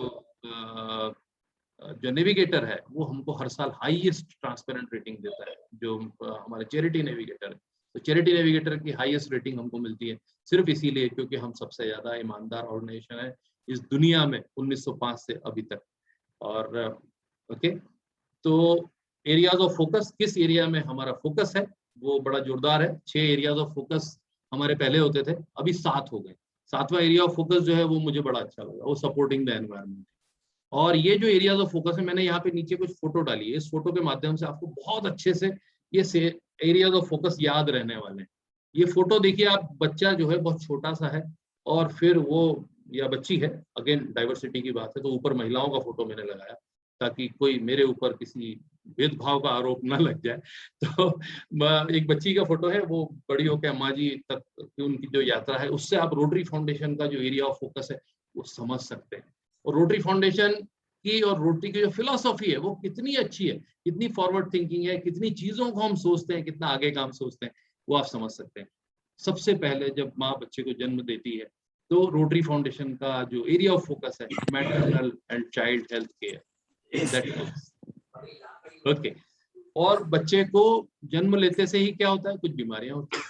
नेविगेटर है वो हमको हर साल हाईएस्ट ट्रांसपेरेंट रेटिंग देता है, जो हमारे चैरिटी नेविगेटर है। तो चैरिटी नेविगेटर की हाईएस्ट रेटिंग हमको मिलती है सिर्फ इसीलिए क्योंकि हम सबसे ज्यादा ईमानदार ऑर्गेनाइजेशन है इस दुनिया में 1905 से अभी तक। और ओके, तो एरियाज ऑफ फोकस, किस एरिया में हमारा फोकस है वो बड़ा जोरदार है। 6 एरियाज ऑफ फोकस हमारे पहले होते थे, अभी 7 हो गए। 7वां एरिया ऑफ फोकस जो है वो मुझे बड़ा अच्छा लगा, वो सपोर्टिंग द एनवायरनमेंट। और ये जो एरियाज ऑफ फोकस है, मैंने यहाँ पे नीचे कुछ फोटो डाली है, इस फोटो के माध्यम से आपको बहुत अच्छे से ये एरियाज ऑफ फोकस याद रहने वाले हैं। ये फोटो देखिए आप, बच्चा जो है बहुत छोटा सा है और फिर वो, या बच्ची है, अगेन डाइवर्सिटी की बात है तो ऊपर महिलाओं का फोटो मैंने लगाया ताकि कोई मेरे ऊपर किसी भेदभाव का आरोप ना लग जाए। तो एक बच्ची का फोटो है, वो बड़ी होकर अम्मा जी तक की उनकी जो यात्रा है, उससे आप रोटरी फाउंडेशन का जो एरिया ऑफ फोकस है वो समझ सकते हैं। और रोटरी फाउंडेशन की और रोटरी की जो फिलॉसफी है वो कितनी अच्छी है, कितनी फॉरवर्ड थिंकिंग है, कितनी चीजों को हम सोचते हैं, कितना आगे काम सोचते हैं, वो आप समझ सकते हैं। सबसे पहले जब माँ बच्चे को जन्म देती है तो रोटरी फाउंडेशन का जो एरिया ऑफ फोकस है, maternal and child health care, okay. और बच्चे को जन्म लेते से ही क्या होता है, कुछ बीमारियां होती हैं,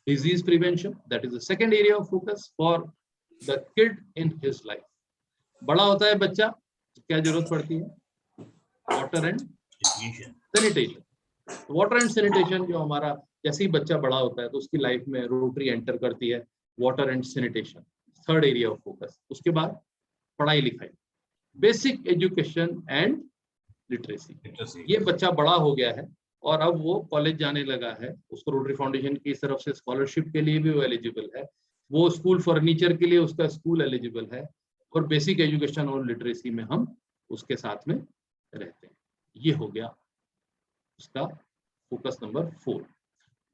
disease prevention, that is the second area of focus for the kid in his life. बड़ा होता है बच्चा, क्या जरूरत पड़ती है, water and sanitation. Water and sanitation जो हमारा, जैसे ही बच्चा बड़ा होता है तो उसकी लाइफ में रोटरी एंटर करती है, water and sanitation, third area of focus. उसके बाद पढ़ाई लिखाई, बेसिक एजुकेशन एंड लिटरेसी। ये बच्चा बड़ा हो गया है और अब वो कॉलेज जाने लगा है, उसको रोटरी फाउंडेशन की तरफ से स्कॉलरशिप के लिए भी वो एलिजिबल है, वो स्कूल फर्नीचर के लिए उसका स्कूल एलिजिबल है, और बेसिक एजुकेशन और लिटरेसी में हम उसके साथ में रहते हैं। ये हो गया उसका फोकस नंबर 4।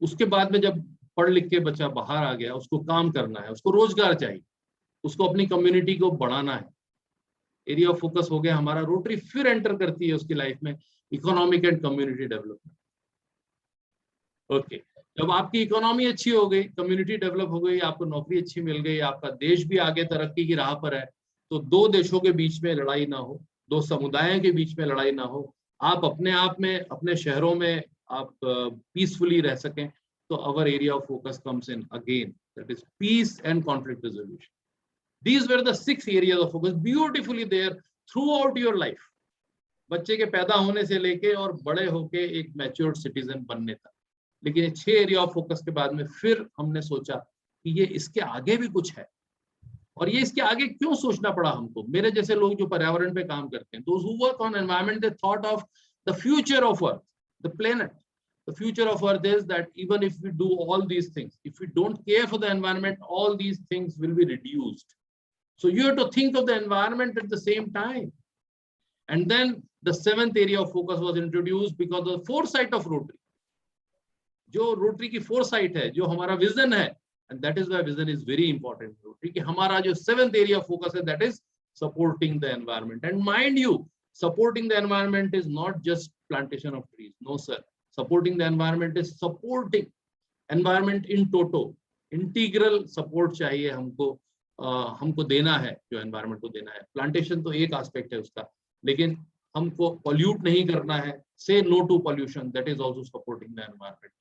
उसके बाद में जब पढ़ लिख के बच्चा बाहर आ गया, उसको काम करना है, उसको रोजगार चाहिए, उसको अपनी कम्युनिटी को बढ़ाना है, एरिया ऑफ फोकस हो गया हमारा। रोटरी फिर एंटर करती है उसकी लाइफ में economic and community development. Okay, जब आपकी इकोनॉमी अच्छी हो गई, कम्युनिटी डेवलप हो गई, आपको नौकरी अच्छी मिल गई, आपका देश भी आगे तरक्की की राह पर है, तो 2 देशों के बीच में लड़ाई ना हो, 2 समुदायों के बीच में लड़ाई ना हो, आप अपने आप में अपने शहरों में आप पीसफुली रह सकें, तो अवर area of focus comes in again, that is peace and conflict resolution. These were the 6 areas of focus, beautifully there throughout your life, बच्चे के पैदा होने से लेके और बड़े होके एक मैच्योर्ड सिटीजन बनने तक। लेकिन ये 6 एरिया ऑफ फोकस के बाद में फिर हमने सोचा कि ये इसके आगे भी कुछ है, और ये इसके आगे क्यों सोचना पड़ा हमको। मेरे जैसे लोग जो पर्यावरण पे काम करते हैं, those who work on environment, they thought of the future of Earth, the planet. The future of Earth is that even if we do all these things, if we don't care for the environment, all these things will be reduced. So you have to think of the environment at the same time. And then the 7th area of focus was introduced because of the foresight of Rotary. जो Rotary की foresight है, जो हमारा vision है, and that is why vision is very important in Rotary, कि हमारा जो 7th area of focus है, that is supporting the environment. And mind you, supporting the environment is not just plantation of trees. No sir. Supporting the environment is supporting environment in toto. Integral support चाहिए हमको, हमको देना है, जो environment को देना है। प्लांटेशन तो एक एस्पेक्ट है उसका, लेकिन हमको पॉल्यूट नहीं करना है। Say no to pollution, that is also supporting the environment.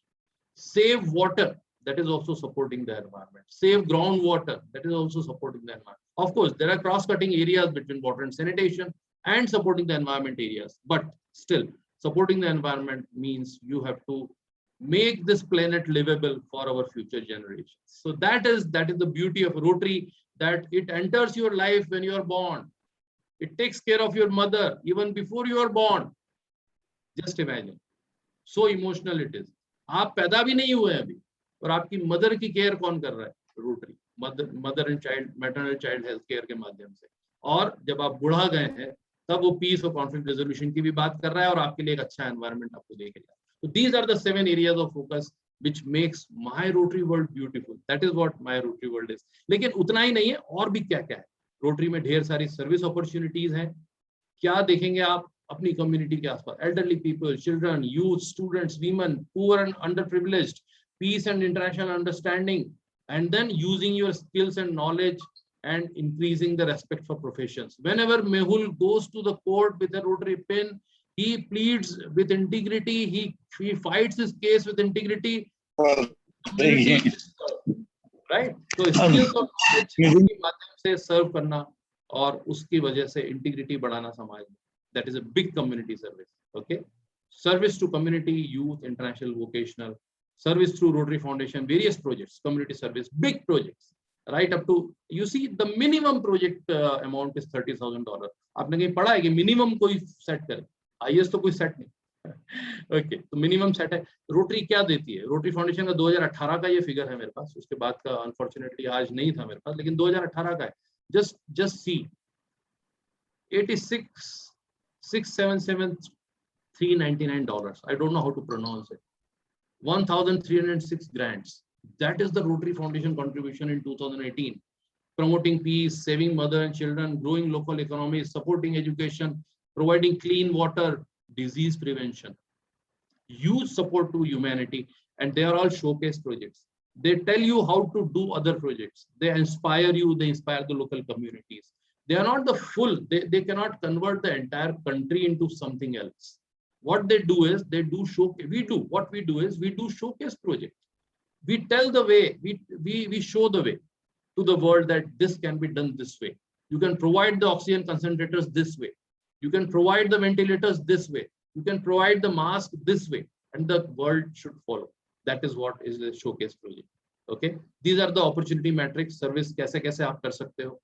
Save water, that is also supporting the environment. Save groundwater, that is also supporting the environment. Of course, there are cross-cutting areas between water and sanitation and supporting the environment areas, but still, supporting the environment means you have to make this planet livable for our future generations. So that is the beauty of Rotary, that it enters your life when you are born. It takes care of your mother even before you are born. Just imagine, so emotional it is. आप पैदा भी नहीं हुए अभी, और आपकी mother की care कौन कर रहा है? Rotary, mother and child, maternal child health care के माध्यम से। और जब आप बुढ़ा गए हैं तब वो पीस और कॉन्फ्लिक्ट रेजोल्यूशन की भी बात कर रहा है, और आपके लिए एक अच्छा एनवायरनमेंट आपको देखेगा। तो these are the 7 areas of focus which makes my Rotary world beautiful. That is what my Rotary world is. लेकिन उतना ही नहीं है, और भी क्या क्या है। रोटरी में ढेर सारी सर्विस अपॉर्चुनिटीज हैं। क्या देखेंगे आप अपनी कम्युनिटी के आसपास? Elderly people, children, youth, students, women, poor and under privileged, peace and international understanding, and then using your skills and knowledge and increasing the respect for professions. Whenever Mehul goes to the court with a Rotary pin, he pleads with integrity, he fights his case with integrity. Right? So skills और knowledge के माध्यम से serve करना और उसकी वजह से integrity बढ़ाना समाज में. That is a big community service. Okay? Service to community, youth, international, vocational, service through Rotary Foundation, various projects, community service, big projects, right up to, you see, the minimum project amount is $30,000. आपने कहीं पढ़ा है कि minimum कोई set करे, highest तो कोई set नहीं. ओके, तो मिनिमम सेट है. रोटरी क्या देती है? रोटरी फाउंडेशन का 2018 का ये फिगर है मेरे पास, उसके बाद का अनफॉर्चुनेटली आज नहीं था मेरे पास, लेकिन 2018 का है. Just see 86,677,399. I don't know how to pronounce it. 1,306 grants. That is the Rotary Foundation contribution in 2018. Promoting peace, saving mother and children, growing local economies, supporting education, providing clean water, disease prevention, huge support to humanity, and they are all showcase projects. They tell you how to do other projects. They inspire you, they inspire the local communities. They are not the full, they cannot convert the entire country into something else. What they do is they do showcase. We do showcase projects. We tell the way, we show the way to the world that this can be done this way. You can provide the oxygen concentrators this way. You can provide the ventilators this way. You can provide the mask this way, and the world should follow. That is what is the showcase project. Okay, these are the opportunity metrics. Service कैसे कैसे आप कर सकते हो.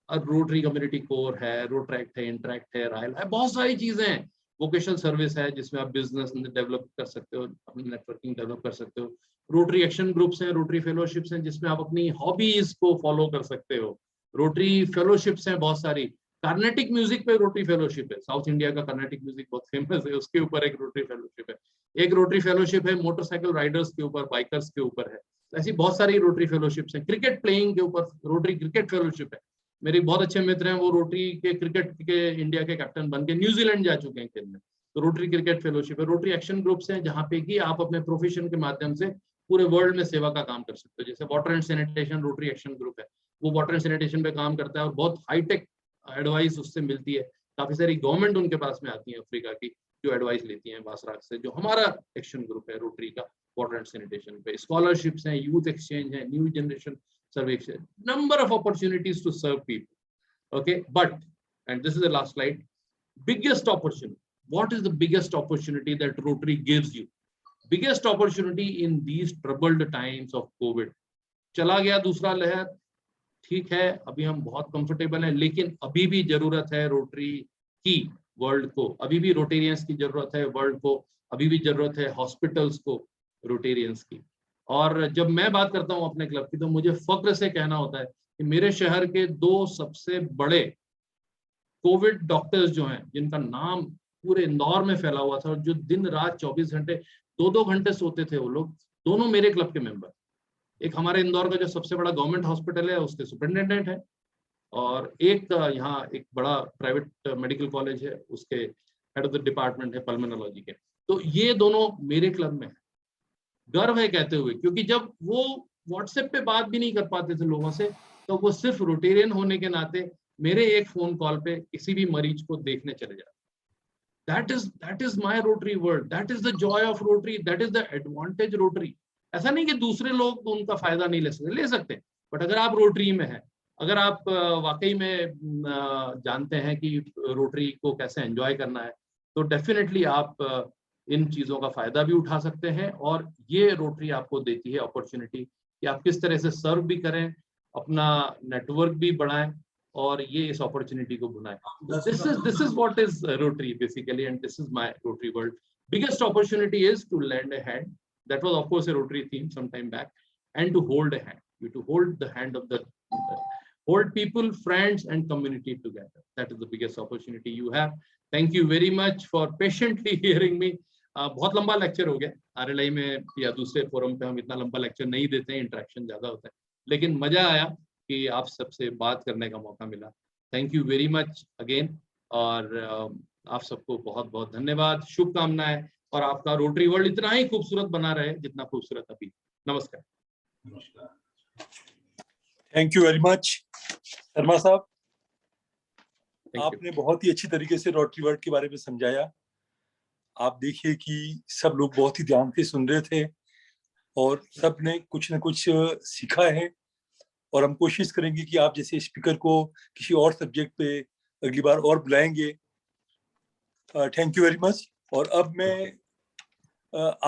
Rotary community core है, Rotaract है, interact है, royal है, बहुत सारी चीजें हैं. वोकेशनल सर्विस है जिसमें आप बिजनेस डेवलप कर सकते हो, अपनी नेटवर्किंग डेवलप कर सकते हो. रोटरी एक्शन ग्रुप्स हैं, रोटरी फेलोशिप्स हैं जिसमें आप अपनी हॉबीज को फॉलो कर सकते हो. रोटरी फेलोशिप्स हैं बहुत सारी. कार्नेटिक म्यूजिक पे रोटरी फेलोशिप है, साउथ इंडिया का कार्नेटिक म्यूजिक बहुत फेमस है, उसके ऊपर एक रोटरी फेलोशिप है. एक रोटरी फेलोशिप है मोटरसाइकिल राइडर्स के ऊपर, बाइकर्स के ऊपर है. ऐसी बहुत सारी रोटरी फेलोशिप्स हैं. क्रिकेट प्लेइंग के ऊपर रोटरी क्रिकेट फेलोशिप है. मेरे बहुत अच्छे मित्र हैं, वो रोटरी के क्रिकेट के इंडिया के कैप्टन बन के न्यूजीलैंड जा चुके हैं खेलने. तो रोटरी क्रिकेट फेलोशिप है. रोटरी एक्शन ग्रुप्स हैं जहाँ पे कि आप अपने प्रोफेशन के माध्यम से पूरे वर्ल्ड में सेवा का काम कर सकते हो. जैसे water and sanitation rotary action group है, वो वाटर एंड सैनिटेशन पे काम करता है और बहुत हाईटेक एडवाइस उससे मिलती है. काफी सारी गवर्नमेंट उनके पास में आती है अफ्रीका की, जो एडवाइस लेती हैं वासराग से, जो हमारा एक्शन ग्रुप है रोटरी का वाटर एंड सैनिटेशन पे. स्कॉलरशिप्स हैं, यूथ एक्सचेंज है, new generation survey, number of opportunities to serve people. Okay, but, and this is the last slide, biggest opportunity. What is the biggest opportunity that Rotary gives you? Biggest opportunity in these troubled times of COVID. चला गया दूसरा लहर, ठीक है, अभी हम बहुत comfortable हैं, लेकिन अभी भी जरूरत है रोटरी की वर्ल्ड को. अभी भी रोटेरियंस की जरूरत है वर्ल्ड को. अभी भी जरूरत है हॉस्पिटल्स को रोटेरियंस की. और जब मैं बात करता हूँ अपने क्लब की, तो मुझे फक्र से कहना होता है कि मेरे शहर के 2 सबसे बड़े कोविड डॉक्टर्स जो हैं, जिनका नाम पूरे इंदौर में फैला हुआ था और जो दिन रात 24 घंटे 2-2 घंटे सोते थे, वो लोग दोनों मेरे क्लब के मेंबर. एक हमारे इंदौर का जो सबसे बड़ा गवर्नमेंट हॉस्पिटल है उसके सुपरिटेंडेंट है, और एक यहाँ एक बड़ा प्राइवेट मेडिकल कॉलेज है उसके हेड ऑफ द डिपार्टमेंट है पल्मोनोलॉजी के. तो ये दोनों मेरे क्लब में है. गर्व है कहते हुए, क्योंकि जब वो व्हाट्सएप पे बात भी नहीं कर पाते थे लोगों से, तो वो सिर्फ रोटेरियन होने के नाते मेरे एक फोन कॉल पे किसी भी मरीज को देखने चले जाते. That is my Rotary world. That is the joy of Rotary. That is the advantage Rotary. ऐसा नहीं कि दूसरे लोग उनका फायदा नहीं ले सकते, बट अगर आप रोटरी में हैं, अगर आप वाकई में जानते हैं कि रोटरी को कैसे एंजॉय करना है, तो डेफिनेटली आप इन चीजों का फायदा भी उठा सकते हैं. और ये रोटरी आपको देती है अपॉर्चुनिटी कि आप किस तरह से सर्व भी करें, अपना नेटवर्क भी बढ़ाएं और ये इस अपॉर्चुनिटी को बनाएं. This is what is Rotary basically, and this is my Rotary world. Biggest opportunity is to lend a hand. That was of course a Rotary theme some time back, and to hold a hand. To hold the hand of the hold people, friends, and community together. That is the biggest opportunity you have. Thank you very much for patiently hearing me. बहुत लंबा lecture हो गया. RLI में या दूसरे forum पे हम इतना लंबा लेक्चर नहीं देते हैं, इंटरेक्शन ज्यादा होता है, लेकिन मजा आया कि आप सबसे बात करने का मौका मिला. Thank you very much again, और आप सबको बहुत बहुत धन्यवाद, शुभकामनाएं. और आपका रोटरी वर्ल्ड इतना ही खूबसूरत बना रहे जितना खूबसूरत अभी। नमस्कार। Thank you very much Sharma साहब, Thank you. आपने बहुत ही अच्छी तरीके से रोटरी वर्ल्ड के बारे में समझाया। आप देखिए कि सब लोग बहुत ही ध्यान से सुन रहे थे और सब ने कुछ न कुछ सीखा है, और हम कोशिश करेंगे कि आप जैसे स्पीकर को किसी और सब्जेक्ट पे अगली बार और बुलाएंगे। Thank you very much. और अब मैं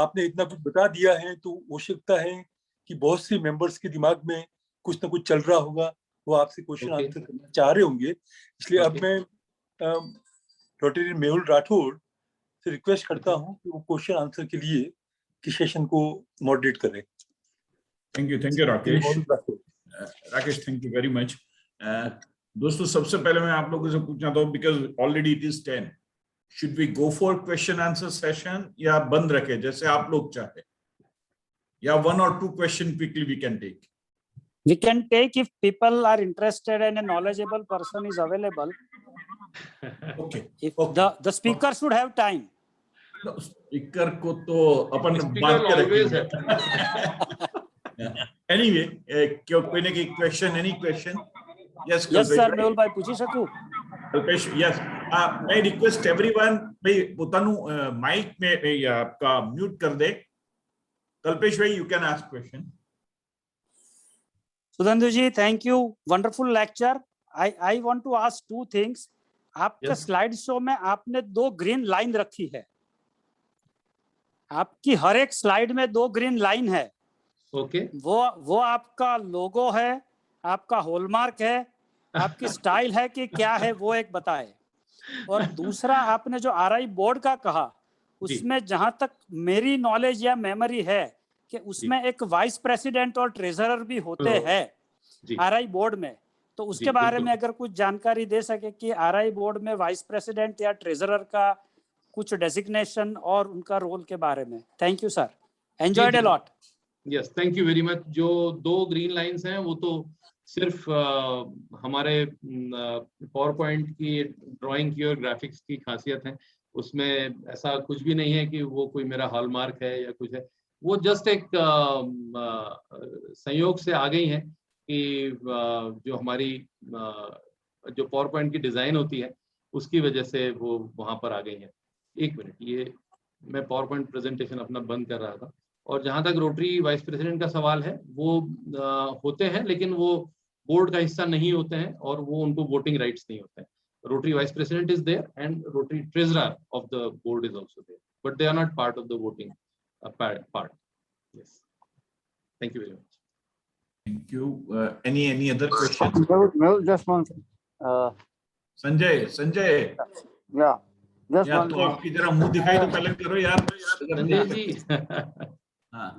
आपने इतना कुछ बता दिया है तो हो सकता है कि बहुत से मेंबर्स के दिमाग में कुछ ना कुछ चल रहा होगा, वो आपसे क्वेश्चन Okay. आंसर करना चाह रहे होंगे। इसलिए अब Okay. मैं रोटरी मेहुल राठौड़ से रिक्वेस्ट करता हूं कि वो क्वेश्चन आंसर के लिए कि सेशन को मॉडरेट करें। Thank you Rakesh, thank you very much. दोस्तों, सबसे पहले मैं आप लोगों से पूछना था, because already it is 10, should we go for question answer session या बंद रखे जैसे आप लोग चाहे, या 1 or 2 question quickly we can take? We can take if people are interested and a knowledgeable person is available. Okay. If the speaker should have time. Speaker को तो अपन Speaker बांध के always रखेंगे। Anyway, कोई ना कोई question, any question? Yes, Yes sir, Mehul भाई पूछी सकूं? कल्पेश, yes. मैं रिक्वेस्ट एवरीवन, भाई पोतानु माइक में आपका म्यूट कर दे। कल्पेश भाई, you can ask question. Sudhanshu ji, thank you. Wonderful lecture. I want to ask 2 things. आपका स्लाइड शो में आपने 2 ग्रीन लाइन रखी है। आपकी हर एक स्लाइड में 2 ग्रीन लाइन है। ओके। वो आपका लोगो है, आपका हॉलमार्क है, आपकी स्टाइल है कि क्या है, वो एक बताए। और दूसरा, आपने जो आरआई बोर्ड का कहा, उसमें जहां तक मेरी नॉलेज या मेमोरी है कि उसमें एक वाइस प्रेसिडेंट और ट्रेजरर भी होते हैं आरआई बोर्ड में, तो उसके बारे में अगर कुछ जानकारी दे सके कि आरआई बोर्ड में वाइस प्रेसिडेंट या ट्रेजरर का कुछ डेजिग्नेशन और उनका रोल के बारे में। Thank you sir, enjoyed a lot. Yes, thank you very much. जो 2 ग्रीन लाइंस हैं वो तो सिर्फ हमारे पावर पॉइंट की ड्राइंग की और ग्राफिक्स की खासियत है। उसमें ऐसा कुछ भी नहीं है कि वो कोई मेरा हॉलमार्क है या कुछ है। वो जस्ट एक संयोग से आ गई है कि जो हमारी जो पावर पॉइंट की डिजाइन होती है उसकी वजह से वो वहां पर आ गई है। एक मिनट, ये मैं पावर पॉइंट प्रेजेंटेशन अपना बंद कर रहा था। और जहां तक रोटरी वाइस प्रेसिडेंट का सवाल है, वो होते हैं लेकिन वो बोर्ड का हिस्सा नहीं होते हैं और वो उनको वोटिंग राइट्स नहीं होते हैं। Rotary vice president is there and Rotary treasurer of the board is also there, but they are not part of the voting part. Yes, thank you very much. Thank you. Any other question? No, just one thing. Sanjay, Yeah, just यार one तो thing. आपकी जरा मुंह दिखाई तो पहले करो यार। संजय जी, हाँ,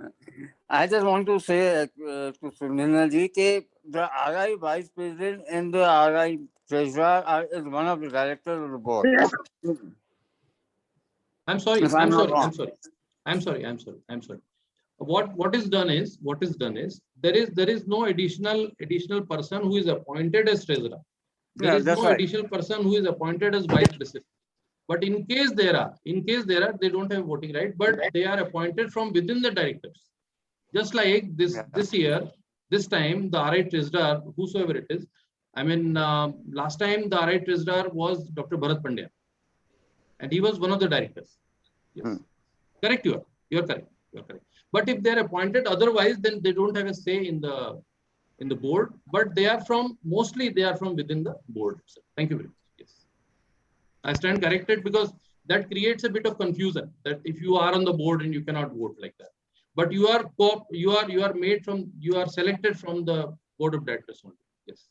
I just want to say to Sunil ji that the RI vice president and the RI treasurer is one of the directors of the board. I'm sorry. If I'm not wrong. I'm sorry. What is done is there is no additional person who is appointed as treasurer. There is no additional person who is appointed as vice president. But in case there are, they don't have voting right, but they are appointed from within the directors. Just like this time, the RI treasurer, whosoever it is, I mean, last time the RI treasurer was Dr. Bharat Pandya, and he was one of the directors. Yes, correct. You are correct. But if they are appointed otherwise, then they don't have a say in the board. But they are mostly from within the board. Thank you very much. Yes, I stand corrected because that creates a bit of confusion. That if you are on the board and you cannot vote like that, but you are selected from the board of directors only. Yes,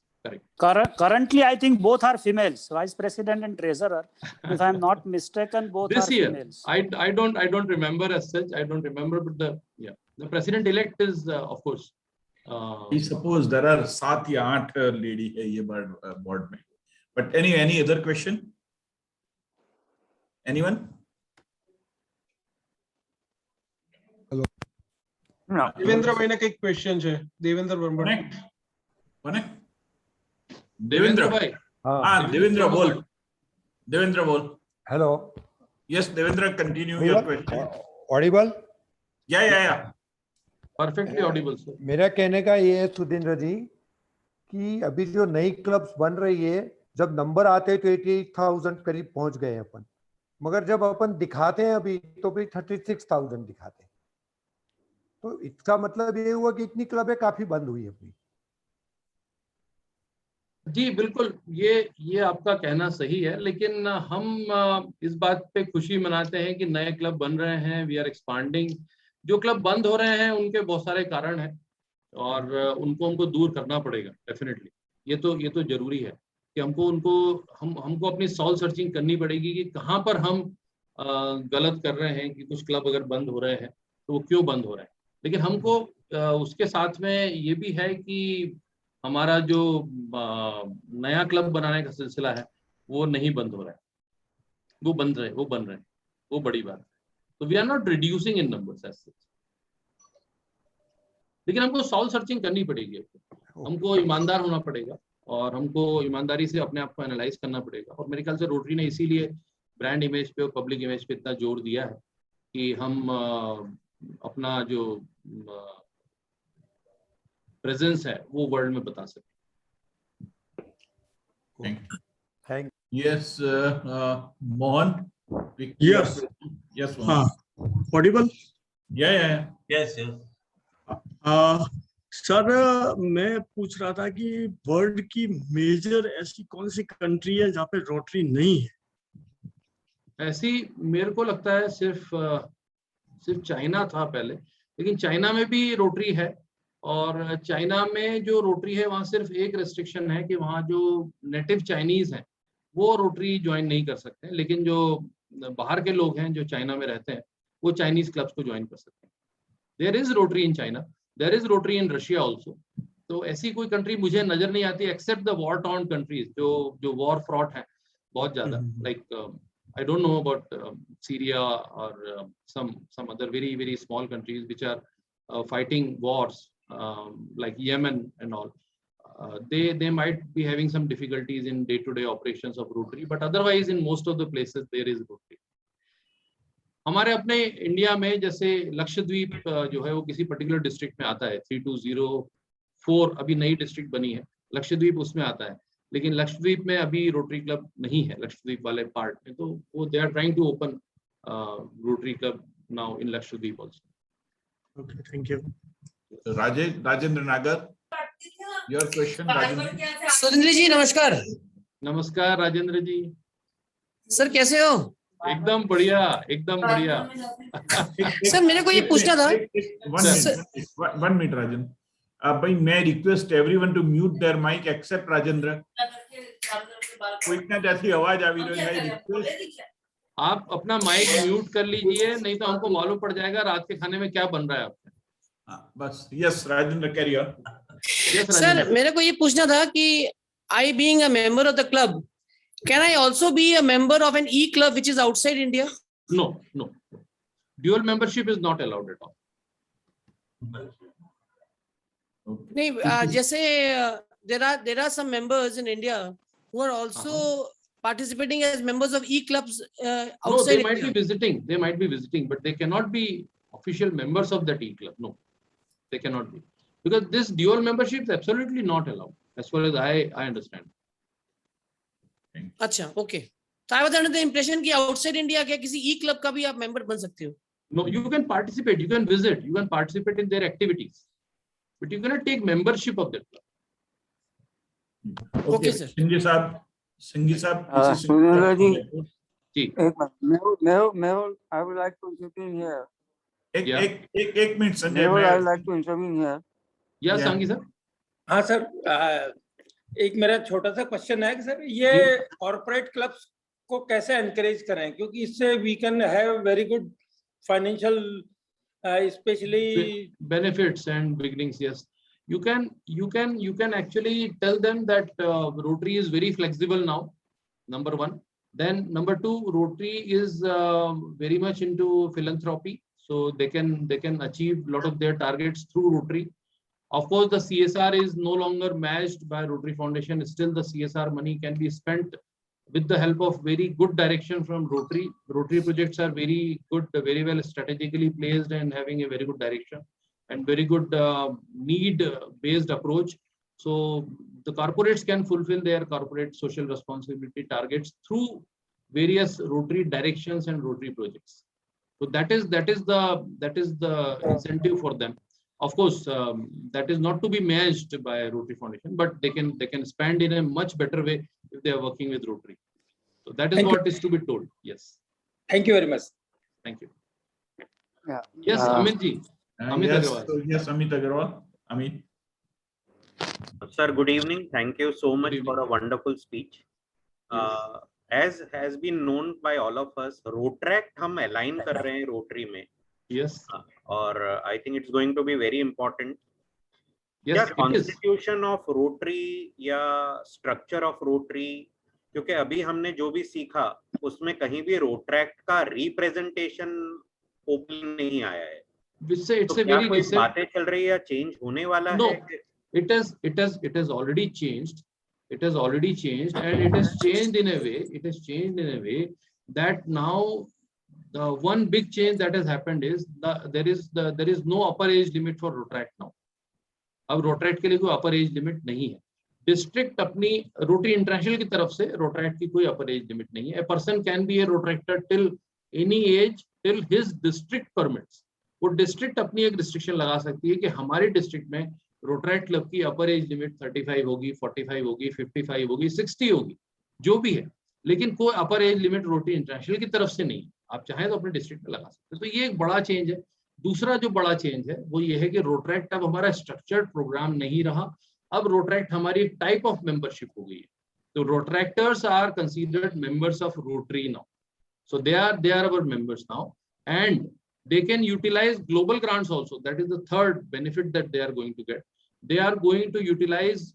correct. Currently, I think both are females, vice president and treasurer. If I'm not mistaken, both this are year, females. I don't remember as such. I don't remember, but the president elect is of course. I suppose there are 7 या 8 lady है ये board में. But any other question? Anyone? Hello, No. Devendra भाई ने एक question है। देवेंद्र वर्मा। कौन है? देवेंद्र भाई। हाँ, देवेंद्र बोल। Hello, Yes, Devendra, continue your question. Audible? Yeah. Perfectly audible, sir. मेरा कहने का ये है सुधींद्र जी कि अभी जो नई क्लब्स बन रही है, जब नंबर आते हैं तो 88,000 करीब पहुंच गए अपन, मगर जब अपन दिखाते हैं अभी तो भी 36,000 दिखाते हैं। तो इसका मतलब ये हुआ कि इतनी क्लबें काफी बंद हुई अपनी। जी बिल्कुल, ये आपका कहना सही है, लेकिन हम इस बात पे खुशी मनाते हैं कि नए क्लब बन रहे हैं, वी आर एक्सपांडिंग। जो क्लब बंद हो रहे हैं उनके बहुत सारे कारण हैं और उनको दूर करना पड़ेगा डेफिनेटली। ये तो जरूरी है कि हमको अपनी सॉल सर्चिंग करनी पड़ेगी कि कहाँ पर हम गलत कर रहे हैं, कि कुछ क्लब अगर बंद हो रहे हैं तो वो क्यों बंद हो रहे हैं। लेकिन हमको उसके साथ में ये भी है कि हमारा जो नया क्लब बनाने का सिलसिला है वो नहीं बंद हो रहा है, वो बन रहे हैं, वो बड़ी बात है। तो we are not reducing in numbers as such, लेकिन हमको सॉल सर्चिंग करनी पड़ेगी, हमको ईमानदार होना पड़ेगा और हमको ईमानदारी से अपने आप को एनालाइज करना पड़ेगा। और मेरे ख्याल से रोटरी ने इसीलिए ब्रांड इमेज पे और पब्लिक इमेज पे इतना जोर दिया है कि हम अपना जो प्रेजेंस है वो वर्ल्ड में बता सकें। Thank you. Yes, Mohan. Yes. Yes, Mohan. Audible? Yeah. Yes. Sir मैं पूछ रहा था कि वर्ल्ड की मेजर ऐसी कौन सी कंट्री है जहाँ पे रोटरी नहीं है? ऐसी मेरे को लगता है सिर्फ चाइना था पहले, लेकिन चाइना में भी रोटरी है। और चाइना में जो रोटरी है वहाँ सिर्फ एक रेस्ट्रिक्शन है कि वहाँ जो नेटिव चाइनीज हैं वो रोटरी ज्वाइन नहीं कर सकते, लेकिन जो बाहर के लोग हैं जो चाइना में रहते हैं वो चाइनीज क्लब्स को ज्वाइन कर सकते हैं। There is Rotary in China, there is Rotary in Russia also. तो ऐसी कोई कंट्री मुझे नजर नहीं आती except the war torn countries जो वॉर फ्रॉट है बहुत ज्यादा, like I don't know about Syria or some other very small countries which are fighting wars like Yemen and all. They might be having some difficulties in day-to-day operations of Rotary, but otherwise in most of the places there is Rotary. हमारे अपने India में जैसे लक्षद्वीप जो है वो किसी particular district में आता है, 3204 अभी नई डिस्ट्रिक्ट बनी है, लक्षद्वीप उसमें आता है, लेकिन लक्षद्वीप में अभी रोटरी क्लब नहीं है, लक्षद्वीप वाले पार्ट में। तो वो they are trying to open Rotary club now in Lakshadweep also. Okay, thank you. Rajendra Nagar, your question. Rajendra. Surendra ji नमस्कार। नमस्कार राजेंद्र जी। सर कैसे हो? एकदम बढ़िया, एकदम बढ़िया। सर मेरे को ये पूछना था। One minute Rajendra. भाई मैं request everyone to mute their mike except Rajendra. कोई इतना जैसी आवाज आ रही है, रिक्वेस्ट आप अपना माइक म्यूट कर लीजिए, नहीं तो हमको मालूम पड़ जाएगा रात के खाने में क्या बन रहा है आपका। बस yes Rajendra carry on. Sir मेरे को ये पूछना था कि I being a member of the club, can I also be a member of an E club which is outside India? No, dual membership is not allowed at all. नहीं, जैसे there are some members in India who are also participating as members of e-clubs outside India. They might be visiting, but they cannot be official members of that e-club. No, they cannot be, because this dual membership is absolutely not allowed as far as I understand. अच्छा, okay. So I was under the impression कि outside India क्या किसी e-club का भी आप member बन सकते हो? No, you can participate, you can visit, you can participate in their activities, but you cannot take membership of that club. Okay, sir. Sanjay साहब सुरेंद्र जी, जी मैं I would like to intervene here. एक minute Sanjay, I would like to intervene here. या सांगी sir. हाँ sir, एक मेरा छोटा सा क्वेश्चन है कि सर ये कॉर्पोरेट क्लब्स को कैसे एनकरेज करें, क्योंकि इससे we can have very good financial especially benefits and beginnings. Yes, you can actually tell them that Rotary is very flexible now, number one. Then number two, Rotary is very much into philanthropy, so they can achieve a lot of their targets through Rotary. Of course, the CSR is no longer matched by Rotary Foundation. Still, the CSR money can be spent with the help of very good direction from Rotary. Rotary projects are very good, very well strategically placed and having a very good direction and very good need-based approach. So the corporates can fulfill their corporate social responsibility targets through various Rotary directions and Rotary projects. So that is the incentive for them. Of course, that is not to be matched by Rotary Foundation, but they can spend in a much better way if they are working with Rotary. So that is Thank what you. is to be told. Yes. Thank you very much. Thank you. Yeah. Yes, Amit ji. Amit yes, Agarwal. yes, Amit Agarwal. Amit. Sir, good evening. Thank you so much for a wonderful speech. As has been known by all of us, Rotract हम align कर रहे हैं Rotary में. Yes. और I think it's going to be very important. Yes, क्या it is. constitution of Rotary या structure of Rotary, क्योंकि अभी हमने जो भी सीखा उसमें कहीं भी Rotract का representation open नहीं आया है. It's तो a क्या very कोई recent. बातें चल रही है या change होने वाला No, है? it has already changed. It has already changed, and it has changed in a way. It has changed in a way that now the one big change that has happened is there is no upper age limit for Rotract now. अब Rotract के लिए कोई upper age limit नहीं है. District अपनी Rotary International की तरफ से Rotract की कोई upper age limit नहीं है. A person can be a Rotractor till any age till his district permits. वो district अपनी एक restriction लगा सकती है कि हमारे district में Rotract क्लब की अपर एज लिमिट 35 होगी, 45 होगी, 55 होगी, 60 होगी, जो भी है, लेकिन कोई अपर एज लिमिट रोटरी इंटरनेशनल की तरफ से नहीं. आप चाहें तो अपने डिस्ट्रिक्ट में लगा सकते हैं. तो ये एक बड़ा चेंज है. दूसरा जो बड़ा चेंज है वो ये है कि Rotract अब हमारा स्ट्रक्चर्ड प्रोग्राम नहीं रहा. अब Rotract हमारी एक टाइप ऑफ मेंबरशिप हो गई है. तो Rotractors are considered members of Rotary now. So they are our members now, and they can utilize global grants also. That is the third benefit that they are going to get. They are going to utilize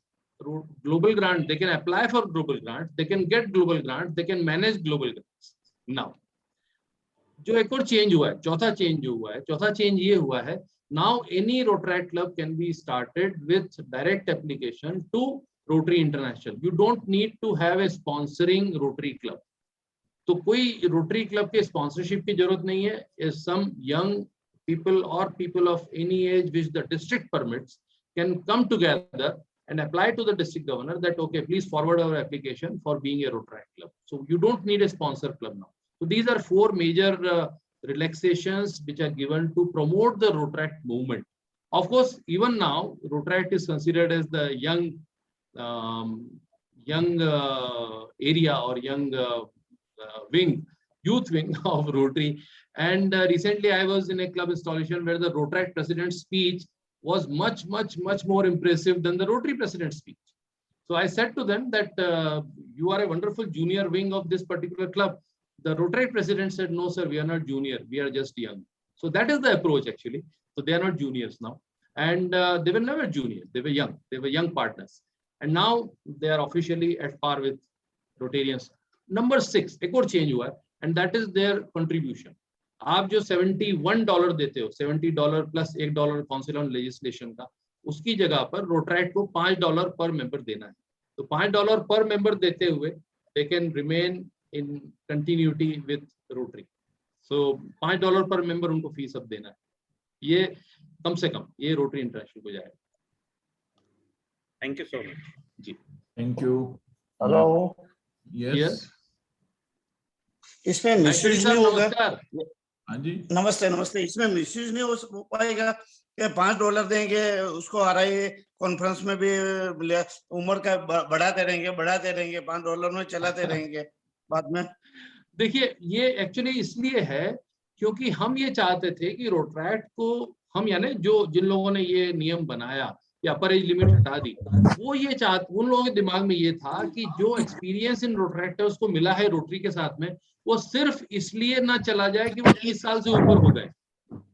global grants. They can apply for global grants. They can get global grants. They can manage global grants. Now, जो एक और change हुआ है, चौथा change जो हुआ है, चौथा चेंज ये हुआ है, now any Rotract club can be started with direct application to Rotary International. You don't need to have a sponsoring Rotary club. तो कोई रोटरी क्लब के स्पॉन्सरशिप की जरूरत नहीं है. सम यंग पीपल और people of any as which the district permits can come together and apply to the district governor that okay, please forward our application for being a Rotract club. So you don't need a sponsor club now. So these are four major relaxations which are given to promote the Rotract movement. Of course, even now Rotract is considered as the young area or young youth wing of Rotary. And recently I was in a club installation where the Rotract president's speech was much more impressive than the Rotary president's speech. So I said to them that you are a wonderful junior wing of this particular club. The Rotary president said, no sir, we are not junior, we are just young. So that is the approach actually. So they are not juniors now, and they were never juniors, they were young partners, and now they are officially at par with Rotarians. Number 6, एक और change हुआ है, and that is their contribution. आप जो $71 देते हो, $70 plus $1 council on legislation का, उसकी जगह पर Rotract को $5 पर मेंबर देना है. तो $5 पर मेंबर देते हुए they can remain in continuity with Rotary. So $5 पर मेंबर उनको फीस अब देना है. ये कम से कम ये Rotary International को जाएगा. Thank you so much. जी. Thank you. Hello. Yes. इसमें मिसयूज नहीं होगा. हाँ जी. नमस्ते नमस्ते. इसमें मिसयूज नहीं हो पाएगा कि $5 देंगे उसको RI कॉन्फ्रेंस में भी उम्र का बढ़ाते रहेंगे $5 में चलाते रहेंगे बाद में. देखिए ये एक्चुअली इसलिए है क्योंकि हम ये चाहते थे कि Rotract को हम यानी जो जिन लोगों ने ये नियम बनाया या अपर एज लिमिट हटा दी, वो ये चाहते, उन लोगों के दिमाग में ये था कि जो एक्सपीरियंस इन Rotractors को मिला है रोटरी के साथ में, वो सिर्फ इसलिए ना चला जाए कि वो 30 साल से ऊपर हो गए.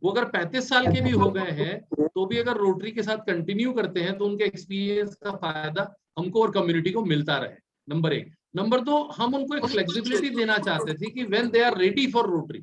वो अगर 35 साल के भी हो गए हैं तो भी अगर रोटरी के साथ कंटिन्यू करते हैं तो उनके एक्सपीरियंस का फायदा हमको और कम्युनिटी को मिलता रहे. नंबर 1. नंबर 2, हम उनको एक फ्लेक्सिबिलिटी देना चाहते थे कि when they are ready for Rotary,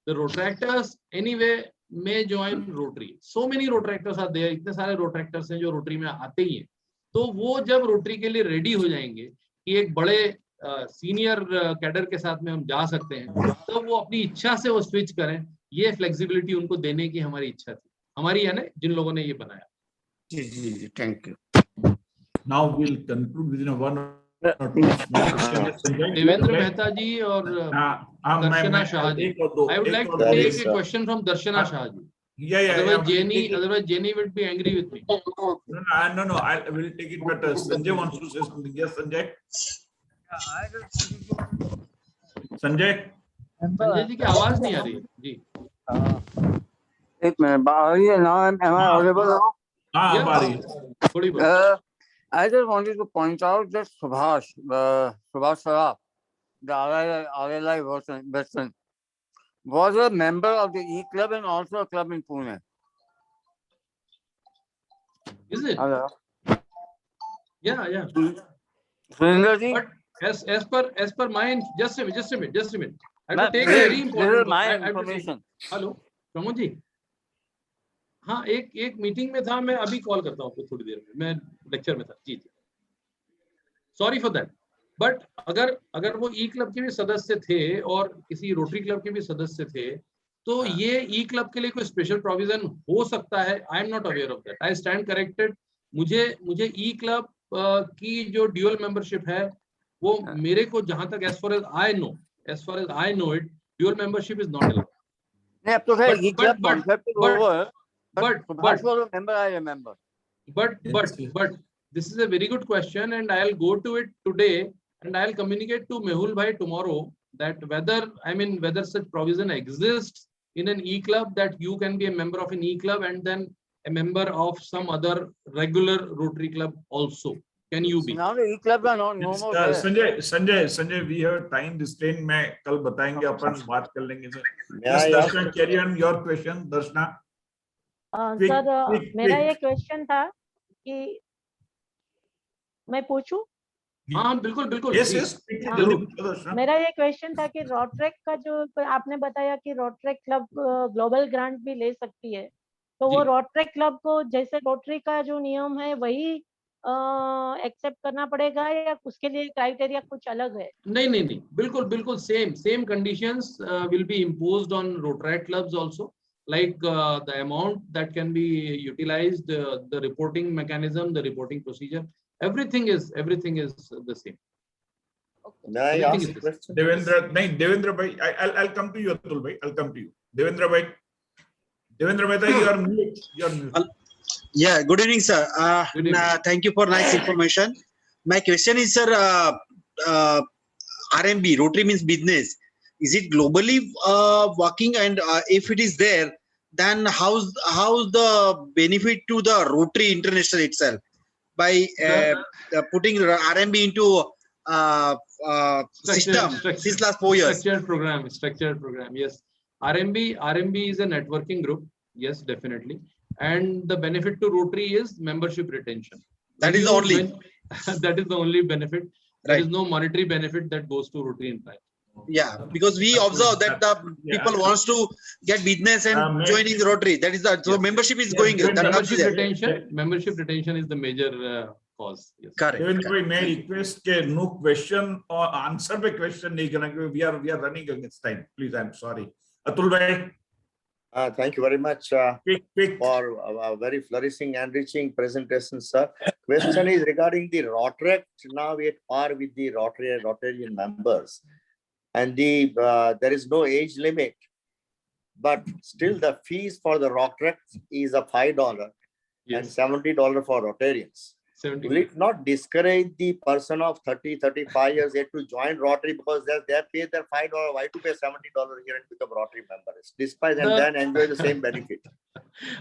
the Rotractors anyway may join Rotary. So many Rotractors are there. इतने सारे Rotractors हैं जो रोटरी में आते ही हैं. तो वो जब रोटरी के लिए रेडी हो जाएंगे कि एक बड़े सीनियर कैडर के साथ में हम जा सकते हैं, तो वो अपनी इच्छा से वो स्विच करें, ये फ्लेक्सिबिलिटी उनको देने की हमारी इच्छा थी, हमारी है ना, जिन लोगों ने ये बनाया। जी जी जी, thank you. Now we'll conclude within 1 or 2 minutes. Devendra Mehta ji और Darshana Shah ji. I would like to take a question from Darshana Shah ji. Otherwise Jenny would be angry with me. No, I will take it, but Sanjay wants to say something. Yes, Sanjay. Sanjay ji की आवाज नहीं आ रही जी। एक minute, आ रही है ना? Am I audible now? हाँ, आ रही है। थोड़ी बहुत। I just wanted to point out that Subhash Saraf, the RLI veteran, was a member of the E Club and also a club in Pune. Is it? Hello? Yeah. Surinder ji? But as per my, just a minute. I have to take a very important. This is my information. Hello Pramod ji, हाँ एक meeting में था, मैं अभी call करता हूँ आपको थोड़ी देर में, मैं लेक्चर में था जी। Sorry for that. बट अगर वो ई क्लब के भी सदस्य थे और किसी रोटरी क्लब के भी सदस्य थे, तो ये ई क्लब के लिए कोई स्पेशल प्रोविजन हो सकता है। I am not aware of that, I stand corrected. मुझे ई क्लब की जो ड्यूअल मेंबरशिप है, वो मेरे को जहां तक as far as I know it, dual membership is not allowed. नहीं, अब तो है ई club concept is over. But was a member, I remember. But this is a very good question, and I'll go to it today, and I'll communicate to Mehul bhai tomorrow that whether such provision exists in an E club, that you can be a member of an E club and then a member of some other regular Rotary club also. Can you be? Now the E club are no more there. Sanjay, we have time restraint. मैं कल बताएंगे, अपन बात कर लेंगे sir. Darshana, carry on your question, Darshana. Sir, मेरा ये question था कि मैं पूछूं? हाँ बिल्कुल। Yes. मेरा ये क्वेश्चन था कि रोट्रेक का जो आपने बताया कि रोट्रेक क्लब ग्लोबल ग्रांट भी ले सकती है, तो वो रोट्रेक क्लब को जैसे रोटरी का जो नियम है वही एक्सेप्ट करना पड़ेगा या उसके लिए क्राइटेरिया कुछ अलग है? नहीं, बिल्कुल same conditions will be imposed on Rotaract clubs also. Like the amount that can be utilized, the reporting mechanism, the reporting procedure, everything is the same. May I ask a question? Devendra bhai, I'll come to you, Atul bhai. I'll come to you. Devendra bhai, you are mute. Yeah, good evening, sir. Thank you for nice information. My question is, sir, RMB, Rotary means business. Is it globally working, and if it is there, then how's the benefit to the Rotary International itself by putting RMB into system since last 4 years? Structured program. Yes, RMB is a networking group. Yes, definitely. And the benefit to Rotary is membership retention. That is the only benefit. There is no monetary benefit that goes to Rotary in fact. Yeah, because we observe that the people wants to get business and joining the Rotary. That is so membership is going. Membership retention is the major cause. Yes. Correct. May I request no question or answer by question? We are running against time. Please, I'm sorry. Atul bhai. Thank you very much for a very flourishing and enriching presentation, sir. Question is regarding the Rotaract. Now we are at par with the Rotarian members, and there is no age limit, but still the fees for the Rotaract is a $5 and $70 for Rotarians. Will it not discourage the person of 30-35 years yet to join Rotary because they pay their $5? Why to pay $70 here and become Rotary members, despite and then enjoy the same benefit?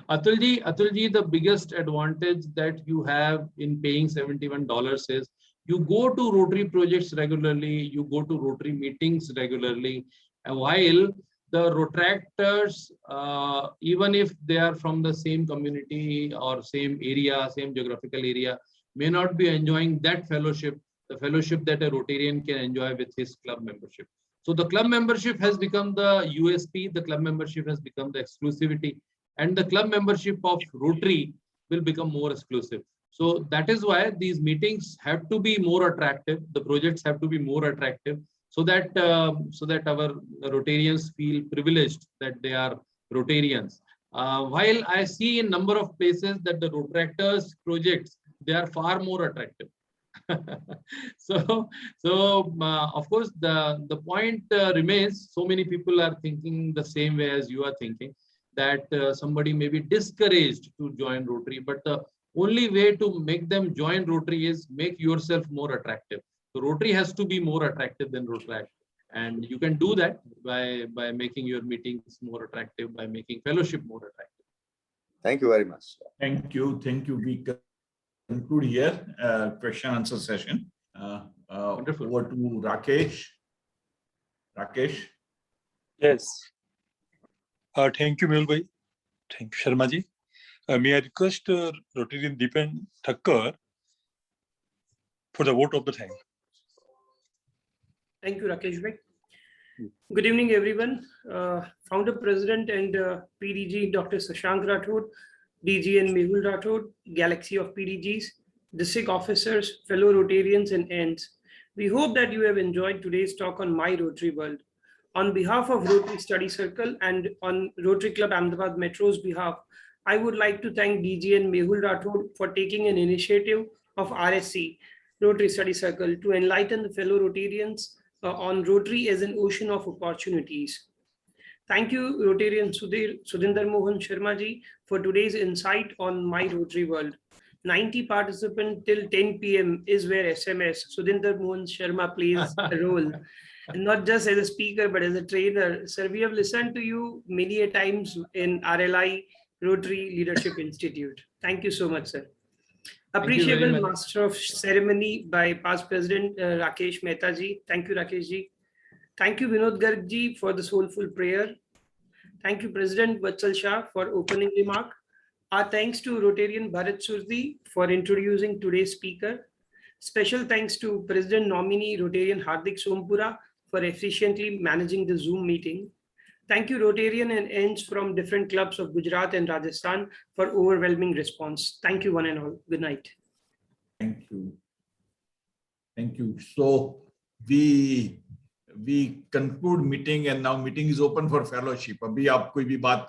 Atulji, the biggest advantage that you have in paying $71 is you go to Rotary projects regularly, you go to Rotary meetings regularly, and while the Rotaractors, even if they are from the same community or same area, same geographical area, may not be enjoying that fellowship, the fellowship that a Rotarian can enjoy with his club membership. So the club membership has become the USP, the club membership has become the exclusivity, and the club membership of Rotary will become more exclusive. So that is why these meetings have to be more attractive. The projects have to be more attractive, so that our Rotarians feel privileged that they are Rotarians. While I see in number of places that the Rotractors projects, they are far more attractive. So of course the point remains. So many people are thinking the same way as you are thinking, that somebody may be discouraged to join Rotary, but the only way to make them join Rotary is make yourself more attractive. So Rotary has to be more attractive than Rotaract, and you can do that by making your meetings more attractive, by making fellowship more attractive. Thank you very much. Thank you. We conclude here question answer session. Wonderful. Over to Rakesh. Rakesh. Yes. Thank you, Mehul bhai. Thank you, Sharma ji. May I request Rotarian Deepan Thakkar for the vote of the thank. Thank you, Rakesh bhai. Good evening, everyone. Founder, President, and PDG Dr. Shashank Rathod, DG and Mehul Rathod, Galaxy of PDGs, district officers, fellow Rotarians, and ends. We hope that you have enjoyed today's talk on My Rotary World. On behalf of Rotary Study Circle and on Rotary Club Ahmedabad Metro's behalf, I would like to thank DG and Mehul Rathod for taking an initiative of RSC, Rotary Study Circle, to enlighten the fellow Rotarians on Rotary as an ocean of opportunities. Thank you, Rotarian Sudhinder Mohan Sharma ji, for today's insight on My Rotary World. 90 participants till 10 p.m. is where SMS Sudhinder Mohan Sharma plays a role, not just as a speaker but as a trainer. Sir, we have listened to you many a times in RLI, Rotary Leadership Institute. Thank you so much, sir. Appreciable Master of Ceremony by past President Rakesh Mehta ji. Thank you, Rakesh ji. Thank you, Vinod Garg ji, for the soulful prayer. Thank you, President Vatsal Shah, for opening remark. Our thanks to Rotarian Bharat Surdi for introducing today's speaker. Special thanks to President nominee Rotarian Hardik Sompura for efficiently managing the Zoom meeting. Thank you, Rotarian and ends from different clubs of Gujarat and Rajasthan for overwhelming response. Thank you, one and all. Good night. Thank you. Thank you. So we conclude meeting, and now meeting is open for fellowship. अभी आप कोई भी बात